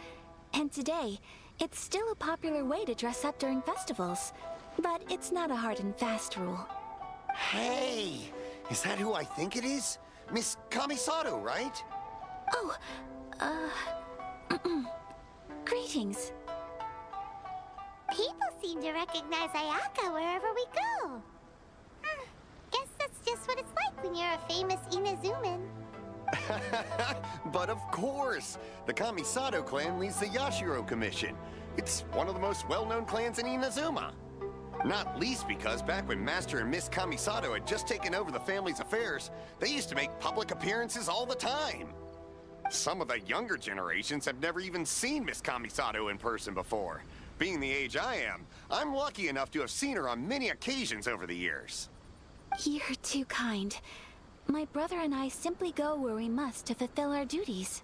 Speaker 9: And today, it's still a popular way to dress up during festivals. But it's not a hard and fast rule.
Speaker 16: Hey! Is that who I think it is? Miss Kamisato, right?
Speaker 9: Oh, greetings.
Speaker 3: People seem to recognize Ayaka wherever we go. Guess that's just what it's like when you're a famous Inazuman.
Speaker 16: But of course! The Kamisato clan leads the Yashiro Commission. It's one of the most well-known clans in Inazuma. Not least because back when Master and Miss Kamisato had just taken over the family's affairs, they used to make public appearances all the time. Some of the younger generations have never even seen Miss Kamisato in person before. Being the age I am, I'm lucky enough to have seen her on many occasions over the years.
Speaker 9: You're too kind. My brother and I simply go where we must to fulfill our duties.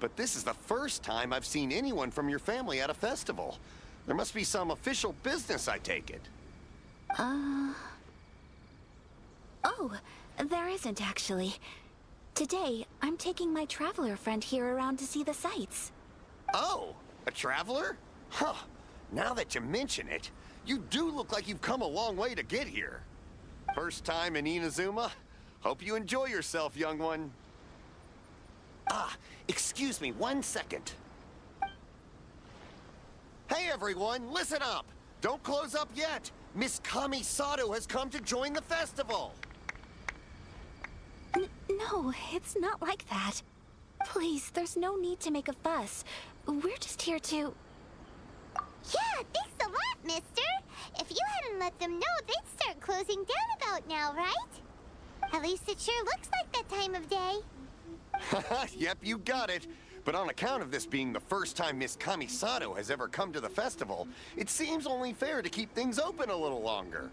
Speaker 16: But this is the first time I've seen anyone from your family at a festival. There must be some official business, I take it.
Speaker 9: Oh, there isn't actually. Today, I'm taking my traveler friend here around to see the sights.
Speaker 16: Oh, a traveler? Huh. Now that you mention it, you do look like you've come a long way to get here. First time in Inazuma? Hope you enjoy yourself, young one. Ah, excuse me 1 second. Hey everyone, listen up! Don't close up yet! Miss Kamisato has come to join the festival!
Speaker 9: No, it's not like that. Please, there's no need to make a fuss. We're just here to...
Speaker 3: Yeah, thanks a lot, mister! If you hadn't let them know, they'd start closing down about now, right? At least it sure looks like that time of day.
Speaker 16: Yep, you got it. But on account of this being the first time Miss Kamisato has ever come to the festival, it seems only fair to keep things open a little longer.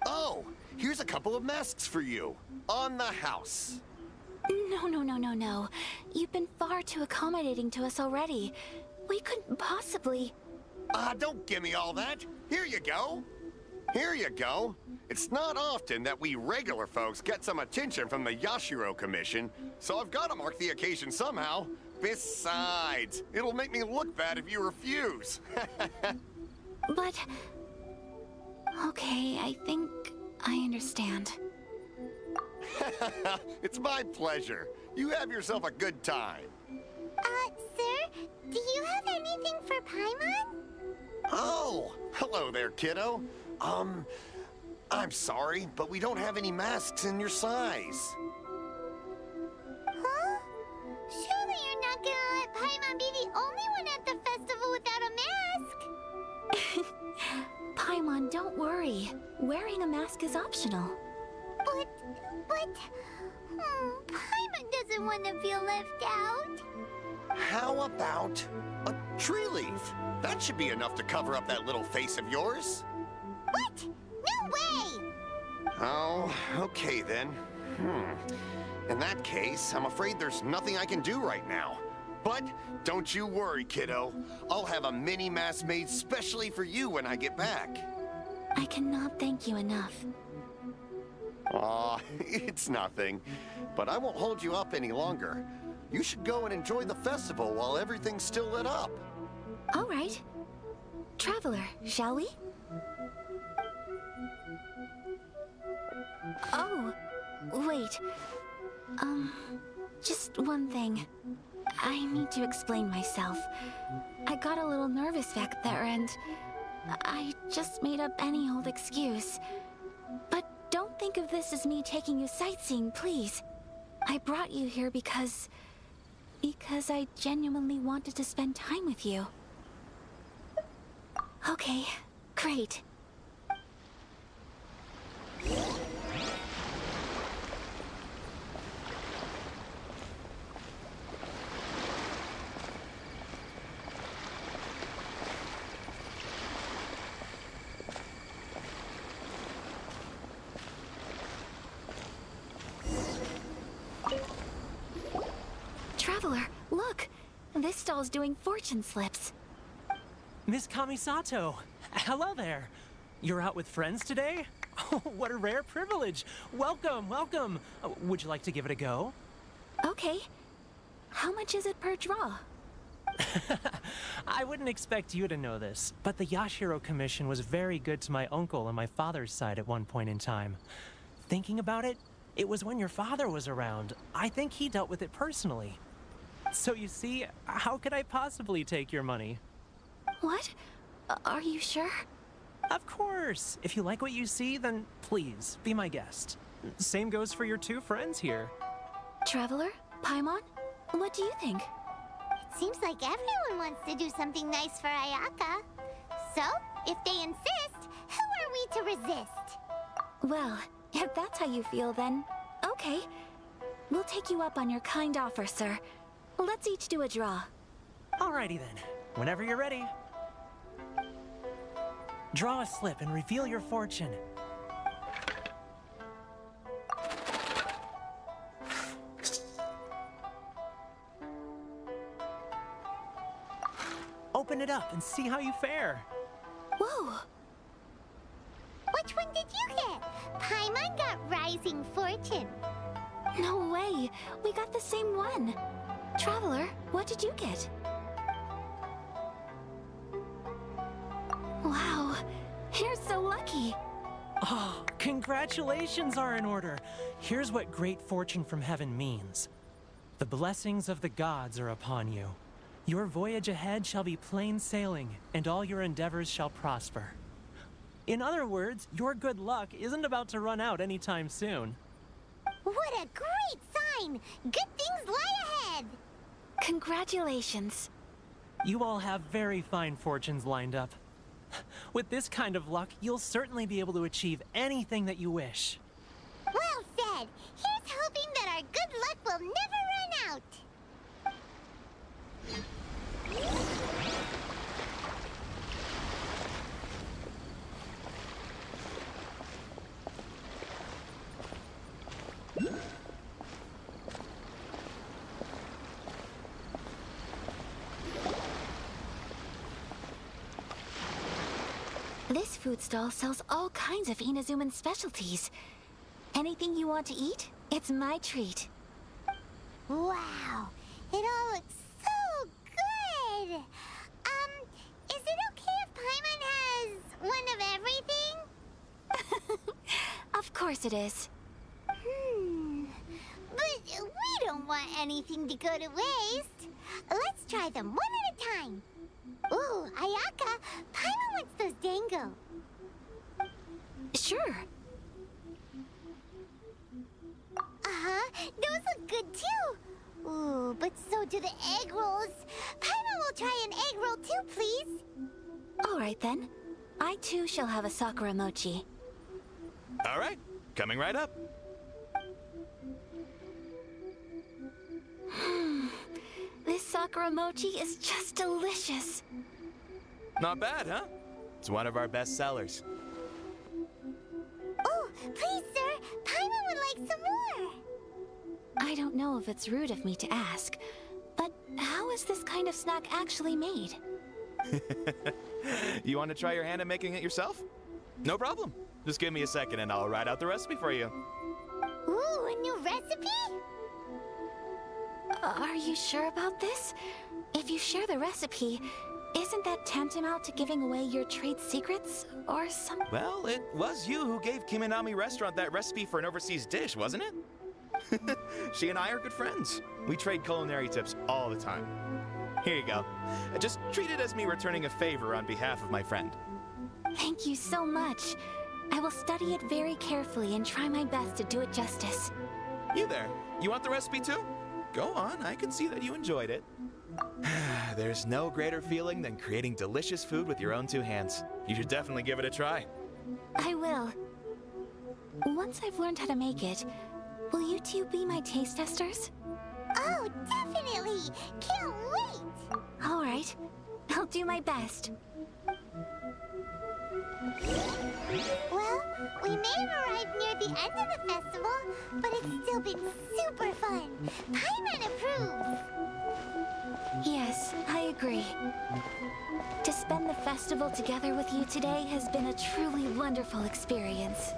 Speaker 16: Oh, here's a couple of masks for you. On the house.
Speaker 9: No. You've been far too accommodating to us already. We couldn't possibly...
Speaker 16: Don't give me all that. Here you go. Here you go. It's not often that we regular folks get some attention from the Yashiro Commission, so I've got to mark the occasion somehow. Besides, it'll make me look bad if you refuse.
Speaker 9: But... Okay, I think I understand.
Speaker 16: It's my pleasure. You have yourself a good time.
Speaker 3: Sir, do you have anything for Paimon?
Speaker 16: Oh, hello there, kiddo. I'm sorry, but we don't have any masks in your size.
Speaker 3: Huh? Surely you're not gonna let Paimon be the only one at the festival without a mask?
Speaker 9: Paimon, don't worry. Wearing a mask is optional.
Speaker 3: But... Paimon doesn't want to feel left out.
Speaker 16: How about a tree leaf? That should be enough to cover up that little face of yours.
Speaker 3: What? No way!
Speaker 16: Oh, okay then. In that case, I'm afraid there's nothing I can do right now. But don't you worry, kiddo. I'll have a mini mask made specially for you when I get back.
Speaker 9: I cannot thank you enough.
Speaker 16: Aw, it's nothing. But I won't hold you up any longer. You should go and enjoy the festival while everything's still lit up.
Speaker 9: All right. Traveler, shall we? Oh, wait. Just one thing. I need to explain myself. I got a little nervous back there and I just made up any old excuse. But don't think of this as me taking you sightseeing, please. I brought you here because I genuinely wanted to spend time with you. Okay, great. Traveler, look! This stall's doing fortune slips.
Speaker 17: Miss Kamisato, hello there. You're out with friends today? Oh, what a rare privilege. Welcome, welcome. Would you like to give it a go?
Speaker 9: Okay. How much is it per draw?
Speaker 17: I wouldn't expect you to know this, but the Yashiro Commission was very good to my uncle on my father's side at one point in time. Thinking about it, it was when your father was around. I think he dealt with it personally. So you see, how could I possibly take your money?
Speaker 9: What? Are you sure?
Speaker 17: Of course! If you like what you see, then please, be my guest. Same goes for your two friends here.
Speaker 9: Traveler? Paimon? What do you think?
Speaker 3: It seems like everyone wants to do something nice for Ayaka. So, if they insist, who are we to resist?
Speaker 9: Well, if that's how you feel, then okay. We'll take you up on your kind offer, sir. Let's each do a draw.
Speaker 17: Alrighty then. Whenever you're ready. Draw a slip and reveal your fortune. Open it up and see how you fare.
Speaker 9: Whoa!
Speaker 3: Which one did you get? Paimon got Rising Fortune.
Speaker 9: No way! We got the same one! Traveler, what did you get? Wow, you're so lucky!
Speaker 17: Oh, congratulations are in order. Here's what great fortune from heaven means. The blessings of the gods are upon you. Your voyage ahead shall be plain sailing, and all your endeavors shall prosper. In other words, your good luck isn't about to run out anytime soon.
Speaker 3: What a great sign! Good things lie ahead!
Speaker 9: Congratulations.
Speaker 17: You all have very fine fortunes lined up. With this kind of luck, you'll certainly be able to achieve anything that you wish.
Speaker 3: Well said! Here's hoping that our good luck will never run out!
Speaker 9: This food stall sells all kinds of Inazuman specialties. Anything you want to eat, it's my treat.
Speaker 3: Wow, it all looks so good. Is it okay if Paimon has one of everything?
Speaker 9: Of course it is.
Speaker 3: But we don't want anything to go to waste. Let's try them one at a time. Ooh, Ayaka, Paimon wants those dango.
Speaker 9: Sure.
Speaker 3: Uh-huh, those look good too. Ooh, but so do the egg rolls. Paimon will try an egg roll too, please.
Speaker 9: All right then. I too shall have a Sakura mochi.
Speaker 18: All right, coming right up.
Speaker 9: This Sakura mochi is just delicious.
Speaker 18: Not bad, huh? It's one of our best sellers.
Speaker 3: Oh, please, sir. Paimon would like some more.
Speaker 9: I don't know if it's rude of me to ask, but how is this kind of snack actually made?
Speaker 18: You want to try your hand at making it yourself? No problem. Just give me a second and I'll write out the recipe for you.
Speaker 3: Ooh, a new recipe?
Speaker 9: Are you sure about this? If you share the recipe, isn't that tantamount to giving away your trade secrets or something?
Speaker 18: Well, it was you who gave Kiminami Restaurant that recipe for an overseas dish, wasn't it? She and I are good friends. We trade culinary tips all the time. Here you go. Just treat it as me returning a favor on behalf of my friend.
Speaker 9: Thank you so much. I will study it very carefully and try my best to do it justice.
Speaker 18: You there. You want the recipe too? Go on, I can see that you enjoyed it. There's no greater feeling than creating delicious food with your own two hands. You should definitely give it a try.
Speaker 9: I will. Once I've learned how to make it, will you two be my taste testers?
Speaker 3: Oh, definitely! Can't wait!
Speaker 9: All right. I'll do my best.
Speaker 3: Well, we may have arrived near the end of the festival, but it's still been super fun. Paimon approves!
Speaker 9: Yes, I agree. To spend the festival together with you today has been a truly wonderful experience.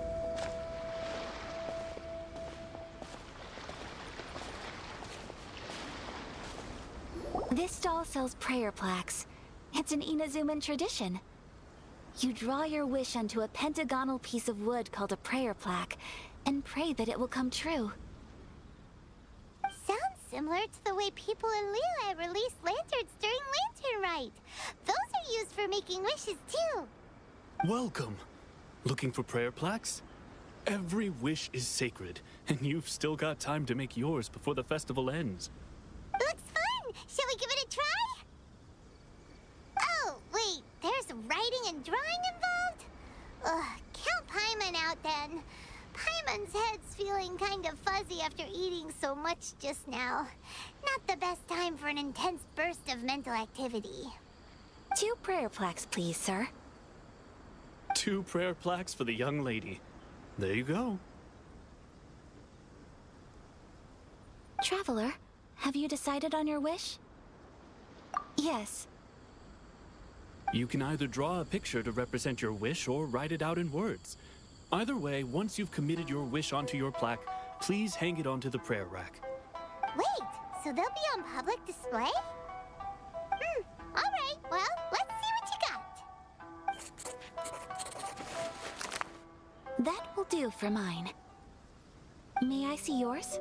Speaker 9: This stall sells prayer plaques. It's an Inazuman tradition. You draw your wish onto a pentagonal piece of wood called a prayer plaque, and pray that it will come true.
Speaker 3: Sounds similar to the way people in Liyue release lanterns during Lantern Rite. Those are used for making wishes too.
Speaker 11: Welcome. Looking for prayer plaques? Every wish is sacred, and you've still got time to make yours before the festival ends.
Speaker 3: Looks fun! Shall we give it a try? Oh, wait, there's writing and drawing involved? Ugh, count Paimon out then. Paimon's head's feeling kind of fuzzy after eating so much just now. Not the best time for an intense burst of mental activity.
Speaker 9: 2 prayer plaques, please, sir.
Speaker 11: 2 prayer plaques for the young lady. There you go.
Speaker 9: Traveler, have you decided on your wish? Yes.
Speaker 11: You can either draw a picture to represent your wish or write it out in words. Either way, once you've committed your wish onto your plaque, please hang it onto the prayer rack.
Speaker 3: Wait, so they'll be on public display? Alright, well, let's see what you got.
Speaker 9: That will do for mine. May I see yours?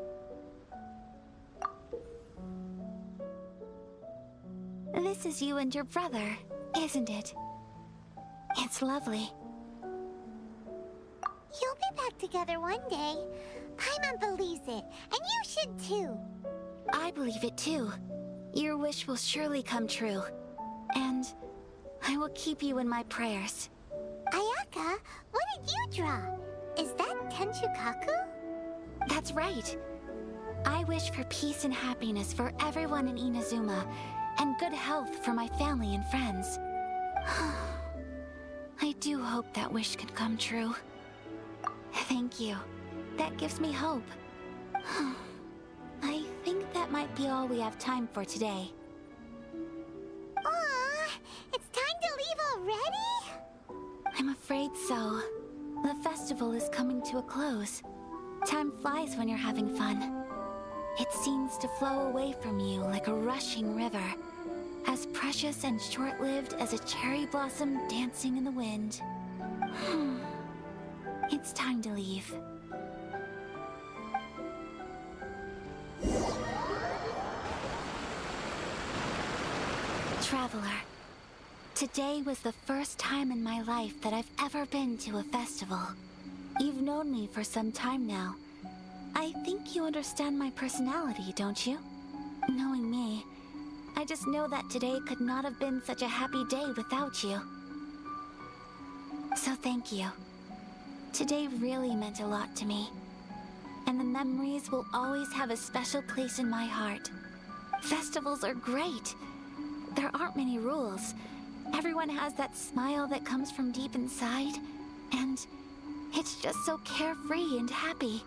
Speaker 9: This is you and your brother, isn't it? It's lovely.
Speaker 3: You'll be back together one day. Paimon believes it, and you should too.
Speaker 9: I believe it too. Your wish will surely come true. And I will keep you in my prayers.
Speaker 3: Ayaka, what did you draw? Is that Tenshukaku?
Speaker 9: That's right. I wish for peace and happiness for everyone in Inazuma, and good health for my family and friends. I do hope that wish can come true. Thank you. That gives me hope. I think that might be all we have time for today.
Speaker 3: Aw, it's time to leave already?
Speaker 9: I'm afraid so. The festival is coming to a close. Time flies when you're having fun. It seems to flow away from you like a rushing river, as precious and short-lived as a cherry blossom dancing in the wind. It's time to leave. Traveler, today was the first time in my life that I've ever been to a festival. You've known me for some time now. I think you understand my personality, don't you? Knowing me, I just know that today could not have been such a happy day without you. So thank you. Today really meant a lot to me. And the memories will always have a special place in my heart. Festivals are great. There aren't many rules. Everyone has that smile that comes from deep inside. And it's just so carefree and happy.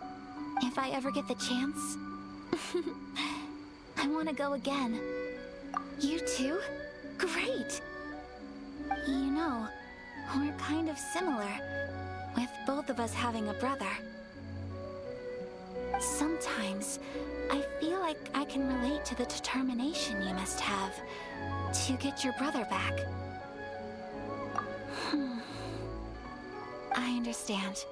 Speaker 9: If I ever get the chance, I want to go again. You too? Great! You know, we're kind of similar, with both of us having a brother. Sometimes, I feel like I can relate to the determination you must have to get your brother back. I understand.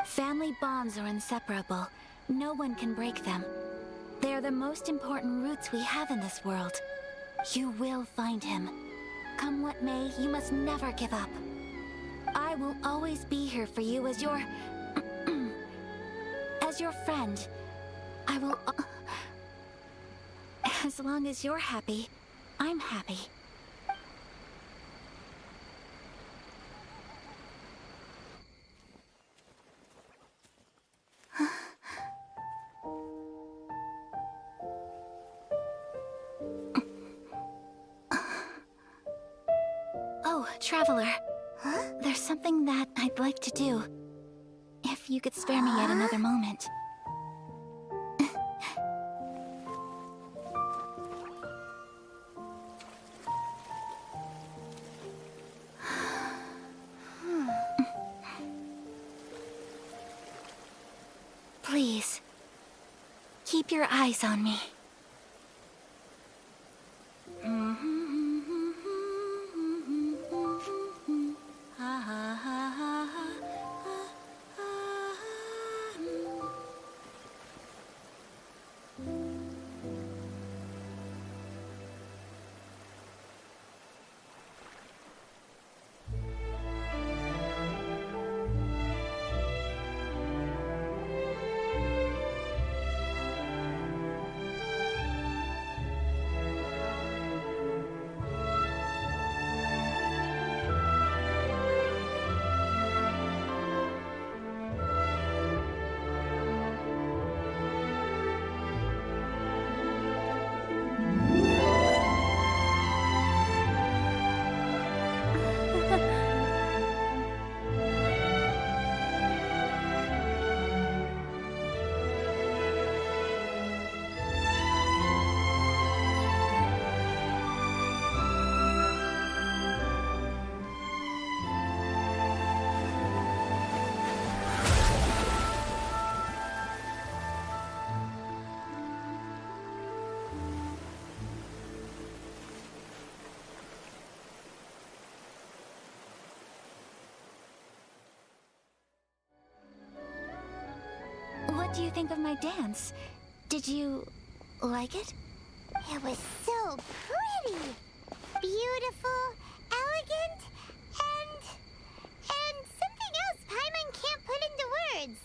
Speaker 9: Family bonds are inseparable. No one can break them. They are the most important roots we have in this world. You will find him. Come what may, you must never give up. I will always be here for you as your... as your friend. I will... as long as you're happy, I'm happy. Oh, Traveler. Huh? There's something that I'd like to do. If you could spare me yet another moment. Please, keep your eyes on me. What do you think of my dance? Did you like it?
Speaker 3: It was so pretty, beautiful, elegant, and something else Paimon can't put into words.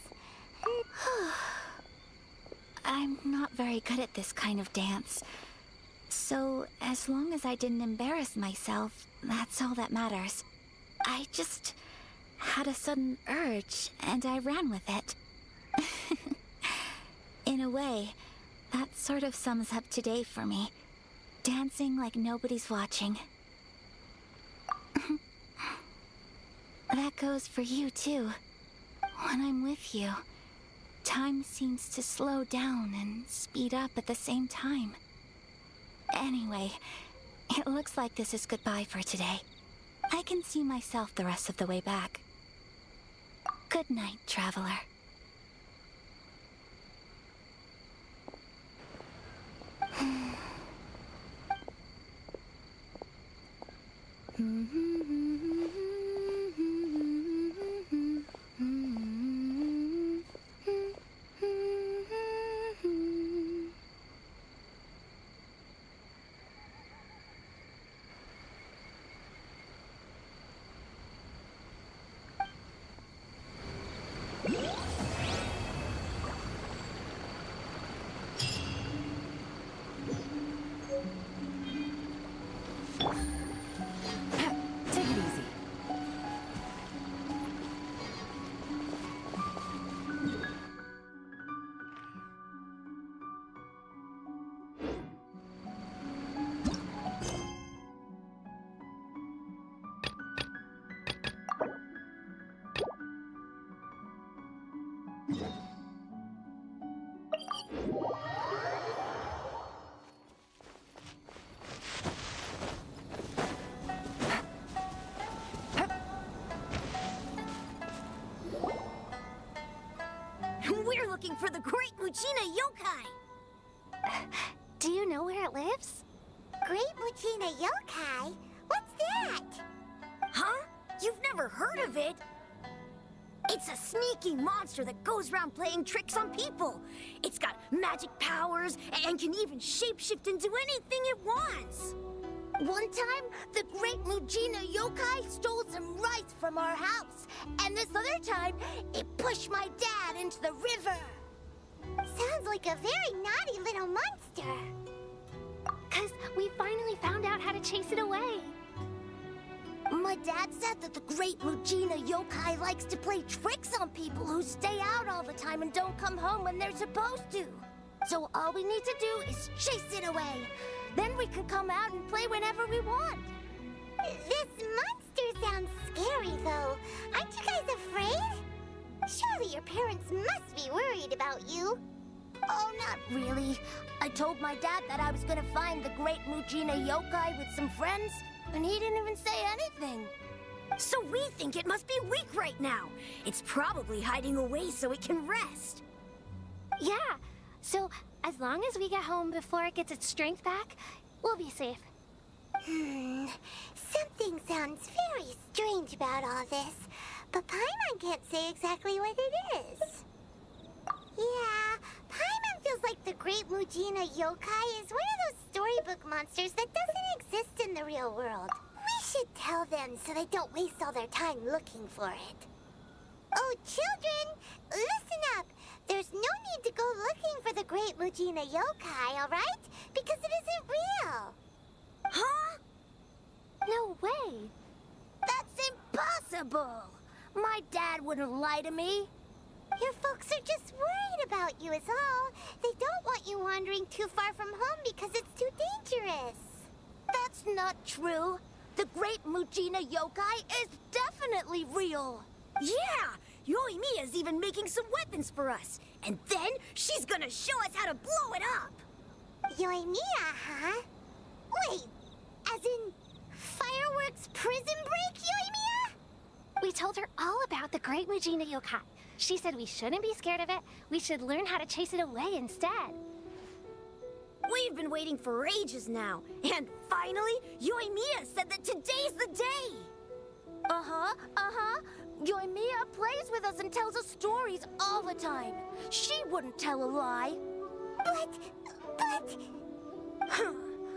Speaker 9: I'm not very good at this kind of dance. So, as long as I didn't embarrass myself, that's all that matters. I just had a sudden urge, and I ran with it. In a way, that sort of sums up today for me. Dancing like nobody's watching. That goes for you, too. When I'm with you, time seems to slow down and speed up at the same time. Anyway, it looks like this is goodbye for today. I can see myself the rest of the way back. Good night, traveler.
Speaker 7: Take it easy.
Speaker 3: We're looking for the Great Muchina Yokai!
Speaker 1: Do you know where it lives?
Speaker 3: Great Muchina Yokai? What's that? Huh? You've never heard of it? It's a sneaky monster that goes around playing tricks on people. It's got magic powers and can even shapeshift into anything it wants. One time, the Great Muchina Yokai stole some rice from our house. And this other time, it pushed my dad into the river. Sounds like a very naughty little monster.
Speaker 1: 'Cause we finally found out how to chase it away.
Speaker 3: My dad said that the Great Muchina Yokai likes to play tricks on people who stay out all the time and don't come home when they're supposed to. So all we need to do is chase it away. Then we can come out and play whenever we want. This monster sounds scary, though. Aren't you guys afraid? Surely your parents must be worried about you. Oh, not really. I told my dad that I was gonna find the Great Muchina Yokai with some friends, and he didn't even say anything. So we think it must be weak right now. It's probably hiding away so it can rest.
Speaker 1: Yeah, so as long as we get home before it gets its strength back, we'll be safe.
Speaker 3: Something sounds very strange about all this, but Paimon can't say exactly what it is. Yeah, Paimon feels like the Great Muchina Yokai is one of those storybook monsters that doesn't exist in the real world. We should tell them so they don't waste all their time looking for it. Oh, children, listen up. There's no need to go looking for the Great Muchina Yokai, all right? Because it isn't real. Huh?
Speaker 1: No way.
Speaker 3: That's impossible. My dad wouldn't lie to me. Your folks are just worried about you is all. They don't want you wandering too far from home because it's too dangerous. That's not true. The Great Muchina Yokai is definitely real. Yeah! Yoimiya's even making some weapons for us. And then she's gonna show us how to blow it up. Yoimiya, huh? Wait, as in fireworks prison break, Yoimiya?
Speaker 1: We told her all about the Great Muchina Yokai. She said we shouldn't be scared of it. We should learn how to chase it away instead.
Speaker 3: We've been waiting for ages now. And finally, Yoimiya said that today's the day. Uh-huh. Yoimiya plays with us and tells us stories all the time. She wouldn't tell a lie. But...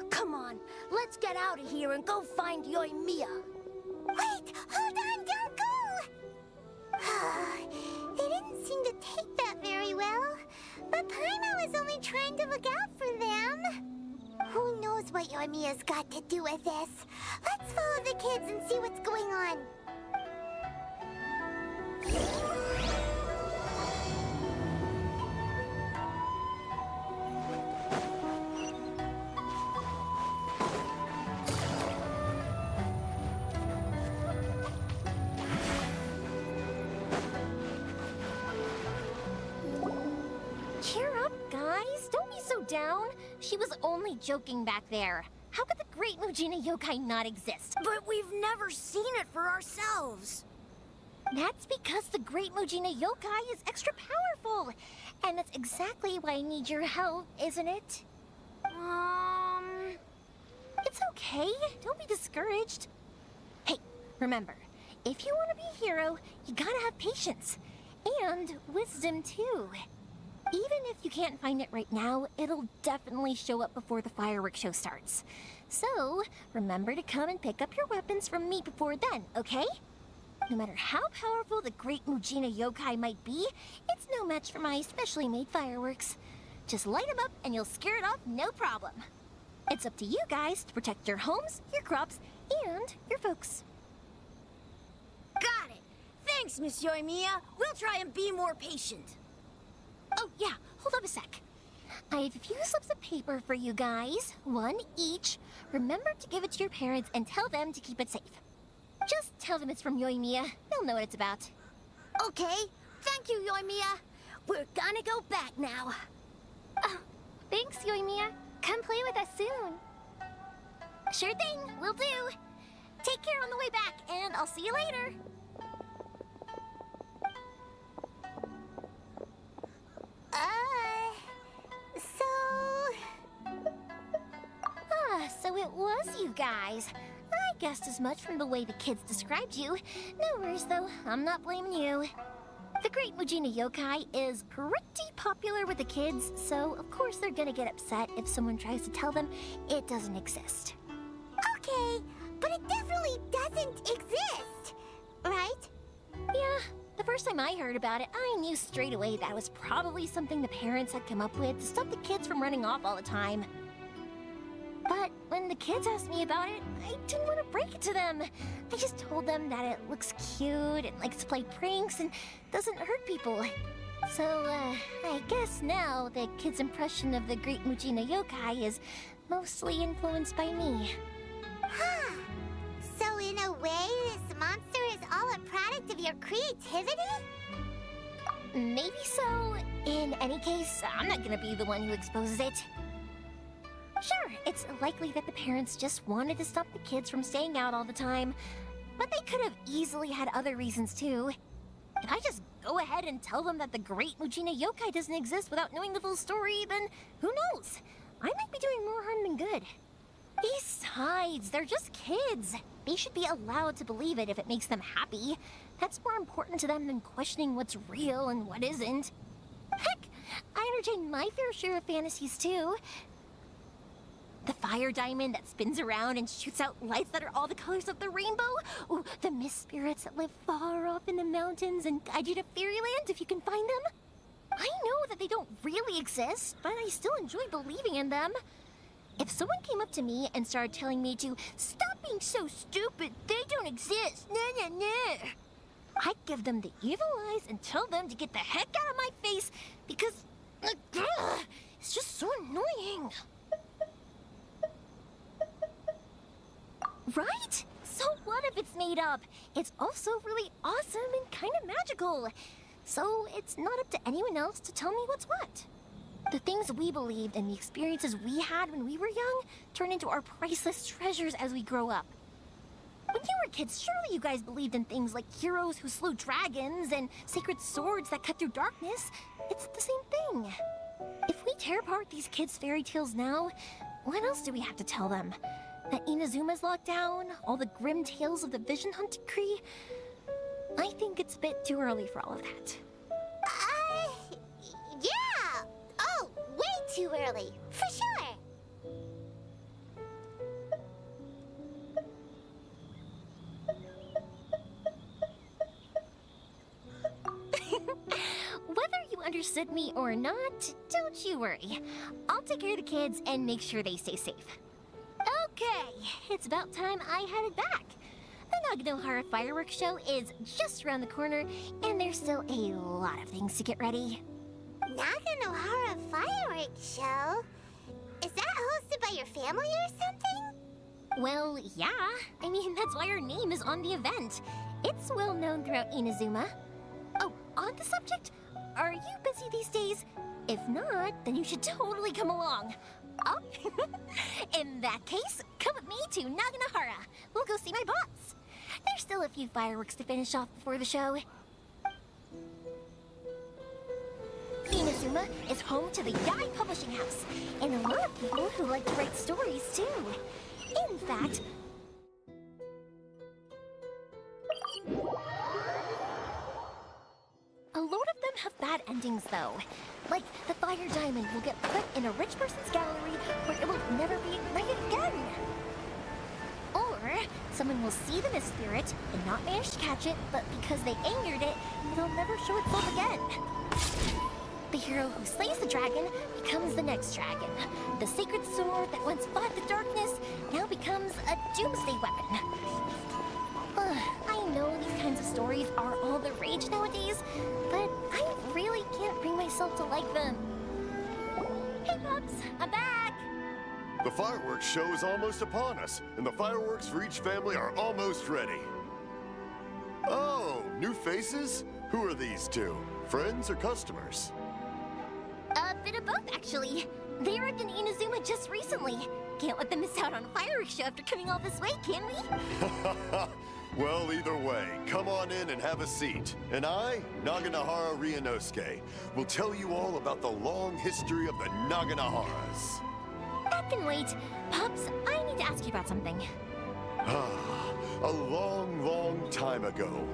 Speaker 3: Come on, let's get out of here and go find Yoimiya. Wait, hold on, don't go! They didn't seem to take that very well. But Paimon was only trying to look out for them. Who knows what Yoimiya's got to do with this? Let's follow the kids and see what's going on.
Speaker 1: Cheer up, guys. Don't be so down. She was only joking back there. How could the
Speaker 3: Great Mujina Yokai not exist?
Speaker 19: But we've never seen it for ourselves.
Speaker 3: That's because the Great Mujina Yokai is extra powerful. And that's exactly why I need your help, isn't it? It's okay. Don't be discouraged. Hey, remember, if you want to be a hero, you gotta have patience. And wisdom, too. Even if you can't find it right now, it'll definitely show up before the fireworks show starts. So, remember to come and pick up your weapons from me before then, okay? No matter how powerful the Great Mujina Yokai might be, it's no match for my specially made fireworks. Just light them up and you'll scare it off no problem. It's up to you guys to protect your homes, your crops, and your folks.
Speaker 19: Got it. Thanks, Miss Yoimiya. We'll try and be more patient.
Speaker 3: Oh, yeah, hold up a sec. I have a few slips of paper for you guys, one each. Remember to give it to your parents and tell them to keep it safe. Just tell them it's from Yoimiya. They'll know what it's about.
Speaker 19: Okay, thank you, Yoimiya. We're gonna go back now.
Speaker 3: Oh, thanks, Yoimiya. Come play with us soon. Sure thing, will do. Take care on the way back, and I'll see you later. So it was you guys. I guessed as much from the way the kids described you. No worries, though. I'm not blaming you. The Great Mujina Yokai is pretty popular with the kids, so of course they're gonna get upset if someone tries to tell them it doesn't exist. Okay, but it definitely doesn't exist, right? Yeah, the first time I heard about it, I knew straight away that was probably something the parents had come up with to stop the kids from running off all the time. But when the kids asked me about it, I didn't want to break it to them. I just told them that it looks cute and likes to play pranks and doesn't hurt people. So, I guess now the kids' impression of the Great Mujina Yokai is mostly influenced by me.
Speaker 20: So in a way, this monster is all a product of your creativity?
Speaker 3: Maybe so. In any case, I'm not gonna be the one who exposes it. Sure, it's likely that the parents just wanted to stop the kids from staying out all the time, but they could have easily had other reasons too. If I just go ahead and tell them that the Great Mujina Yokai doesn't exist without knowing the full story, then who knows? I might be doing more harm than good. Besides, they're just kids. They should be allowed to believe it if it makes them happy. That's more important to them than questioning what's real and what isn't. Heck, I entertain my fair share of fantasies too. The fire diamond that spins around and shoots out lights that are all the colors of the rainbow. Ooh, the mist spirits that live far off in the mountains and guide you to fairyland if you can find them. I know that they don't really exist, but I still enjoy believing in them. If someone came up to me and started telling me to stop being so stupid, they don't exist, I'd give them the evil eyes and tell them to get the heck out of my face because it's just so annoying. Right? So what if it's made up? It's also really awesome and kind of magical. So it's not up to anyone else to tell me what's what. The things we believed and the experiences we had when we were young turn into our priceless treasures as we grow up. When you were kids, surely you guys believed in things like heroes who slew dragons and sacred swords that cut through darkness. It's the same thing. If we tear apart these kids' fairy tales now, what else do we have to tell them? That Inazuma's locked down, all the grim tales of the Vision Hunt decree? I think it's a bit too early for all of that.
Speaker 20: Yeah! Oh, way too early, for sure!
Speaker 3: Whether you understood me or not, don't you worry. I'll take care of the kids and make sure they stay safe. Okay, it's about time I headed back. The Naganohara fireworks show is just around the corner, and there's still a lot of things to get ready.
Speaker 20: Naganohara fireworks show? Is that hosted by your family or something?
Speaker 3: Well, yeah. I mean, that's why our name is on the event. It's well known throughout Inazuma. Oh, on the subject, are you busy these days? If not, then you should totally come along.
Speaker 21: Oh, in that case, come with me to Naganohara. We'll go see my boss. There's still a few fireworks to finish off before the show. Inazuma is home to the Yai Publishing House, and a lot of people who like to write stories too. In fact, a lot of them have bad endings though. Like, the fire diamond will get put in a rich person's gallery where it will never be ignited again. Or, someone will see the mist spirit and not manage to catch it, but because they angered it, it'll never show itself again. The hero who slays the dragon becomes the next dragon. The sacred sword that once fought the darkness now becomes a doomsday weapon. I know these kinds of stories are all the rage nowadays, but I really can't bring myself to like them. Hey, Pops, I'm back!
Speaker 16: The fireworks show is almost upon us, and the fireworks for each family are almost ready. Oh, new faces? Who are these two? Friends or customers?
Speaker 21: A bit of both, actually. They arrived in Inazuma just recently. Can't let them miss out on a fireworks show after coming all this way, can we?
Speaker 16: Well, either way, come on in and have a seat. And I, Naganohara Ryunosuke, will tell you all about the long history of the Naganoharas.
Speaker 21: That can wait. Pops, I need to ask you about something.
Speaker 16: A long, long time ago.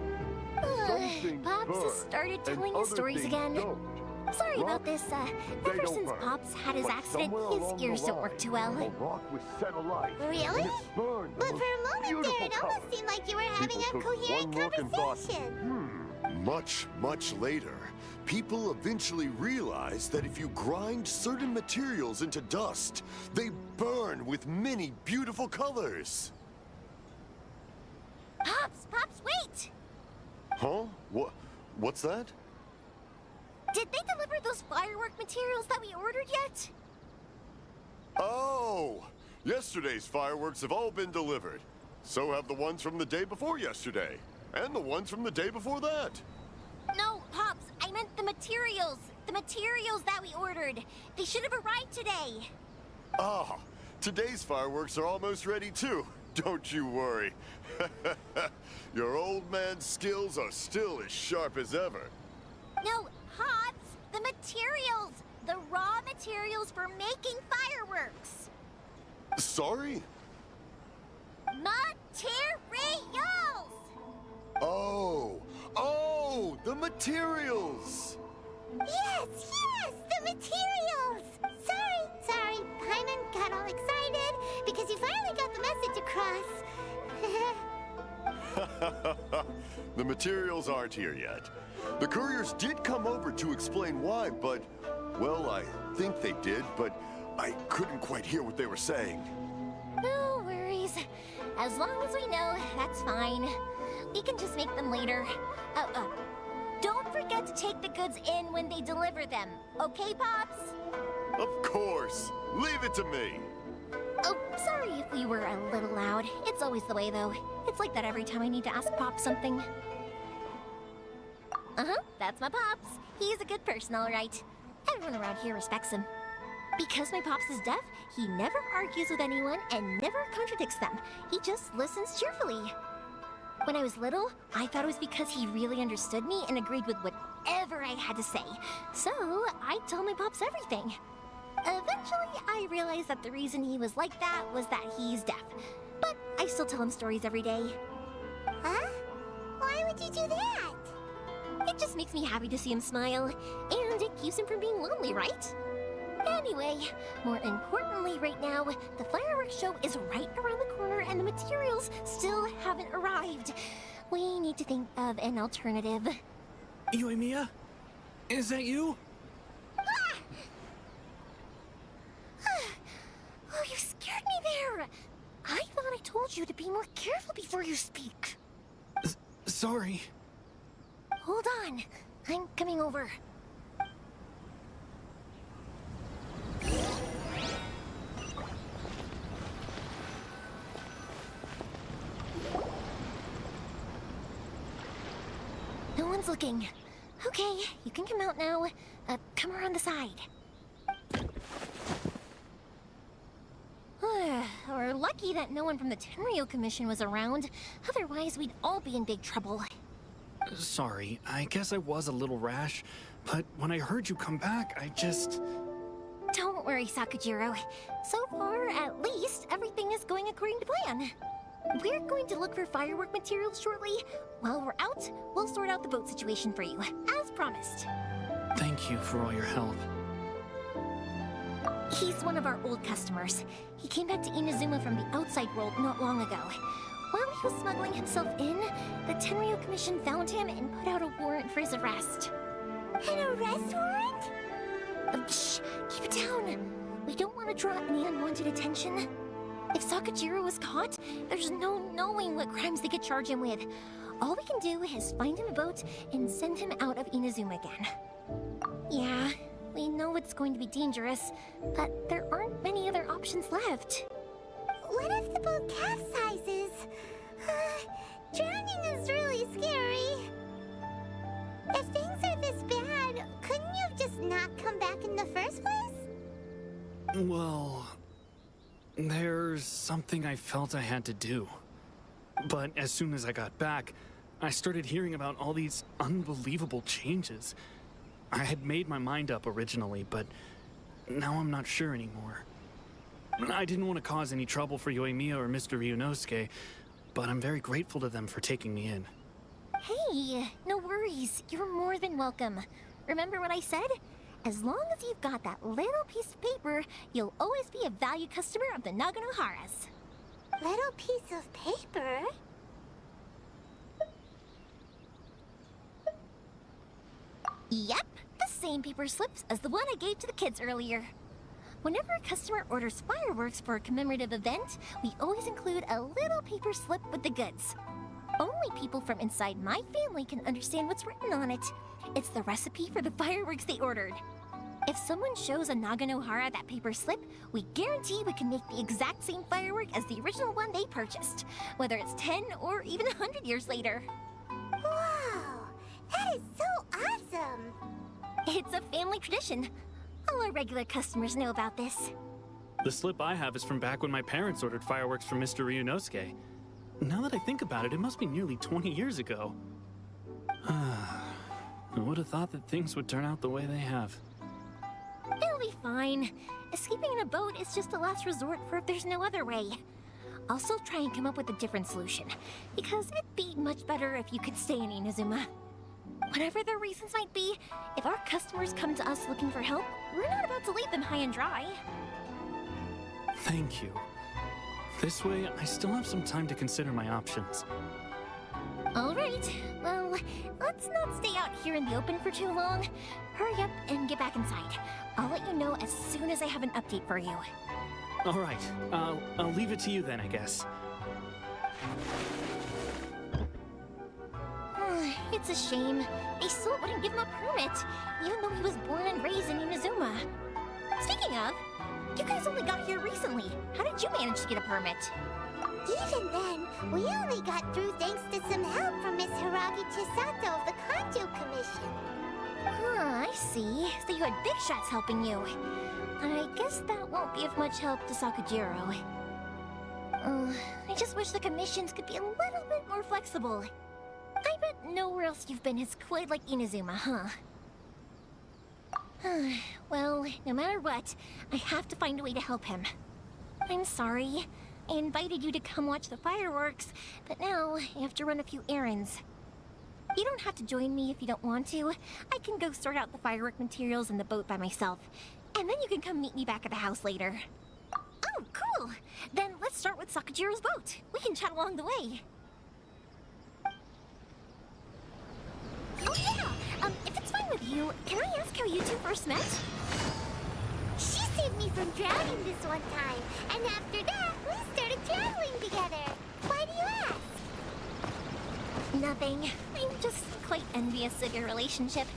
Speaker 21: Pops has started telling his stories again. Sorry about this. Ever since Pops had his accident, his ears don't work too well.
Speaker 20: Really? But for a moment there, it almost seemed like you were having a coherent conversation.
Speaker 16: Much, much later, people eventually realized that if you grind certain materials into dust, they burn with many beautiful colors.
Speaker 21: Pops, wait!
Speaker 16: Huh? What's that?
Speaker 21: Did they deliver those firework materials that we ordered yet?
Speaker 16: Oh! Yesterday's fireworks have all been delivered. So have the ones from the day before yesterday. And the ones from the day before that.
Speaker 21: No, Pops, I meant the materials. The materials that we ordered. They should have arrived today.
Speaker 16: Ah, today's fireworks are almost ready too. Don't you worry. Your old man's skills are still as sharp as ever.
Speaker 21: No, Pops, the materials. The raw materials for making fireworks.
Speaker 16: Sorry?
Speaker 21: Materials!
Speaker 16: Oh, the materials!
Speaker 20: Yes, the materials! Sorry, Paimon got all excited because you finally got the message across.
Speaker 16: The materials aren't here yet. The couriers did come over to explain why, but, well, I think they did, but I couldn't quite hear what they were saying.
Speaker 21: No worries. As long as we know, that's fine. We can just make them later. Don't forget to take the goods in when they deliver them. Okay, Pops?
Speaker 16: Of course. Leave it to me.
Speaker 21: Oh, sorry if we were a little loud. It's always the way, though. It's like that every time I need to ask Pop something. That's my Pops. He's a good person, all right. Everyone around here respects him. Because my Pops is deaf, he never argues with anyone and never contradicts them. He just listens cheerfully. When I was little, I thought it was because he really understood me and agreed with whatever I had to say. So, I told my Pops everything. Eventually, I realized that the reason he was like that was that he's deaf. But I still tell him stories every day.
Speaker 20: Huh? Why would you do that?
Speaker 21: It just makes me happy to see him smile, and it keeps him from being lonely, right? Anyway, more importantly right now, the fireworks show is right around the corner and the materials still haven't arrived. We need to think of an alternative.
Speaker 17: Yoimiya? Is that you?
Speaker 21: Oh, you scared me there! I thought I told you to be more careful before you speak.
Speaker 17: Sorry.
Speaker 21: Hold on. I'm coming over. No one's looking. Okay, you can come out now. Come around the side. We're lucky that no one from the Tenryo Commission was around. Otherwise, we'd all be in big trouble.
Speaker 4: Sorry, I guess I was a little rash, but when I heard you come back, I just...
Speaker 21: Don't worry, Sakujiro. So far, at least, everything is going according to plan. We're going to look for firework materials shortly. While we're out, we'll sort out the boat situation for you, as promised.
Speaker 4: Thank you for all your help.
Speaker 21: He's one of our old customers. He came back to Inazuma from the outside world not long ago. While he was smuggling himself in, the Tenryo Commission found him and put out a warrant for his arrest.
Speaker 20: An arrest warrant?
Speaker 21: Shh! Keep it down! We don't want to draw any unwanted attention. If Sakujiro was caught, there's no knowing what crimes they could charge him with. All we can do is find him a boat and send him out of Inazuma again. Yeah, we know it's going to be dangerous, but there aren't many other options left.
Speaker 20: What if the boat capsizes? Drowning is really scary. If things are this bad, couldn't you have just not come back in the first place?
Speaker 4: Well... there's something I felt I had to do. But as soon as I got back, I started hearing about all these unbelievable changes. I had made my mind up originally, but now I'm not sure anymore. I didn't want to cause any trouble for Yoimiya or Mr. Ryunosuke, but I'm very grateful to them for taking me in.
Speaker 21: Hey, no worries. You're more than welcome. Remember what I said? As long as you've got that little piece of paper, you'll always be a valued customer of the Naganoharas.
Speaker 20: Little piece of paper?
Speaker 21: Yep, the same paper slips as the one I gave to the kids earlier. Whenever a customer orders fireworks for a commemorative event, we always include a little paper slip with the goods. Only people from inside my family can understand what's written on it. It's the recipe for the fireworks they ordered. If someone shows a Naganohara that paper slip, we guarantee we can make the exact same firework as the original one they purchased, whether it's 10 or even 100 years later.
Speaker 20: Wow, that is so awesome!
Speaker 21: It's a family tradition. All our regular customers know about this.
Speaker 4: The slip I have is from back when my parents ordered fireworks from Mr. Ryunosuke. Now that I think about it, it must be nearly 20 years ago. I would have thought that things would turn out the way they have.
Speaker 21: It'll be fine. Escaping in a boat is just a last resort for if there's no other way. I'll still try and come up with a different solution, because it'd be much better if you could stay in Inazuma. Whatever their reasons might be, if our customers come to us looking for help, we're not about to leave them high and dry.
Speaker 4: Thank you. This way, I still have some time to consider my options.
Speaker 21: All right, well, let's not stay out here in the open for too long. Hurry up and get back inside. I'll let you know as soon as I have an update for you.
Speaker 4: All right, I'll leave it to you then, I guess.
Speaker 21: It's a shame. They still wouldn't give him a permit, even though he was born and raised in Inazuma. Speaking of, you guys only got here recently. How did you manage to get a permit?
Speaker 20: Even then, we only got through thanks to some help from Miss Hiragi Chisato of the Kanjo Commission.
Speaker 21: I see. So you had big shots helping you. I guess that won't be of much help to Sakujiro. I just wish the commissions could be a little bit more flexible. I bet nowhere else you've been is quite like Inazuma, huh? Well, no matter what, I have to find a way to help him. I'm sorry. I invited you to come watch the fireworks, but now I have to run a few errands. You don't have to join me if you don't want to. I can go sort out the firework materials in the boat by myself, and then you can come meet me back at the house later. Oh, cool! Then let's start with Sakujiro's boat. We can chat along the way. Oh yeah! If it's fine with you, can I ask how you two first met?
Speaker 20: She saved me from drowning this one time, and after that, we started traveling together. Why do you ask?
Speaker 21: Nothing. I'm just quite envious of your relationship.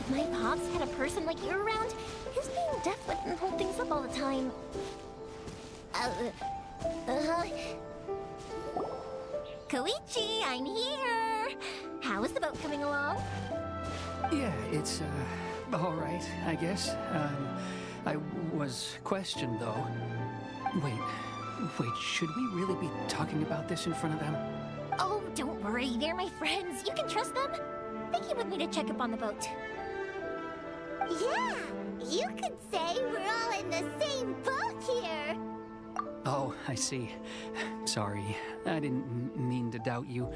Speaker 21: If my pops had a person like you around, his being deaf wouldn't hold things up all the time. Koichi, I'm here! How is the boat coming along?
Speaker 22: Yeah, it's, all right, I guess. I was questioned, though.
Speaker 8: Wait, should we really be talking about this in front of them?
Speaker 21: Oh, don't worry. They're my friends. You can trust them. They came with me to check up on the boat.
Speaker 20: Yeah, you could say we're all in the same boat here.
Speaker 8: Oh, I see. Sorry, I didn't mean to doubt you.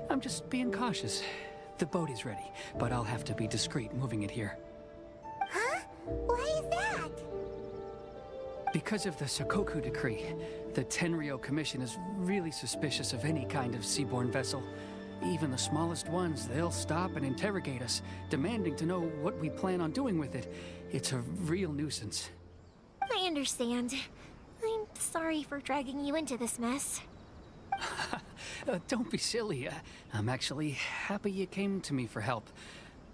Speaker 8: I'm just being cautious. The boat is ready, but I'll have to be discreet moving it here.
Speaker 20: Huh? Why is that?
Speaker 8: Because of the Sakoku decree, the Tenryo Commission is really suspicious of any kind of seaborne vessel. Even the smallest ones, they'll stop and interrogate us, demanding to know what we plan on doing with it. It's a real nuisance.
Speaker 21: I understand. I'm sorry for dragging you into this mess.
Speaker 8: Don't be silly. I'm actually happy you came to me for help.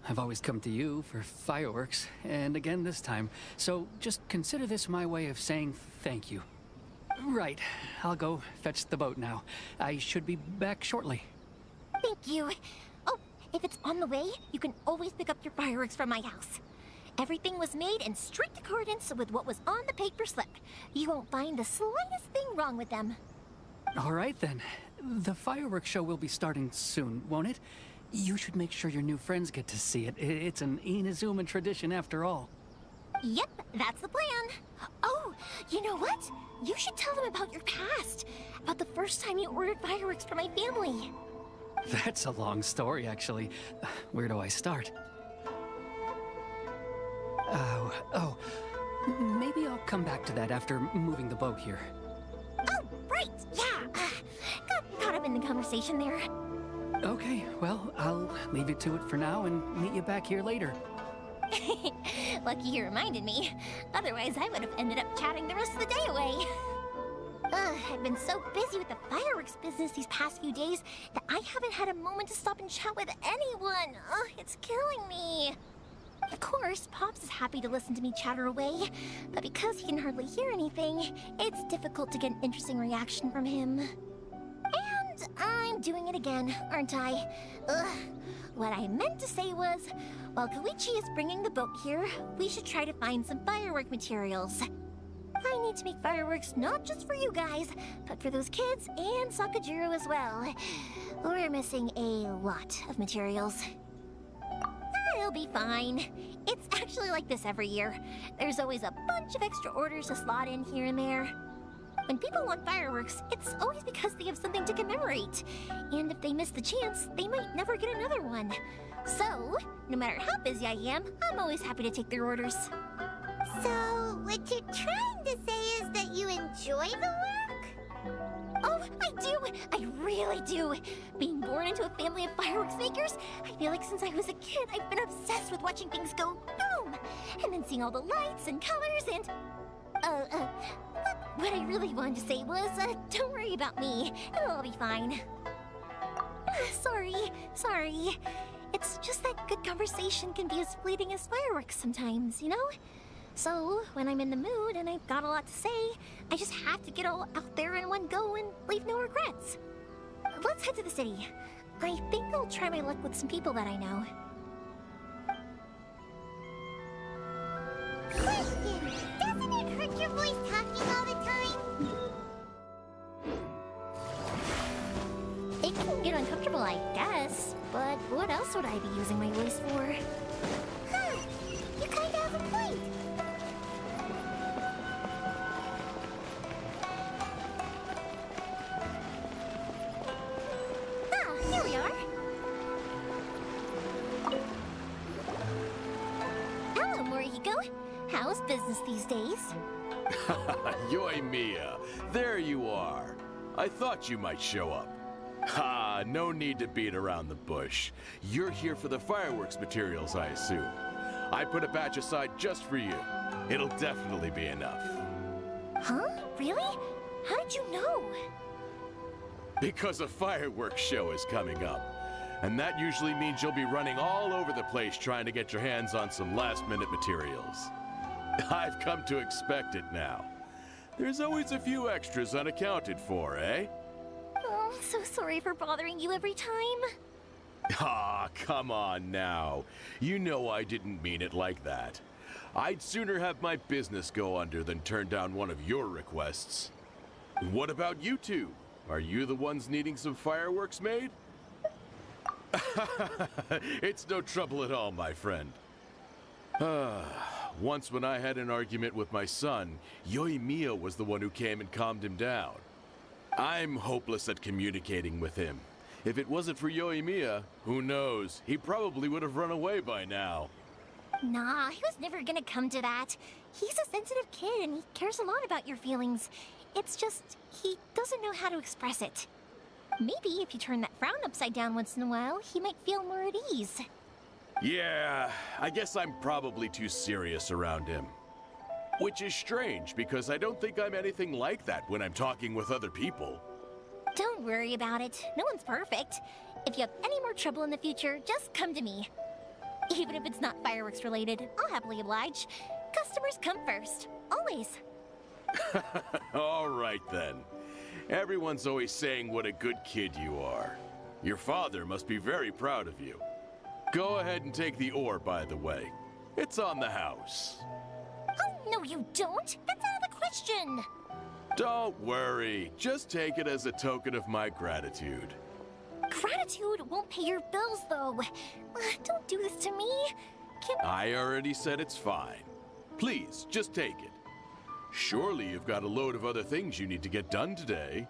Speaker 8: I've always come to you for fireworks, and again this time. So just consider this my way of saying thank you. Right, I'll go fetch the boat now. I should be back shortly.
Speaker 21: Thank you. Oh, if it's on the way, you can always pick up your fireworks from my house. Everything was made in strict accordance with what was on the paper slip. You won't find the slightest thing wrong with them.
Speaker 8: All right then. The fireworks show will be starting soon, won't it? You should make sure your new friends get to see it. It's an Inazuman tradition after all.
Speaker 21: Yep, that's the plan. Oh, you know what? You should tell them about your past. About the first time you ordered fireworks for my family.
Speaker 8: That's a long story, actually. Where do I start? Maybe I'll come back to that after moving the boat here.
Speaker 21: Oh, right, yeah. Got caught up in the conversation there.
Speaker 8: Okay, well, I'll leave it to it for now and meet you back here later.
Speaker 21: Lucky you reminded me. Otherwise, I would have ended up chatting the rest of the day away. I've been so busy with the fireworks business these past few days that I haven't had a moment to stop and chat with anyone. It's killing me. Of course, Pops is happy to listen to me chatter away, but because he can hardly hear anything, it's difficult to get an interesting reaction from him. And I'm doing it again, aren't I? What I meant to say was, while Koichi is bringing the boat here, we should try to find some firework materials. I need to make fireworks not just for you guys, but for those kids and Sakajiro as well. We're missing a lot of materials. It'll be fine. It's actually like this every year. There's always a bunch of extra orders to slot in here and there. When people want fireworks, it's always because they have something to commemorate. And if they miss the chance, they might never get another one. So, no matter how busy I am, I'm always happy to take their orders.
Speaker 20: So, what you're trying to say is that you enjoy the work?
Speaker 21: Oh, I do! I really do! Being born into a family of fireworks makers, I feel like since I was a kid, I've been obsessed with watching things go boom! And then seeing all the lights and colors and... What I really wanted to say was, don't worry about me. It'll all be fine. Sorry. It's just that good conversation can be as fleeting as fireworks sometimes, you know? So, when I'm in the mood and I've got a lot to say, I just have to get all out there in one go and leave no regrets. Let's head to the city. I think I'll try my luck with some people that I know.
Speaker 20: Question! Doesn't it hurt your voice talking all the time?
Speaker 21: It can get uncomfortable, I guess. But what else would I be using my voice for?
Speaker 20: Huh. You kinda have a point.
Speaker 21: Here we are. Hello, Morihiko. How's business these days?
Speaker 12: Yoimiya, there you are. I thought you might show up. Ha, no need to beat around the bush. You're here for the fireworks materials, I assume. I put a batch aside just for you. It'll definitely be enough.
Speaker 21: Huh? Really? How did you know?
Speaker 12: Because a fireworks show is coming up. And that usually means you'll be running all over the place trying to get your hands on some last-minute materials. I've come to expect it now. There's always a few extras unaccounted for, eh?
Speaker 21: Oh, I'm so sorry for bothering you every time.
Speaker 12: Ah, come on now. You know I didn't mean it like that. I'd sooner have my business go under than turn down one of your requests. What about you two? Are you the ones needing some fireworks made? It's no trouble at all, my friend. Once when I had an argument with my son, Yoimiya was the one who came and calmed him down. I'm hopeless at communicating with him. If it wasn't for Yoimiya, who knows? He probably would have run away by now.
Speaker 21: Nah, he was never gonna come to that. He's a sensitive kid and he cares a lot about your feelings. It's just, he doesn't know how to express it. Maybe if you turn that frown upside down once in a while, he might feel more at ease.
Speaker 12: Yeah, I guess I'm probably too serious around him. Which is strange, because I don't think I'm anything like that when I'm talking with other people.
Speaker 21: Don't worry about it. No one's perfect. If you have any more trouble in the future, just come to me. Even if it's not fireworks related, I'll happily oblige. Customers come first. Always.
Speaker 12: All right then. Everyone's always saying what a good kid you are. Your father must be very proud of you. Go ahead and take the ore, by the way. It's on the house.
Speaker 21: Oh, no you don't. That's out of the question.
Speaker 12: Don't worry. Just take it as a token of my gratitude.
Speaker 21: Gratitude won't pay your bills, though. Don't do this to me.
Speaker 12: I already said it's fine. Please, just take it. Surely you've got a load of other things you need to get done today.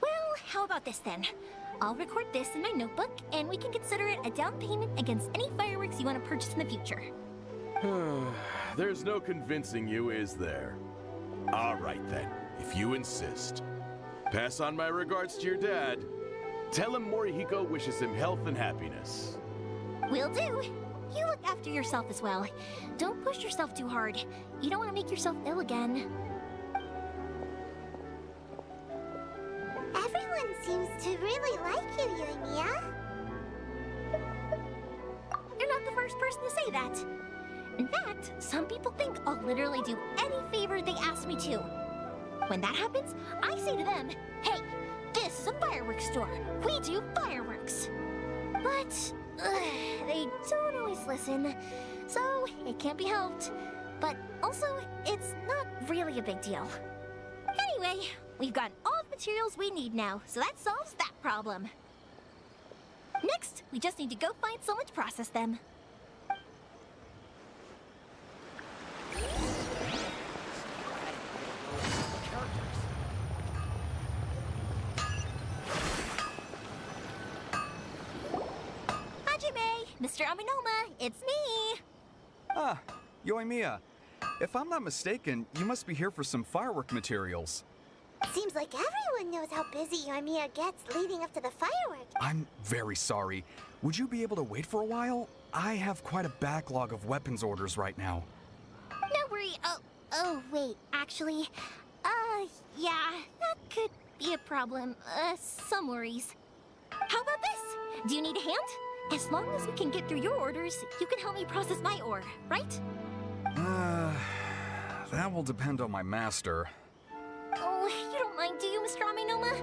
Speaker 21: Well, how about this then? I'll record this in my notebook, and we can consider it a down payment against any fireworks you want to purchase in the future.
Speaker 12: There's no convincing you, is there? All right then, if you insist. Pass on my regards to your dad. Tell him Morihiko wishes him health and happiness.
Speaker 21: Will do. You look after yourself as well. Don't push yourself too hard. You don't want to make yourself ill again.
Speaker 20: Everyone seems to really like you, Yoimiya.
Speaker 21: You're not the first person to say that. In fact, some people think I'll literally do any favor they ask me to. When that happens, I say to them, hey, this is a fireworks store. We do fireworks. But they don't always listen, so it can't be helped. But also, it's not really a big deal. Anyway, we've got all the materials we need now, so that solves that problem. Next, we just need to go find someone to process them. Mr. Aminoma, it's me!
Speaker 10: Ah, Yoimiya. If I'm not mistaken, you must be here for some firework materials.
Speaker 20: Seems like everyone knows how busy Yoimiya gets leading up to the fireworks.
Speaker 10: I'm very sorry. Would you be able to wait for a while? I have quite a backlog of weapons orders right now.
Speaker 21: No worry. Oh, wait, actually, yeah, that could be a problem. Some worries. How about this? Do you need a hand? As long as we can get through your orders, you can help me process my ore, right?
Speaker 10: That will depend on my master.
Speaker 21: Oh, you don't mind, do you, Mr. Aminoma?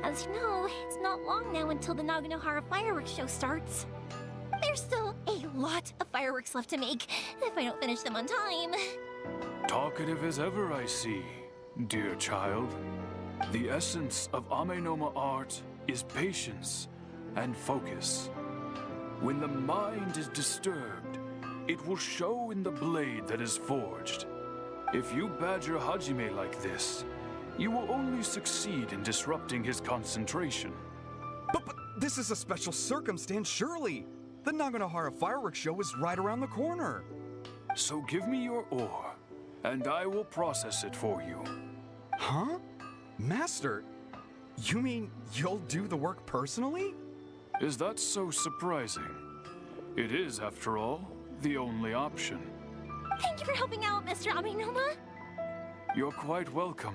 Speaker 21: As you know, it's not long now until the Naganohara fireworks show starts. There's still a lot of fireworks left to make, if I don't finish them on time.
Speaker 2: Talkative as ever, I see, dear child. The essence of Amenoma art is patience and focus. When the mind is disturbed, it will show in the blade that is forged. If you badger Hajime like this, you will only succeed in disrupting his concentration.
Speaker 10: But this is a special circumstance, surely. The Naganohara fireworks show is right around the corner.
Speaker 2: So give me your ore, and I will process it for you.
Speaker 10: Huh? Master, you mean you'll do the work personally?
Speaker 2: Is that so surprising? It is, after all, the only option.
Speaker 21: Thank you for helping out, Mr. Aminoma.
Speaker 2: You're quite welcome.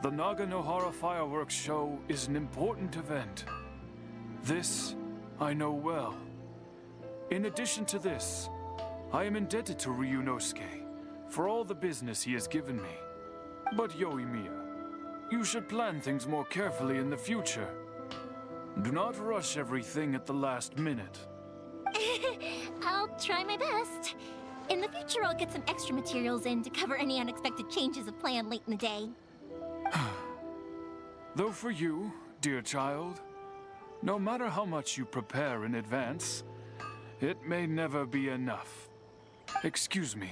Speaker 2: The Naganohara fireworks show is an important event. This I know well. In addition to this, I am indebted to Ryunosuke for all the business he has given me. But Yoimiya, you should plan things more carefully in the future. Do not rush everything at the last minute.
Speaker 21: I'll try my best. In the future, I'll get some extra materials in to cover any unexpected changes of plan late in the day.
Speaker 2: Though for you, dear child, no matter how much you prepare in advance, it may never be enough. Excuse me.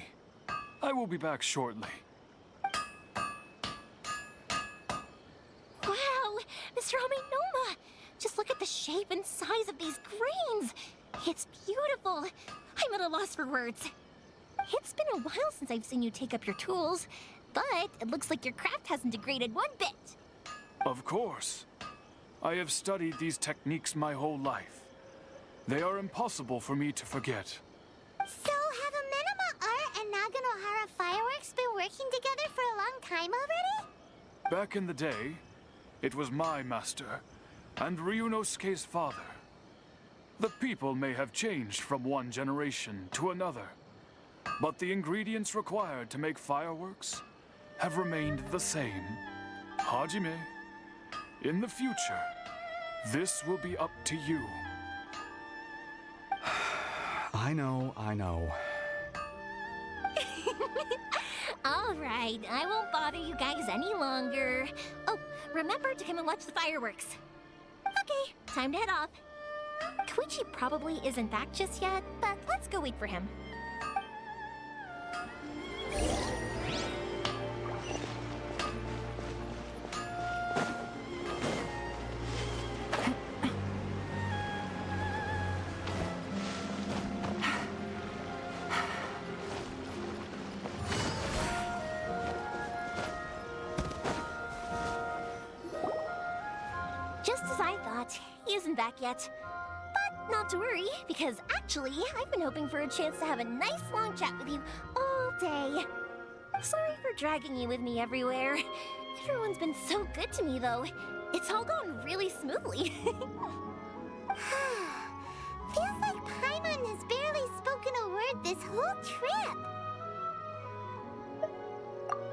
Speaker 2: I will be back shortly.
Speaker 21: Wow, Mr. Amenoma! Just look at the shape and size of these grains! It's beautiful! I'm at a loss for words. It's been a while since I've seen you take up your tools, but it looks like your craft hasn't degraded one bit.
Speaker 2: Of course. I have studied these techniques my whole life. They are impossible for me to forget.
Speaker 3: So have Amenoma Art and Naganohara Fireworks been working together for a long time already?
Speaker 2: Back in the day, it was my master, and Ryunosuke's father. The people may have changed from one generation to another, but the ingredients required to make fireworks have remained the same. Hajime, in the future, this will be up to you.
Speaker 10: I know.
Speaker 21: All right, I won't bother you guys any longer. Oh, remember to come and watch the fireworks. Okay, time to head off. Koichi probably isn't back just yet, but let's go wait for him. Just as I thought, he isn't back yet. But not to worry, because actually, I've been hoping for a chance to have a nice long chat with you all day. Sorry for dragging you with me everywhere. Everyone's been so good to me, though. It's all gone really smoothly.
Speaker 3: Feels like Paimon has barely spoken a word this whole trip.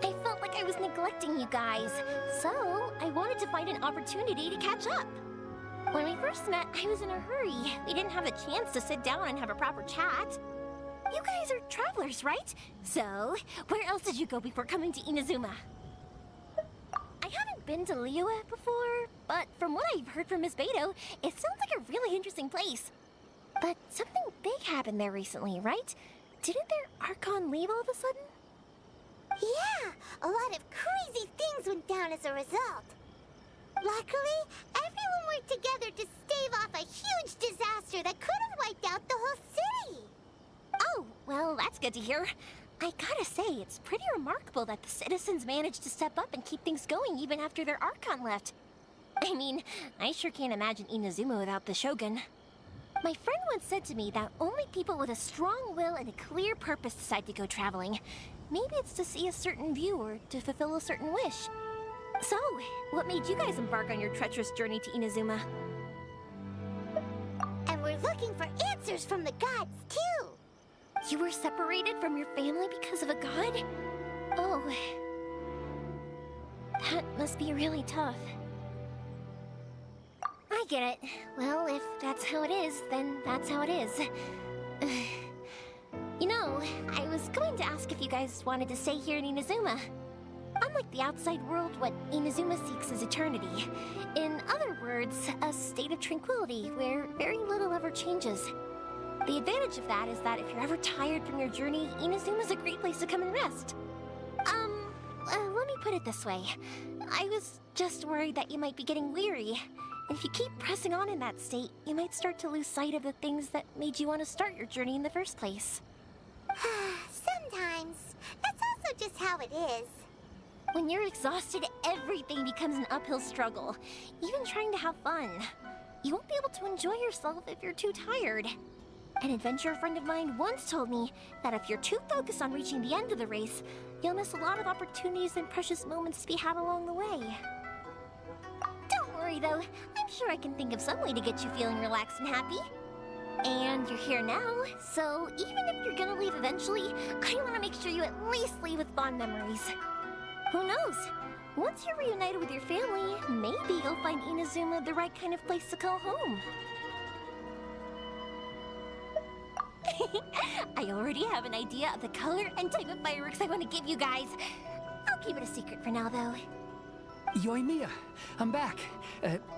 Speaker 21: I felt like I was neglecting you guys, so I wanted to find an opportunity to catch up. When we first met, I was in a hurry. We didn't have a chance to sit down and have a proper chat. You guys are travelers, right? So, where else did you go before coming to Inazuma? I haven't been to Liyue before, but from what I've heard from Miss Beto, it sounds like a really interesting place. But something big happened there recently, right? Didn't their Archon leave all of a sudden?
Speaker 3: Yeah, a lot of crazy things went down as a result. Luckily, everyone worked together to stave off a huge disaster that could have wiped out the whole city.
Speaker 21: Oh, well, that's good to hear. I gotta say, it's pretty remarkable that the citizens managed to step up and keep things going even after their Archon left. I mean, I sure can't imagine Inazuma without the Shogun. My friend once said to me that only people with a strong will and a clear purpose decide to go traveling. Maybe it's to see a certain view or to fulfill a certain wish. So, what made you guys embark on your treacherous journey to Inazuma?
Speaker 3: And we're looking for answers from the gods, too.
Speaker 21: You were separated from your family because of a god? Oh. That must be really tough. I get it. Well, if that's how it is, then that's how it is. You know, I was going to ask if you guys wanted to stay here in Inazuma. Unlike the outside world, what Inazuma seeks is eternity. In other words, a state of tranquility where very little ever changes. The advantage of that is that if you're ever tired from your journey, Inazuma's a great place to come and rest. Let me put it this way. I was just worried that you might be getting weary. And if you keep pressing on in that state, you might start to lose sight of the things that made you want to start your journey in the first place.
Speaker 3: Sometimes. That's also just how it is.
Speaker 21: When you're exhausted, everything becomes an uphill struggle. Even trying to have fun. You won't be able to enjoy yourself if you're too tired. An adventurer friend of mine once told me that if you're too focused on reaching the end of the race, you'll miss a lot of opportunities and precious moments to be had along the way. Don't worry though, I'm sure I can think of some way to get you feeling relaxed and happy. And you're here now, so even if you're gonna leave eventually, I want to make sure you at least leave with fond memories. Who knows? Once you're reunited with your family, maybe you'll find Inazuma the right kind of place to call home. I already have an idea of the color and type of fireworks I want to give you guys. I'll keep it a secret for now, though.
Speaker 8: Yoimiya, I'm back.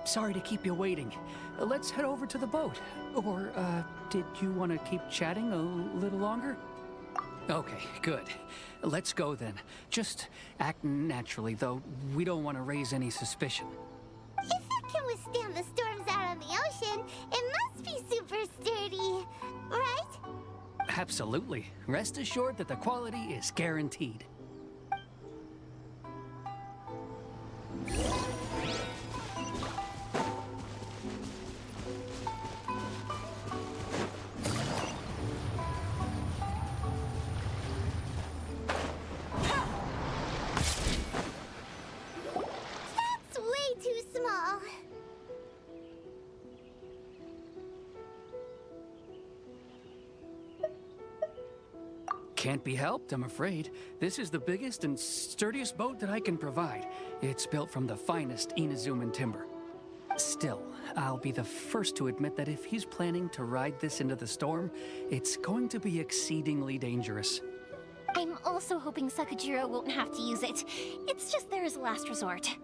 Speaker 8: Sorry to keep you waiting. Let's head over to the boat. Or, did you want to keep chatting a little longer? Okay, good. Let's go then. Just act naturally, though. We don't want to raise any suspicion.
Speaker 20: If it can withstand the storms out on the ocean, it must be super sturdy, right?
Speaker 8: Absolutely. Rest assured that the quality is guaranteed.
Speaker 20: That's way too small.
Speaker 8: Can't be helped, I'm afraid. This is the biggest and sturdiest boat that I can provide. It's built from the finest Inazuman timber. Still, I'll be the first to admit that if he's planning to ride this into the storm, it's going to be exceedingly dangerous.
Speaker 21: I'm also hoping Sakajiro won't have to use it. It's just there as a last resort.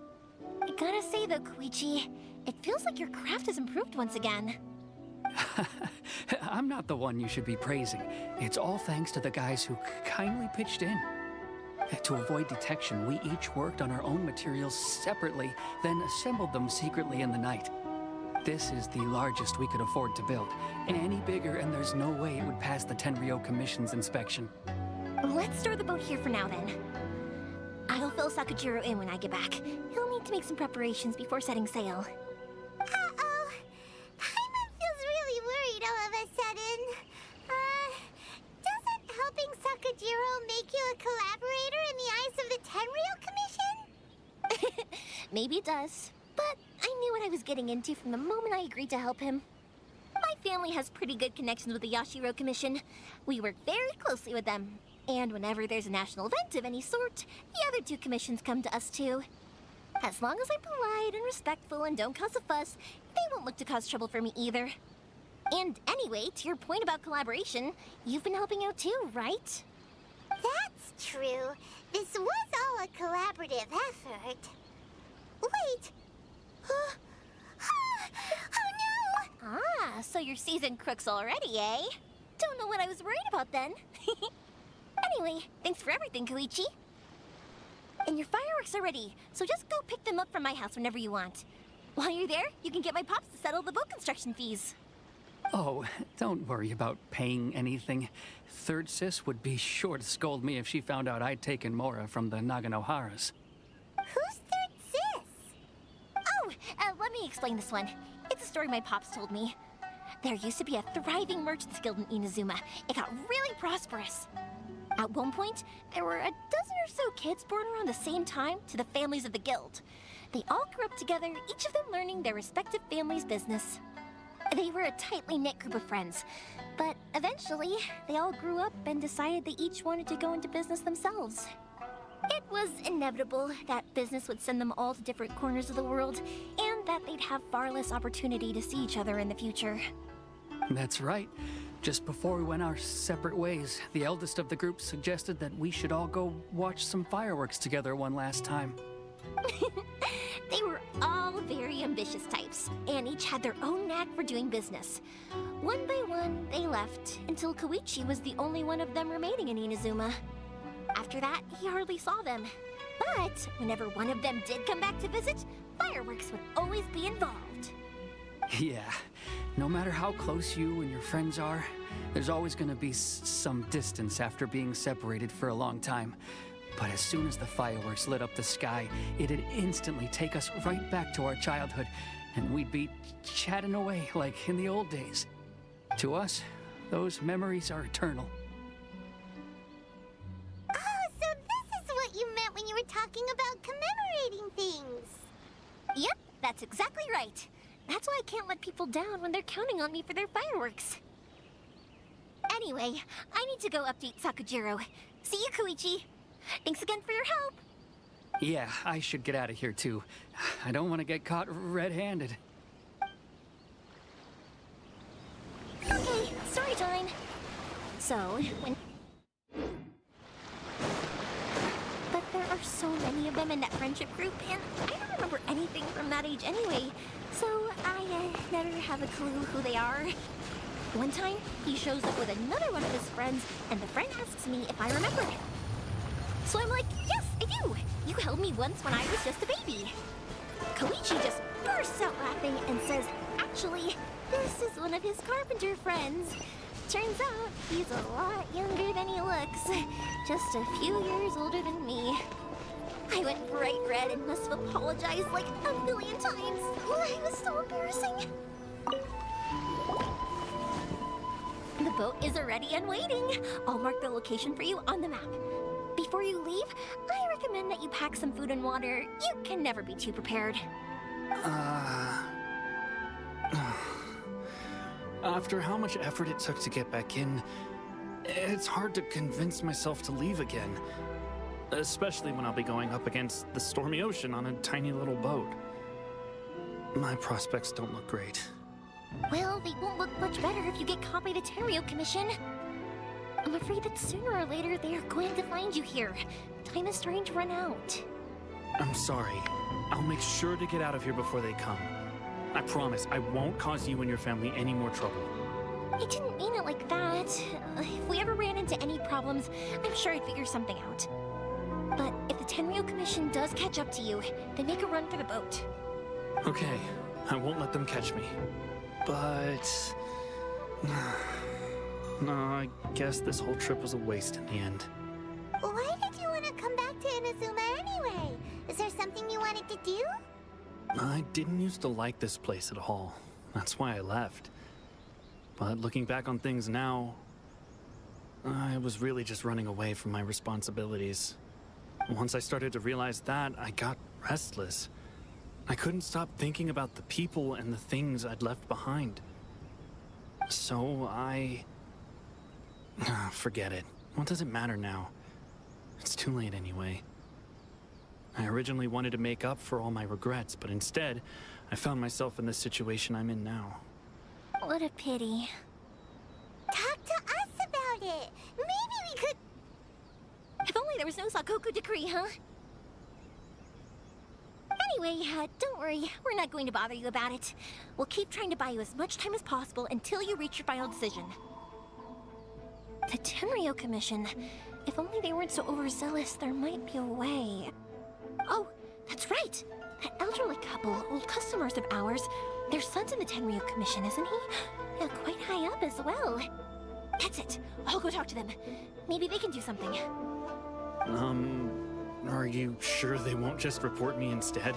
Speaker 21: I gotta say though, Koichi, it feels like your craft has improved once again.
Speaker 8: I'm not the one you should be praising. It's all thanks to the guys who kindly pitched in. To avoid detection, we each worked on our own materials separately, then assembled them secretly in the night. This is the largest we could afford to build. Any bigger and there's no way it would pass the Tenryou Commission's inspection.
Speaker 21: Let's store the boat here for now then. I'll fill Sakajiro in when I get back. He'll need to make some preparations before setting sail.
Speaker 20: Uh-oh. Paimon feels really worried all of a sudden. Doesn't helping Sakajiro make you a collaborator in the eyes of the Tenryou Commission?
Speaker 21: Maybe it does, but I knew what I was getting into from the moment I agreed to help him. My family has pretty good connections with the Yashiro Commission. We work very closely with them. And whenever there's a national event of any sort, the other two commissions come to us too. As long as I'm polite and respectful and don't cause a fuss, they won't look to cause trouble for me either. And anyway, to your point about collaboration, you've been helping out too, right?
Speaker 20: That's true. This was all a collaborative effort. Wait. Oh no!
Speaker 21: Ah, so you're seasoned crooks already, eh? Don't know what I was worried about then. Anyway, thanks for everything, Koichi. And your fireworks are ready, so just go pick them up from my house whenever you want. While you're there, you can get my pops to settle the boat construction fees.
Speaker 8: Oh, don't worry about paying anything. Third Sis would be sure to scold me if she found out I'd taken Mora from the Naganoharas.
Speaker 20: Who's Third Sis?
Speaker 21: Oh, let me explain this one. It's a story my pops told me. There used to be a thriving merchants guild in Inazuma. It got really prosperous. At one point, there were a dozen or so kids born around the same time to the families of the guild. They all grew up together, each of them learning their respective family's business. They were a tightly knit group of friends, but eventually, they all grew up and decided they each wanted to go into business themselves. It was inevitable that business would send them all to different corners of the world, and that they'd have far less opportunity to see each other in the future.
Speaker 8: That's right. Just before we went our separate ways, the eldest of the group suggested that we should all go watch some fireworks together one last time.
Speaker 21: They were all very ambitious types, and each had their own knack for doing business. One by one, they left, until Koichi was the only one of them remaining in Inazuma. After that, he hardly saw them. But whenever one of them did come back to visit, fireworks would always be involved.
Speaker 8: Yeah, no matter how close you and your friends are, there's always going to be some distance after being separated for a long time. But as soon as the fireworks lit up the sky, it'd instantly take us right back to our childhood, and we'd be chatting away like in the old days. To us, those memories are eternal.
Speaker 20: Oh, so this is what you meant when you were talking about commemorating things.
Speaker 21: Yep, that's exactly right. That's why I can't let people down when they're counting on me for their fireworks. Anyway, I need to go update Sakajiro. See you, Koichi. Thanks again for your help.
Speaker 8: Yeah, I should get out of here too. I don't want to get caught red-handed.
Speaker 21: Okay, story time. So, when... But there are so many of them in that friendship group, and I don't remember anything from that age anyway. So, I never have a clue who they are. One time, he shows up with another one of his friends, and the friend asks me if I remember. So I'm like, yes, I do! You held me once when I was just a baby. Koichi just bursts out laughing and says, actually, this is one of his carpenter friends. Turns out, he's a lot younger than he looks. Just a few years older than me. I went bright red and must have apologized like a million times. It was so embarrassing. The boat is already and waiting. I'll mark the location for you on the map. Before you leave, I recommend that you pack some food and water. You can never be too prepared.
Speaker 4: After how much effort it took to get back in, it's hard to convince myself to leave again. Especially when I'll be going up against the stormy ocean on a tiny little boat. My prospects don't look great.
Speaker 21: Well, they won't look much better if you get caught by the Tenryou Commission. I'm afraid that sooner or later they are going to find you here. Time is starting to run out.
Speaker 4: I'm sorry. I'll make sure to get out of here before they come. I promise I won't cause you and your family any more trouble.
Speaker 21: I didn't mean it like that. If we ever ran into any problems, I'm sure I'd figure something out. But if the Tenryou Commission does catch up to you, then make a run for the boat.
Speaker 4: Okay, I won't let them catch me. But... no, I guess this whole trip was a waste in the end.
Speaker 20: Why did you want to come back to Inazuma anyway? Is there something you wanted to do?
Speaker 4: I didn't used to like this place at all. That's why I left. But looking back on things now, I was really just running away from my responsibilities. Once I started to realize that, I got restless. I couldn't stop thinking about the people and the things I'd left behind. So forget it. What does it matter now? It's too late anyway. I originally wanted to make up for all my regrets, but instead, I found myself in the situation I'm in now.
Speaker 21: What a pity.
Speaker 20: Talk to us about it. Maybe we could...
Speaker 21: If only there was no Sakoku decree, huh? Anyway, don't worry. We're not going to bother you about it. We'll keep trying to buy you as much time as possible until you reach your final decision. The Tenryou Commission. If only they weren't so overzealous, there might be a way. Oh, that's right! That elderly couple, old customers of ours, their son's in the Tenryou Commission, isn't he? Yeah, quite high up as well. That's it. I'll go talk to them. Maybe they can do something.
Speaker 4: Are you sure they won't just report me instead?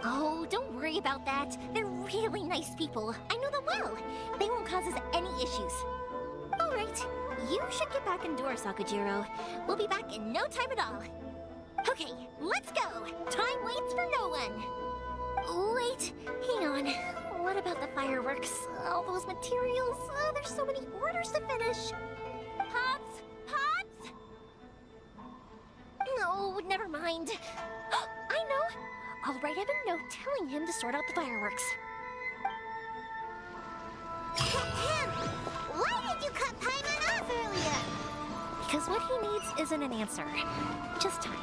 Speaker 21: Oh, don't worry about that. They're really nice people. I know them well. They won't cause us any issues. All right, you should get back indoors, Sakujiro. We'll be back in no time at all. Okay, let's go. Time waits for no one. Wait, hang on. What about the fireworks? All those materials? Oh, there's so many orders to finish. Pops! Pops! No, never mind. I know. I'll write him a note telling him to sort out the fireworks.
Speaker 20: Why did you cut Paimon off earlier?
Speaker 21: Because what he needs isn't an answer, just time.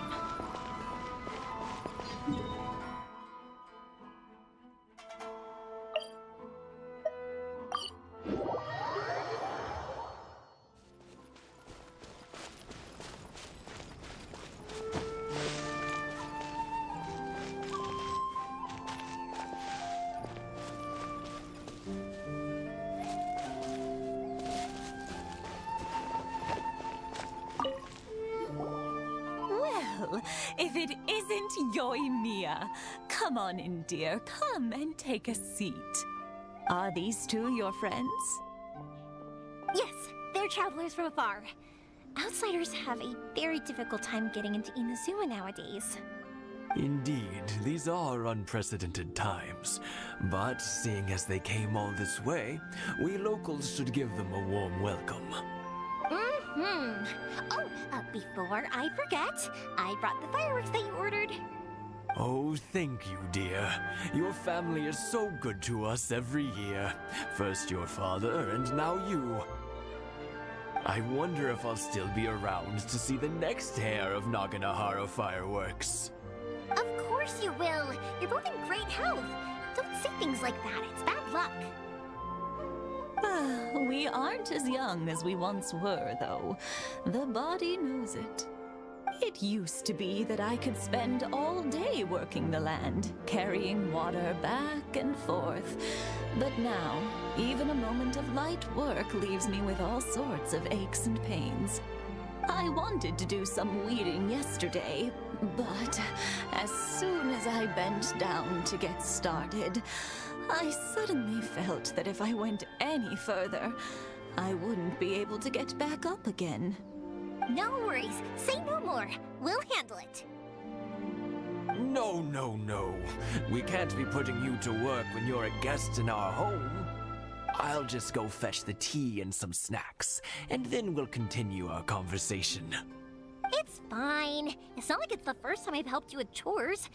Speaker 13: If it isn't Yoimiya, come on in, dear. Come and take a seat. Are these two your friends?
Speaker 21: Yes, they're travelers from afar. Outsiders have a very difficult time getting into Inazuma nowadays.
Speaker 14: Indeed, these are unprecedented times. But seeing as they came all this way, we locals should give them a warm welcome.
Speaker 21: Mm-hmm. Oh, before I forget, I brought the fireworks that you ordered.
Speaker 14: Oh, thank you, dear. Your family is so good to us every year. First your father, and now you. I wonder if I'll still be around to see the next hair of Naganahara fireworks.
Speaker 21: Of course you will. You're both in great health. Don't say things like that. It's bad luck.
Speaker 13: We aren't as young as we once were, though. The body knows it. It used to be that I could spend all day working the land, carrying water back and forth. But now, even a moment of light work leaves me with all sorts of aches and pains. I wanted to do some weeding yesterday, but as soon as I bent down to get started, I suddenly felt that if I went any further, I wouldn't be able to get back up again.
Speaker 21: No worries. Say no more. We'll handle it.
Speaker 14: No. We can't be putting you to work when you're a guest in our home. I'll just go fetch the tea and some snacks, and then we'll continue our conversation.
Speaker 21: It's fine. It's not like it's the first time I've helped you with chores.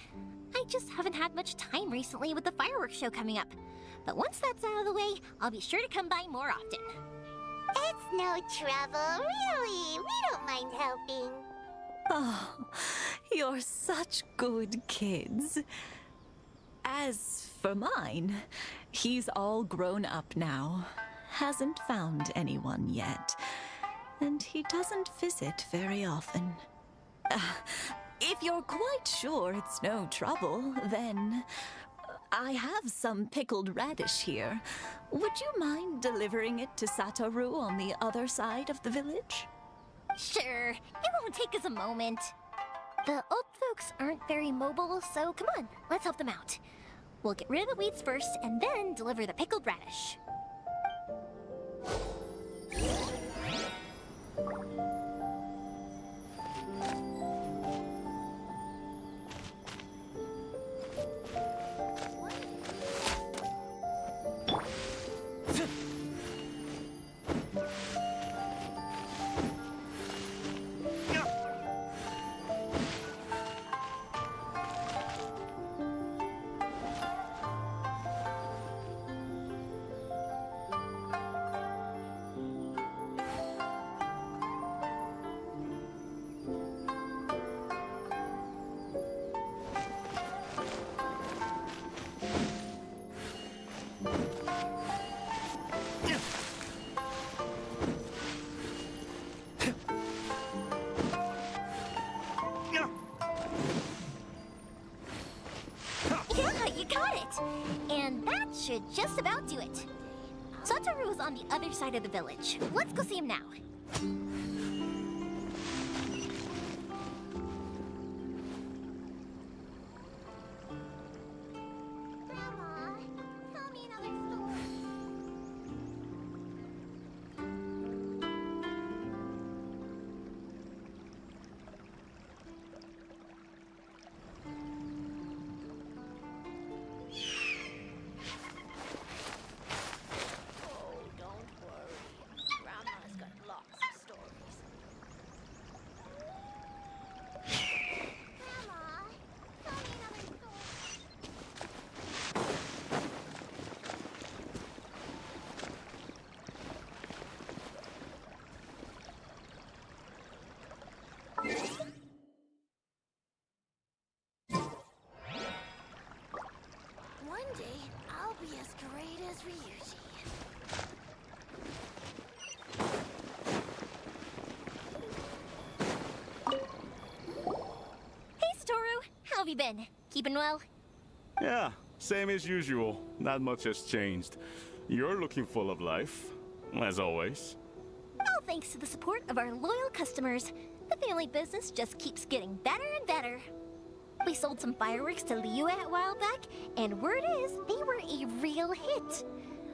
Speaker 21: I just haven't had much time recently with the fireworks show coming up. But once that's out of the way, I'll be sure to come by more often.
Speaker 3: It's no trouble, really. We don't mind helping.
Speaker 13: Oh, you're such good kids. As for mine, he's all grown up now. Hasn't found anyone yet. And he doesn't visit very often. If you're quite sure it's no trouble, then I have some pickled radish here. Would you mind delivering it to Satoru on the other side of the village?
Speaker 21: Sure. It won't take us a moment. The old folks aren't very mobile, so come on, let's help them out. We'll get rid of the weeds first, and then deliver the pickled radish. And that should just about do it. Satoru is on the other side of the village. Let's go see him now.
Speaker 20: One day, I'll be as great as Ryuji.
Speaker 21: Hey, Satoru! How have you been? Keeping well?
Speaker 5: Yeah, same as usual. Not much has changed. You're looking full of life, as always.
Speaker 21: All thanks to the support of our loyal customers. The family business just keeps getting better and better. We sold some fireworks to Liyue a while back, and word is they were a real hit.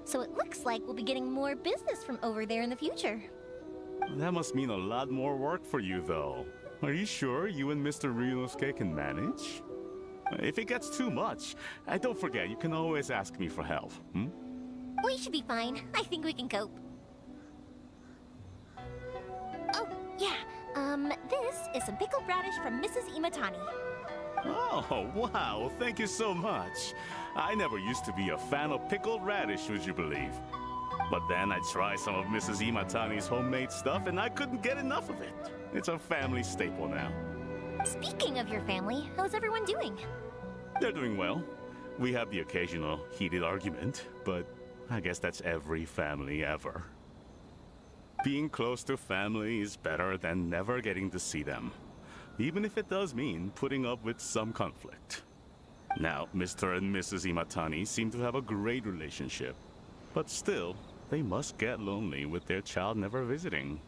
Speaker 21: So it looks like we'll be getting more business from over there in the future.
Speaker 5: That must mean a lot more work for you, though. Are you sure you and Mr. Ryunosuke can manage? If it gets too much, don't forget, you can always ask me for help, hmm?
Speaker 21: We should be fine. I think we can cope. Oh, yeah. This is some pickled radish from Mrs. Imatani.
Speaker 5: Oh, wow, thank you so much. I never used to be a fan of pickled radish, would you believe? But then I tried some of Mrs. Imatani's homemade stuff and I couldn't get enough of it. It's a family staple now.
Speaker 21: Speaking of your family, how's everyone doing?
Speaker 5: They're doing well. We have the occasional heated argument, but I guess that's every family ever. Being close to family is better than never getting to see them, even if it does mean putting up with some conflict. Now, Mr. and Mrs. Imatani seem to have a great relationship, but still, they must get lonely with their child never visiting.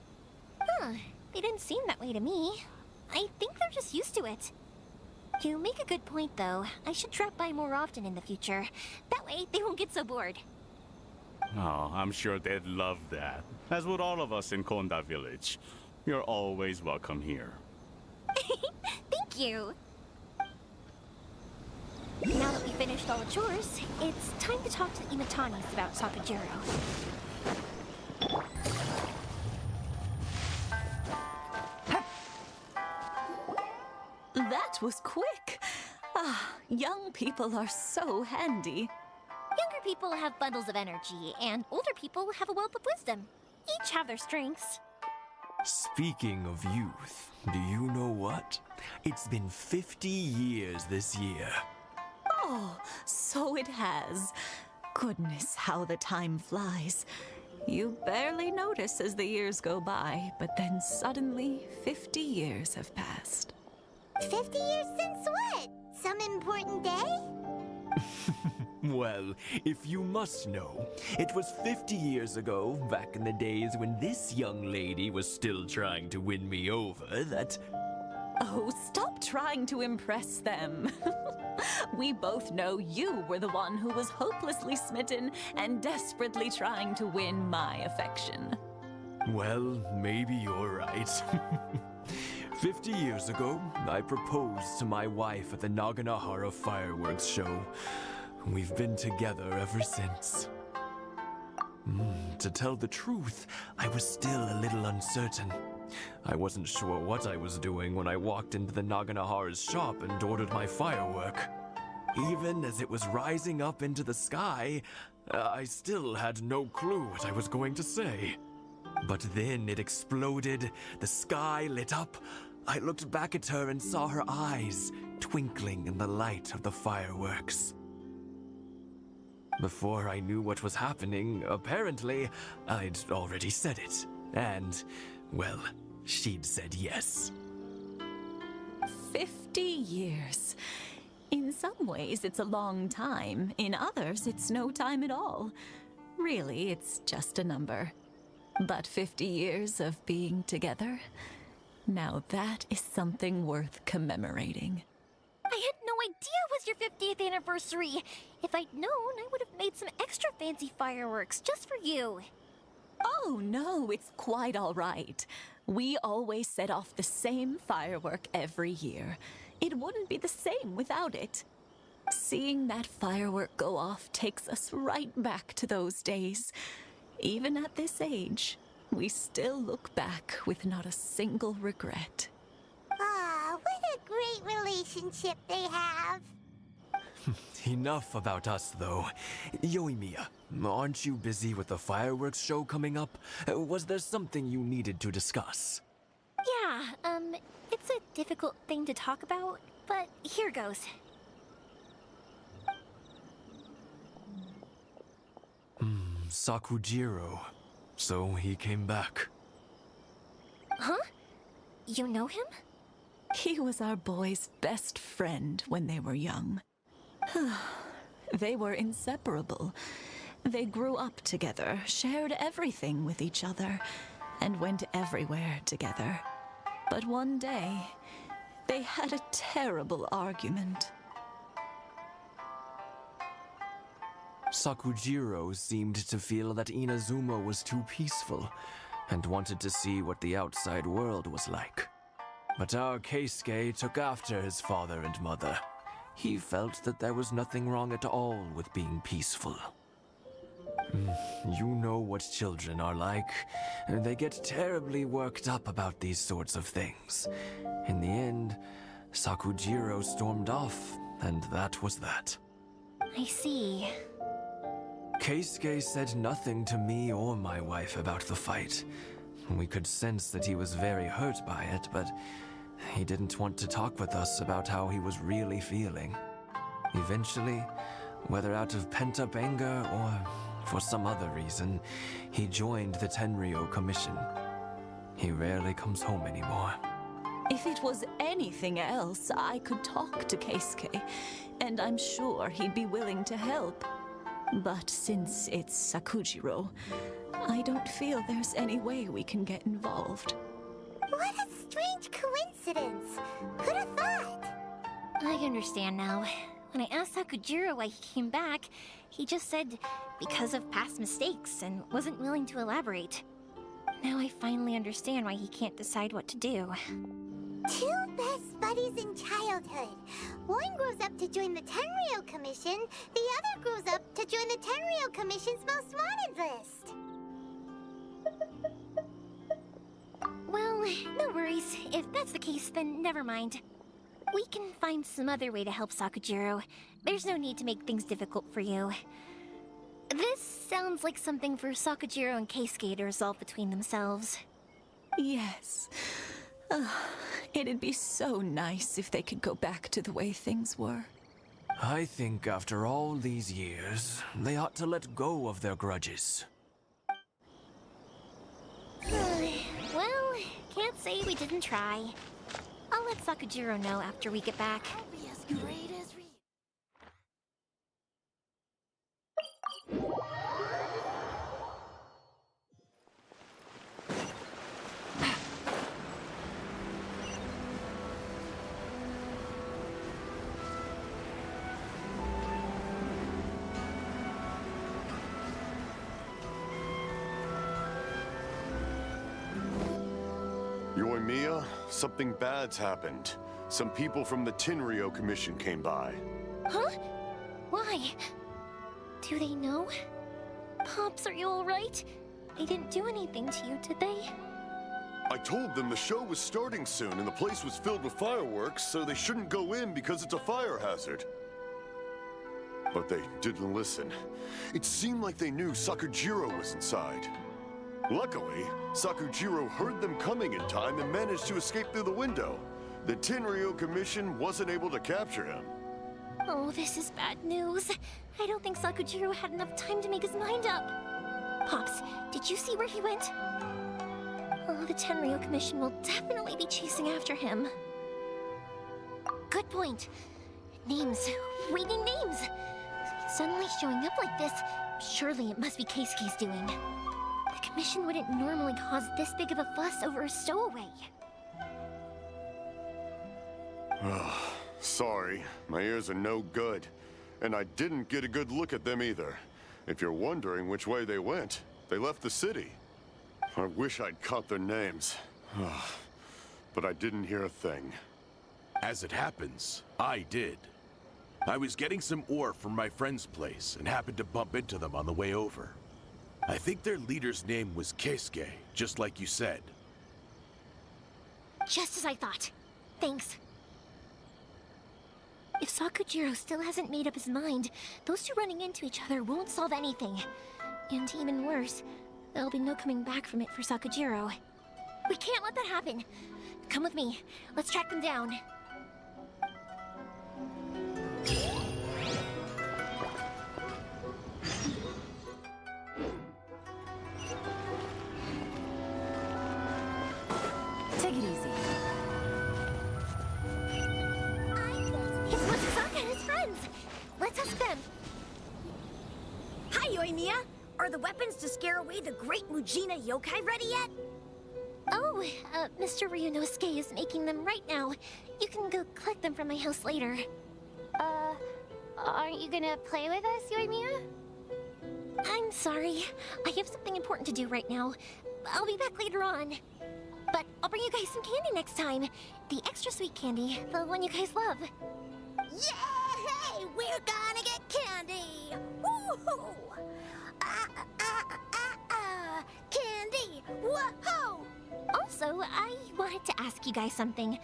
Speaker 21: Huh, they didn't seem that way to me. I think they're just used to it. You make a good point, though. I should drop by more often in the future. That way, they won't get so bored.
Speaker 5: Oh, I'm sure they'd love that, as would all of us in Konda Village. You're always welcome here.
Speaker 21: Thank you. Now that we finished all the chores, it's time to talk to the Imatanis about Sakujiro.
Speaker 13: That was quick. Ah, young people are so handy.
Speaker 21: Younger people have bundles of energy, and older people have a wealth of wisdom. Each have their strengths.
Speaker 14: Speaking of youth, do you know what? It's been 50 years this year.
Speaker 13: Oh, so it has. Goodness, how the time flies. You barely notice as the years go by, but then suddenly 50 years have passed.
Speaker 3: 50 years since what? Some important day?
Speaker 14: Well, if you must know, it was 50 years ago, back in the days when this young lady was still trying to win me over, that...
Speaker 13: Oh, stop trying to impress them. We both know you were the one who was hopelessly smitten and desperately trying to win my affection.
Speaker 14: Well, maybe you're right. 50 years ago, I proposed to my wife at the Naganahara fireworks show. We've been together ever since. To tell the truth, I was still a little uncertain. I wasn't sure what I was doing when I walked into the Naganahara's shop and ordered my firework. Even as it was rising up into the sky, I still had no clue what I was going to say. But then it exploded, the sky lit up. I looked back at her and saw her eyes twinkling in the light of the fireworks. Before I knew what was happening, apparently, I'd already said it. And, well, she'd said yes.
Speaker 13: 50 years. In some ways, it's a long time. In others, it's no time at all. Really, it's just a number. But 50 years of being together? Now that is something worth commemorating.
Speaker 21: I had no idea it was your 50th anniversary. If I'd known, I would have made some extra fancy fireworks just for you.
Speaker 13: Oh, no, it's quite all right. We always set off the same firework every year. It wouldn't be the same without it. Seeing that firework go off takes us right back to those days. Even at this age, we still look back with not a single regret.
Speaker 3: Ah, what a great relationship they have.
Speaker 14: Enough about us, though. Yoimiya, aren't you busy with the fireworks show coming up? Was there something you needed to discuss?
Speaker 21: Yeah, it's a difficult thing to talk about, but here goes.
Speaker 14: Sakujiro. So he came back.
Speaker 21: Huh? You know him?
Speaker 13: He was our boys' best friend when they were young. They were inseparable. They grew up together, shared everything with each other, and went everywhere together. But one day, they had a terrible argument.
Speaker 14: Sakujiro seemed to feel that Inazuma was too peaceful and wanted to see what the outside world was like. But our Keisuke took after his father and mother. He felt that there was nothing wrong at all with being peaceful. You know what children are like. They get terribly worked up about these sorts of things. In the end, Sakujiro stormed off, and that was that.
Speaker 21: I see.
Speaker 14: Keisuke said nothing to me or my wife about the fight. We could sense that he was very hurt by it, but he didn't want to talk with us about how he was really feeling. Eventually, whether out of pent-up anger or for some other reason, he joined the Tenryou Commission. He rarely comes home anymore.
Speaker 13: If it was anything else, I could talk to Keisuke, and I'm sure he'd be willing to help. But since it's Sakujiro, I don't feel there's any way we can get involved.
Speaker 3: What a strange coincidence. Who'd have thought?
Speaker 21: I understand now. When I asked Sakujiro why he came back, he just said because of past mistakes and wasn't willing to elaborate. Now I finally understand why he can't decide what to do.
Speaker 3: Two best buddies in childhood. One grows up to join the Tenryou Commission, the other grows up to join the Tenryou Commission's most wanted list.
Speaker 21: Well, no worries. If that's the case, then never mind. We can find some other way to help Sakujiro. There's no need to make things difficult for you. This sounds like something for Sakujiro and Keisuke to resolve between themselves.
Speaker 13: Yes. It'd be so nice if they could go back to the way things were.
Speaker 14: I think after all these years, they ought to let go of their grudges.
Speaker 21: Well, can't say we didn't try. I'll let Sakujiro know after we get back. I'll be as great as
Speaker 16: Yoimiya, something bad's happened. Some people from the Tenryou Commission came by.
Speaker 21: Huh? Why? Do they know? Pops, are you alright? They didn't do anything to you, did they?
Speaker 16: I told them the show was starting soon and the place was filled with fireworks, so they shouldn't go in because it's a fire hazard. But they didn't listen. It seemed like they knew Sakujiro was inside. Luckily, Sakujiro heard them coming in time and managed to escape through the window. The Tenryou Commission wasn't able to capture him.
Speaker 21: Oh, this is bad news. I don't think Sakujiro had enough time to make his mind up. Pops, did you see where he went? Oh, the Tenryou Commission will definitely be chasing after him. Good point. Names. Reading names. Suddenly showing up like this, surely it must be Keisuke's doing. The Commission wouldn't normally cause this big of a fuss over a stowaway.
Speaker 16: Sorry, my ears are no good. And I didn't get a good look at them either. If you're wondering which way they went, they left the city. I wish I'd caught their names. But I didn't hear a thing.
Speaker 12: As it happens, I did. I was getting some ore from my friend's place and happened to bump into them on the way over. I think their leader's name was Keisuke, just like you said.
Speaker 21: Just as I thought. Thanks. If Sakujiro still hasn't made up his mind, those two running into each other won't solve anything. And even worse, there'll be no coming back from it for Sakujiro. We can't let that happen. Come with me. Let's track them down.
Speaker 7: Take it easy.
Speaker 21: It's Mochizaka and his friends. Let's ask them.
Speaker 19: Hi, Yoimiya! Are the weapons to scare away the great Mujina yokai ready yet?
Speaker 21: Oh, Mr. Ryunosuke is making them right now. You can go collect them from my house later.
Speaker 20: Aren't you gonna play with us, Yoimiya?
Speaker 21: I'm sorry. I have something important to do right now. I'll be back later on. But I'll bring you guys some candy next time. The extra sweet candy, the one you guys love.
Speaker 19: Yay! We're gonna get candy! Woohoo! Candy! Whoa!
Speaker 21: Also, I wanted to ask you guys something.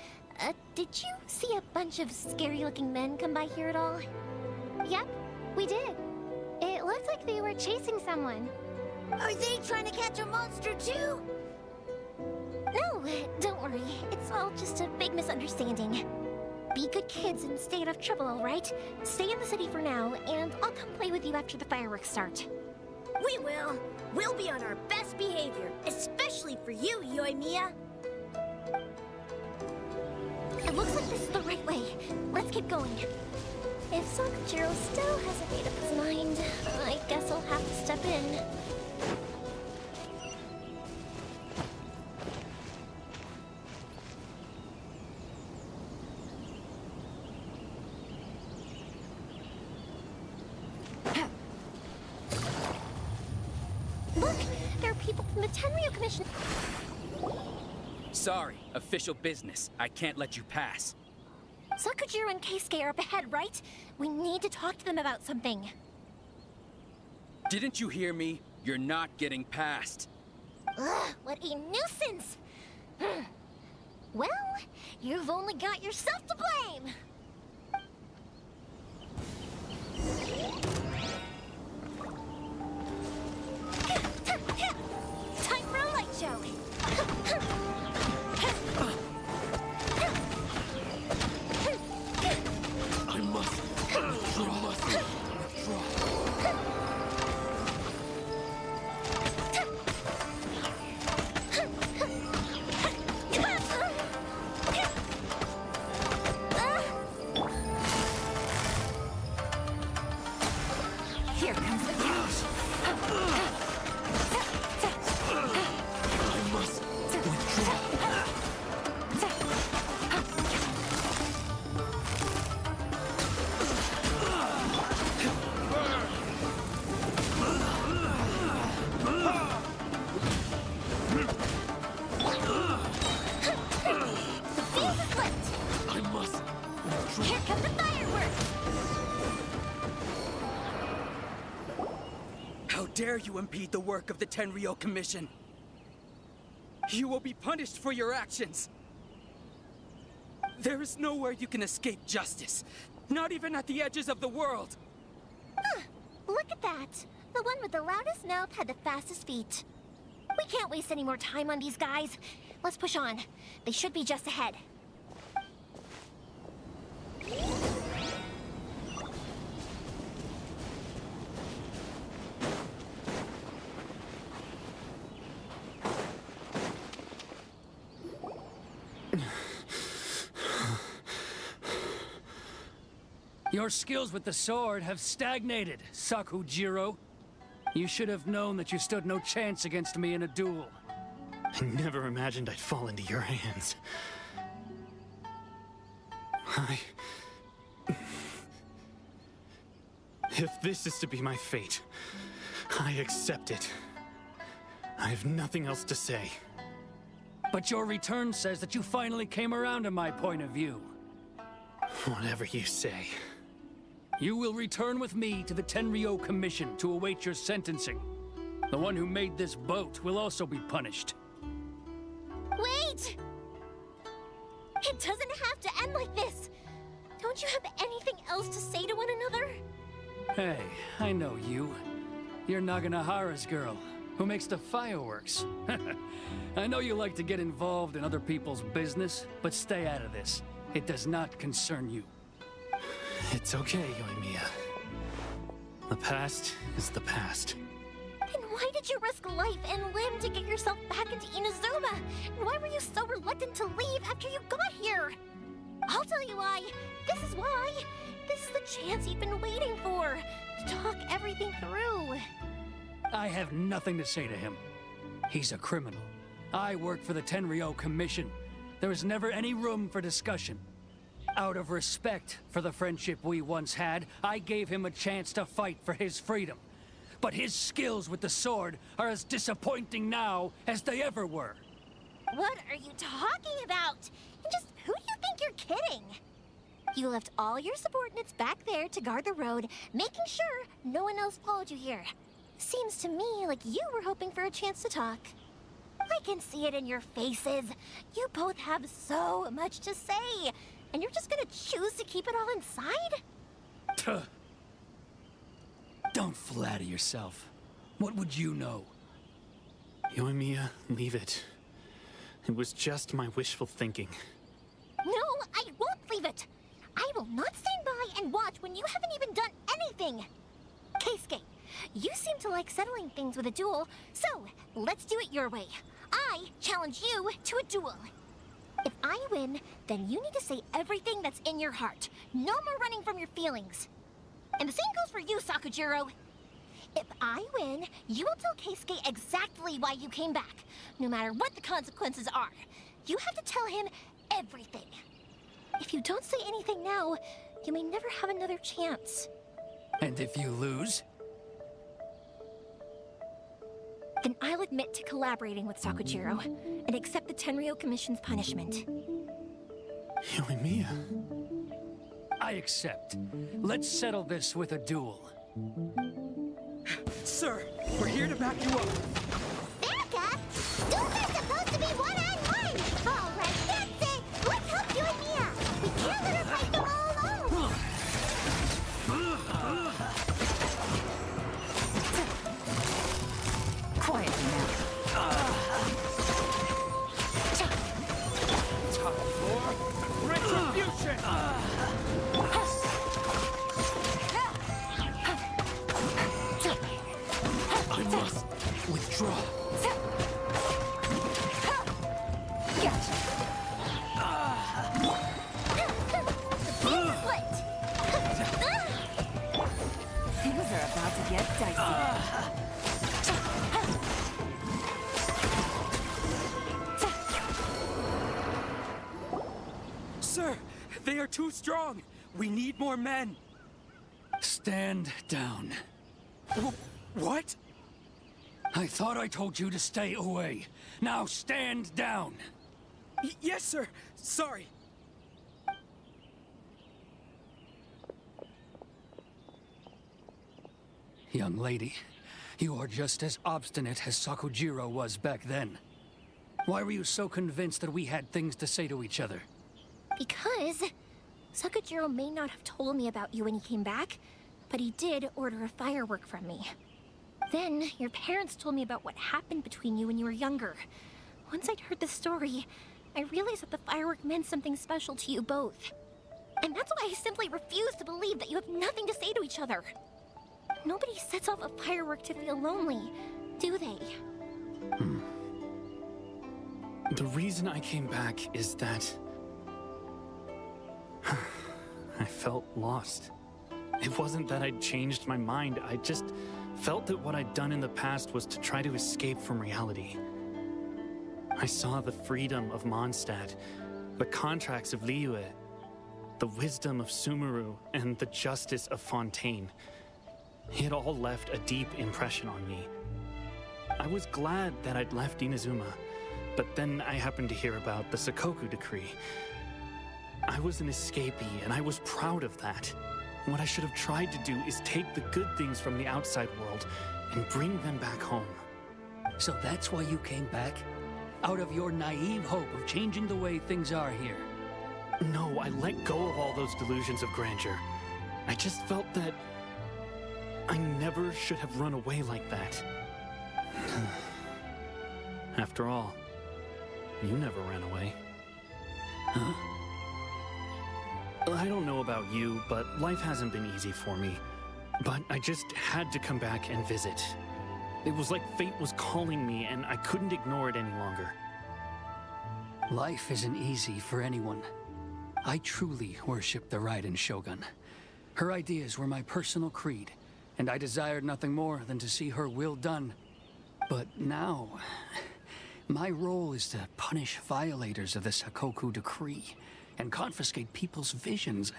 Speaker 21: Did you see a bunch of scary-looking men come by here at all?
Speaker 20: Yep, we did. It looked like like they were chasing someone.
Speaker 19: Are they trying to catch a monster too?
Speaker 21: No, don't worry. It's all just a big misunderstanding. Be good kids and stay out of trouble, all right? Stay in the city for now, and I'll come play with you after the fireworks start.
Speaker 19: We will. We'll be on our best behavior, especially for you, Yoimiya.
Speaker 21: It looks like this is the right way. Let's keep going. If Sakujiro still hasn't made up his mind, I guess I'll have to step in. Look! There are people from the Tenryu Commission.
Speaker 6: Sorry, official business. I can't let you pass.
Speaker 21: Sakujiro and Keisuke are up ahead, right? We need to talk to them about something.
Speaker 6: Didn't you hear me? You're not getting past.
Speaker 21: Ugh, what a nuisance! Well, you've only got yourself to blame! Time for a light show!
Speaker 2: I must withdraw.
Speaker 21: Here comes the chaos!
Speaker 2: I must withdraw. I must withdraw.
Speaker 21: Here come the fireworks!
Speaker 6: How dare you impede the work of the Tenryo Commission? You will be punished for your actions. There is nowhere you can escape justice, not even at the edges of the world.
Speaker 21: Huh, look at that. The one with the loudest mouth had the fastest feet. We can't waste any more time on these guys. Let's push on. They should be just ahead.
Speaker 8: Your skills with the sword have stagnated, Sakujiro. You should have known that you stood no chance against me in a duel.
Speaker 4: I never imagined I'd fall into your hands. If this is to be my fate, I accept it. I have nothing else to say.
Speaker 8: But your return says that you finally came around to my point of view.
Speaker 4: Whatever you say.
Speaker 8: You will return with me to the Tenryo Commission to await your sentencing. The one who made this boat will also be punished.
Speaker 21: Wait! It doesn't have to end like this. Don't you have anything else to say to one another?
Speaker 8: Hey, I know you. You're Naganohara's girl, who makes the fireworks. I know you like to get involved in other people's business, but stay out of this. It does not concern you.
Speaker 4: It's okay, Yoimiya. The past is the past.
Speaker 21: Then why did you risk life and limb to get yourself back into Inazuma? And why were you so reluctant to leave after you got here? I'll tell you why. This is why. This is the chance you've been waiting for. To talk everything through.
Speaker 8: I have nothing to say to him. He's a criminal. I work for the Tenryo Commission. There is never any room for discussion. Out of respect for the friendship we once had, I gave him a chance to fight for his freedom. But his skills with the sword are as disappointing now as they ever were.
Speaker 21: What are you talking about? And just who do you think you're kidding? You left all your subordinates back there to guard the road, making sure no one else followed you here. Seems to me like you were hoping for a chance to talk. I can see it in your faces. You both have so much to say. And you're just gonna choose to keep it all inside?
Speaker 8: Don't flatter yourself. What would you know?
Speaker 4: Yoimiya, leave it. It was just my wishful thinking.
Speaker 21: No, I won't leave it. I will not stand by and watch when you haven't even done anything. Keisuke, you seem to like settling things with a duel, so let's do it your way. I challenge you to a duel. If I win, then you need to say everything that's in your heart. No more running from your feelings. And the same goes for you, Sakujiro. If I win, you will tell Keisuke exactly why you came back, no matter what the consequences are. You have to tell him everything. If you don't say anything now, you may never have another chance.
Speaker 8: And if you lose?
Speaker 21: Then I'll admit to collaborating with Sakujiro and accept the Tenryou Commission's punishment.
Speaker 4: Yoimiya.
Speaker 8: I accept. Let's settle this with a duel.
Speaker 6: Sir, we're here to back you up.
Speaker 3: Back up? Duels are supposed to be one-on-one! All right, that's it! Let's help you and Mia! We can't let her fight them all alone!
Speaker 13: Quiet now.
Speaker 6: Top floor, retribution!
Speaker 8: I must withdraw.
Speaker 21: Gotcha.
Speaker 13: Things are about to get dicey.
Speaker 6: Sir, they are too strong. We need more men.
Speaker 8: Stand down.
Speaker 6: What?
Speaker 8: I thought I told you to stay away. Now stand down.
Speaker 6: Yes, sir. Sorry.
Speaker 8: Young lady, you are just as obstinate as Sakujiro was back then. Why were you so convinced that we had things to say to each other?
Speaker 21: Because Sakujiro may not have told me about you when he came back, but he did order a firework from me. Then, your parents told me about what happened between you when you were younger. Once I'd heard the story, I realized that the firework meant something special to you both. And that's why I simply refuse to believe that you have nothing to say to each other. Nobody sets off a firework to feel lonely, do they?
Speaker 4: The reason I came back is that I felt lost. It wasn't that I'd changed my mind, I just felt that what I'd done in the past was to try to escape from reality. I saw the freedom of Mondstadt, the contracts of Liyue, the wisdom of Sumeru, and the justice of Fontaine. It all left a deep impression on me. I was glad that I'd left Inazuma, but then I happened to hear about the Sakoku decree. I was an escapee, and I was proud of that. What I should have tried to do is take the good things from the outside world and bring them back home.
Speaker 8: So that's why you came back? Out of your naive hope of changing the way things are here?
Speaker 4: No, I let go of all those delusions of grandeur. I just felt that I never should have run away like that. After all, you never ran away.
Speaker 8: Huh?
Speaker 4: I don't know about you, but life hasn't been easy for me. But I just had to come back and visit. It was like fate was calling me, and I couldn't ignore it any longer.
Speaker 8: Life isn't easy for anyone. I truly worship the Raiden Shogun. Her ideas were my personal creed, and I desired nothing more than to see her will done. But now, my role is to punish violators of the Sakoku decree and confiscate people's visions.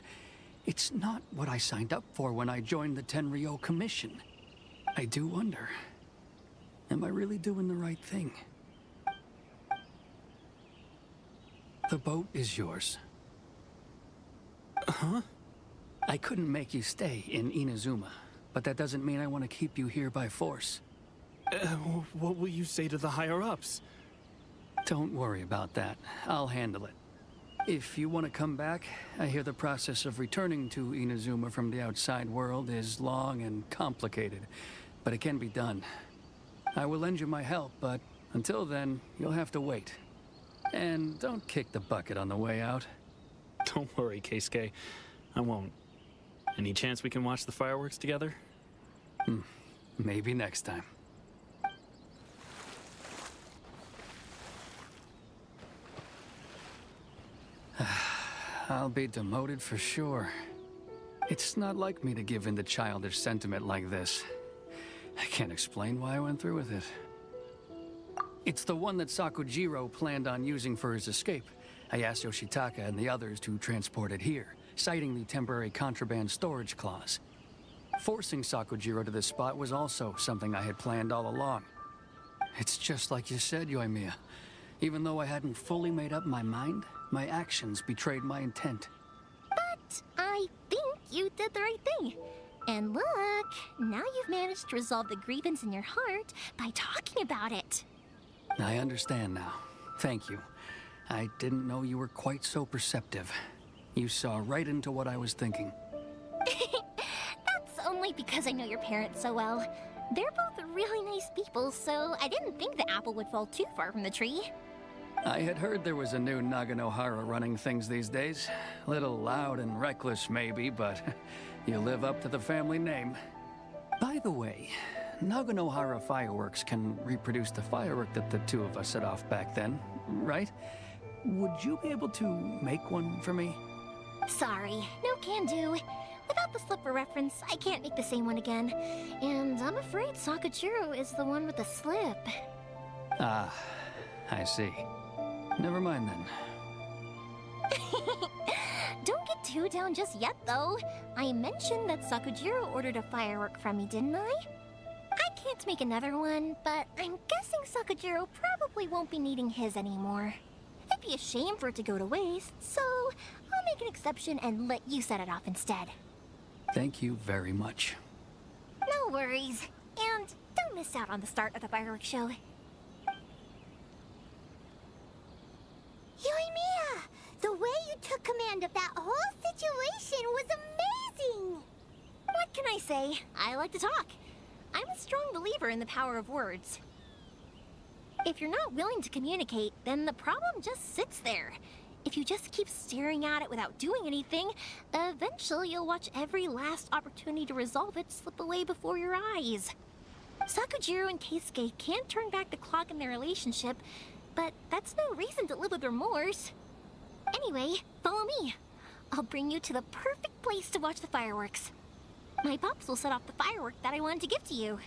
Speaker 8: It's not what I signed up for when I joined the Tenryou Commission. I do wonder, am I really doing the right thing? The boat is yours.
Speaker 4: Huh?
Speaker 8: I couldn't make you stay in Inazuma, but that doesn't mean I want to keep you here by force.
Speaker 4: What will you say to the higher-ups?
Speaker 8: Don't worry about that. I'll handle it. If you want to come back, I hear the process of returning to Inazuma from the outside world is long and complicated, but it can be done. I will lend you my help, but until then, you'll have to wait. And don't kick the bucket on the way out.
Speaker 4: Don't worry, Keisuke. I won't. Any chance we can watch the fireworks together?
Speaker 8: Maybe next time. I'll be demoted for sure. It's not like me to give in to childish sentiment like this. I can't explain why I went through with it. It's the one that Sakujiro planned on using for his escape. I asked Yoshitaka and the others to transport it here, citing the temporary contraband storage clause. Forcing Sakujiro to this spot was also something I had planned all along. It's just like you said, Yoimiya. Even though I hadn't fully made up my mind, my actions betrayed my intent.
Speaker 21: But I think you did the right thing. And look, now you've managed to resolve the grievance in your heart by talking about it.
Speaker 8: I understand now. Thank you. I didn't know you were quite so perceptive. You saw right into what I was thinking.
Speaker 21: That's only because I know your parents so well. They're both really nice people, so I didn't think the apple would fall too far from the tree.
Speaker 8: I had heard there was a new Naganohara running things these days. Little loud and reckless, maybe, but you live up to the family name. By the way, Naganohara Fireworks can reproduce the firework that the two of us set off back then, right? Would you be able to make one for me?
Speaker 21: Sorry, no can do. Without the slipper reference, I can't make the same one again. And I'm afraid Sakujiro is the one with the slip.
Speaker 8: Ah, I see. Never mind then.
Speaker 21: Don't get too down just yet, though. I mentioned that Sakujiro ordered a firework from me, didn't I? I can't make another one, but I'm guessing Sakujiro probably won't be needing his anymore. It'd be a shame for it to go to waste, so I'll make an exception and let you set it off instead.
Speaker 8: Thank you very much.
Speaker 21: No worries. And don't miss out on the start of the fireworks show.
Speaker 3: Yoimiya! The way you took command of that whole situation was amazing!
Speaker 21: What can I say? I like to talk. I'm a strong believer in the power of words. If you're not willing to communicate, then the problem just sits there. If you just keep staring at it without doing anything, eventually you'll watch every last opportunity to resolve it slip away before your eyes. Sakujiro and Keisuke can't turn back the clock in their relationship, but that's no reason to live with remorse. Anyway, follow me. I'll bring you to the perfect place to watch the fireworks. My pops will set off the firework that I wanted to give to you.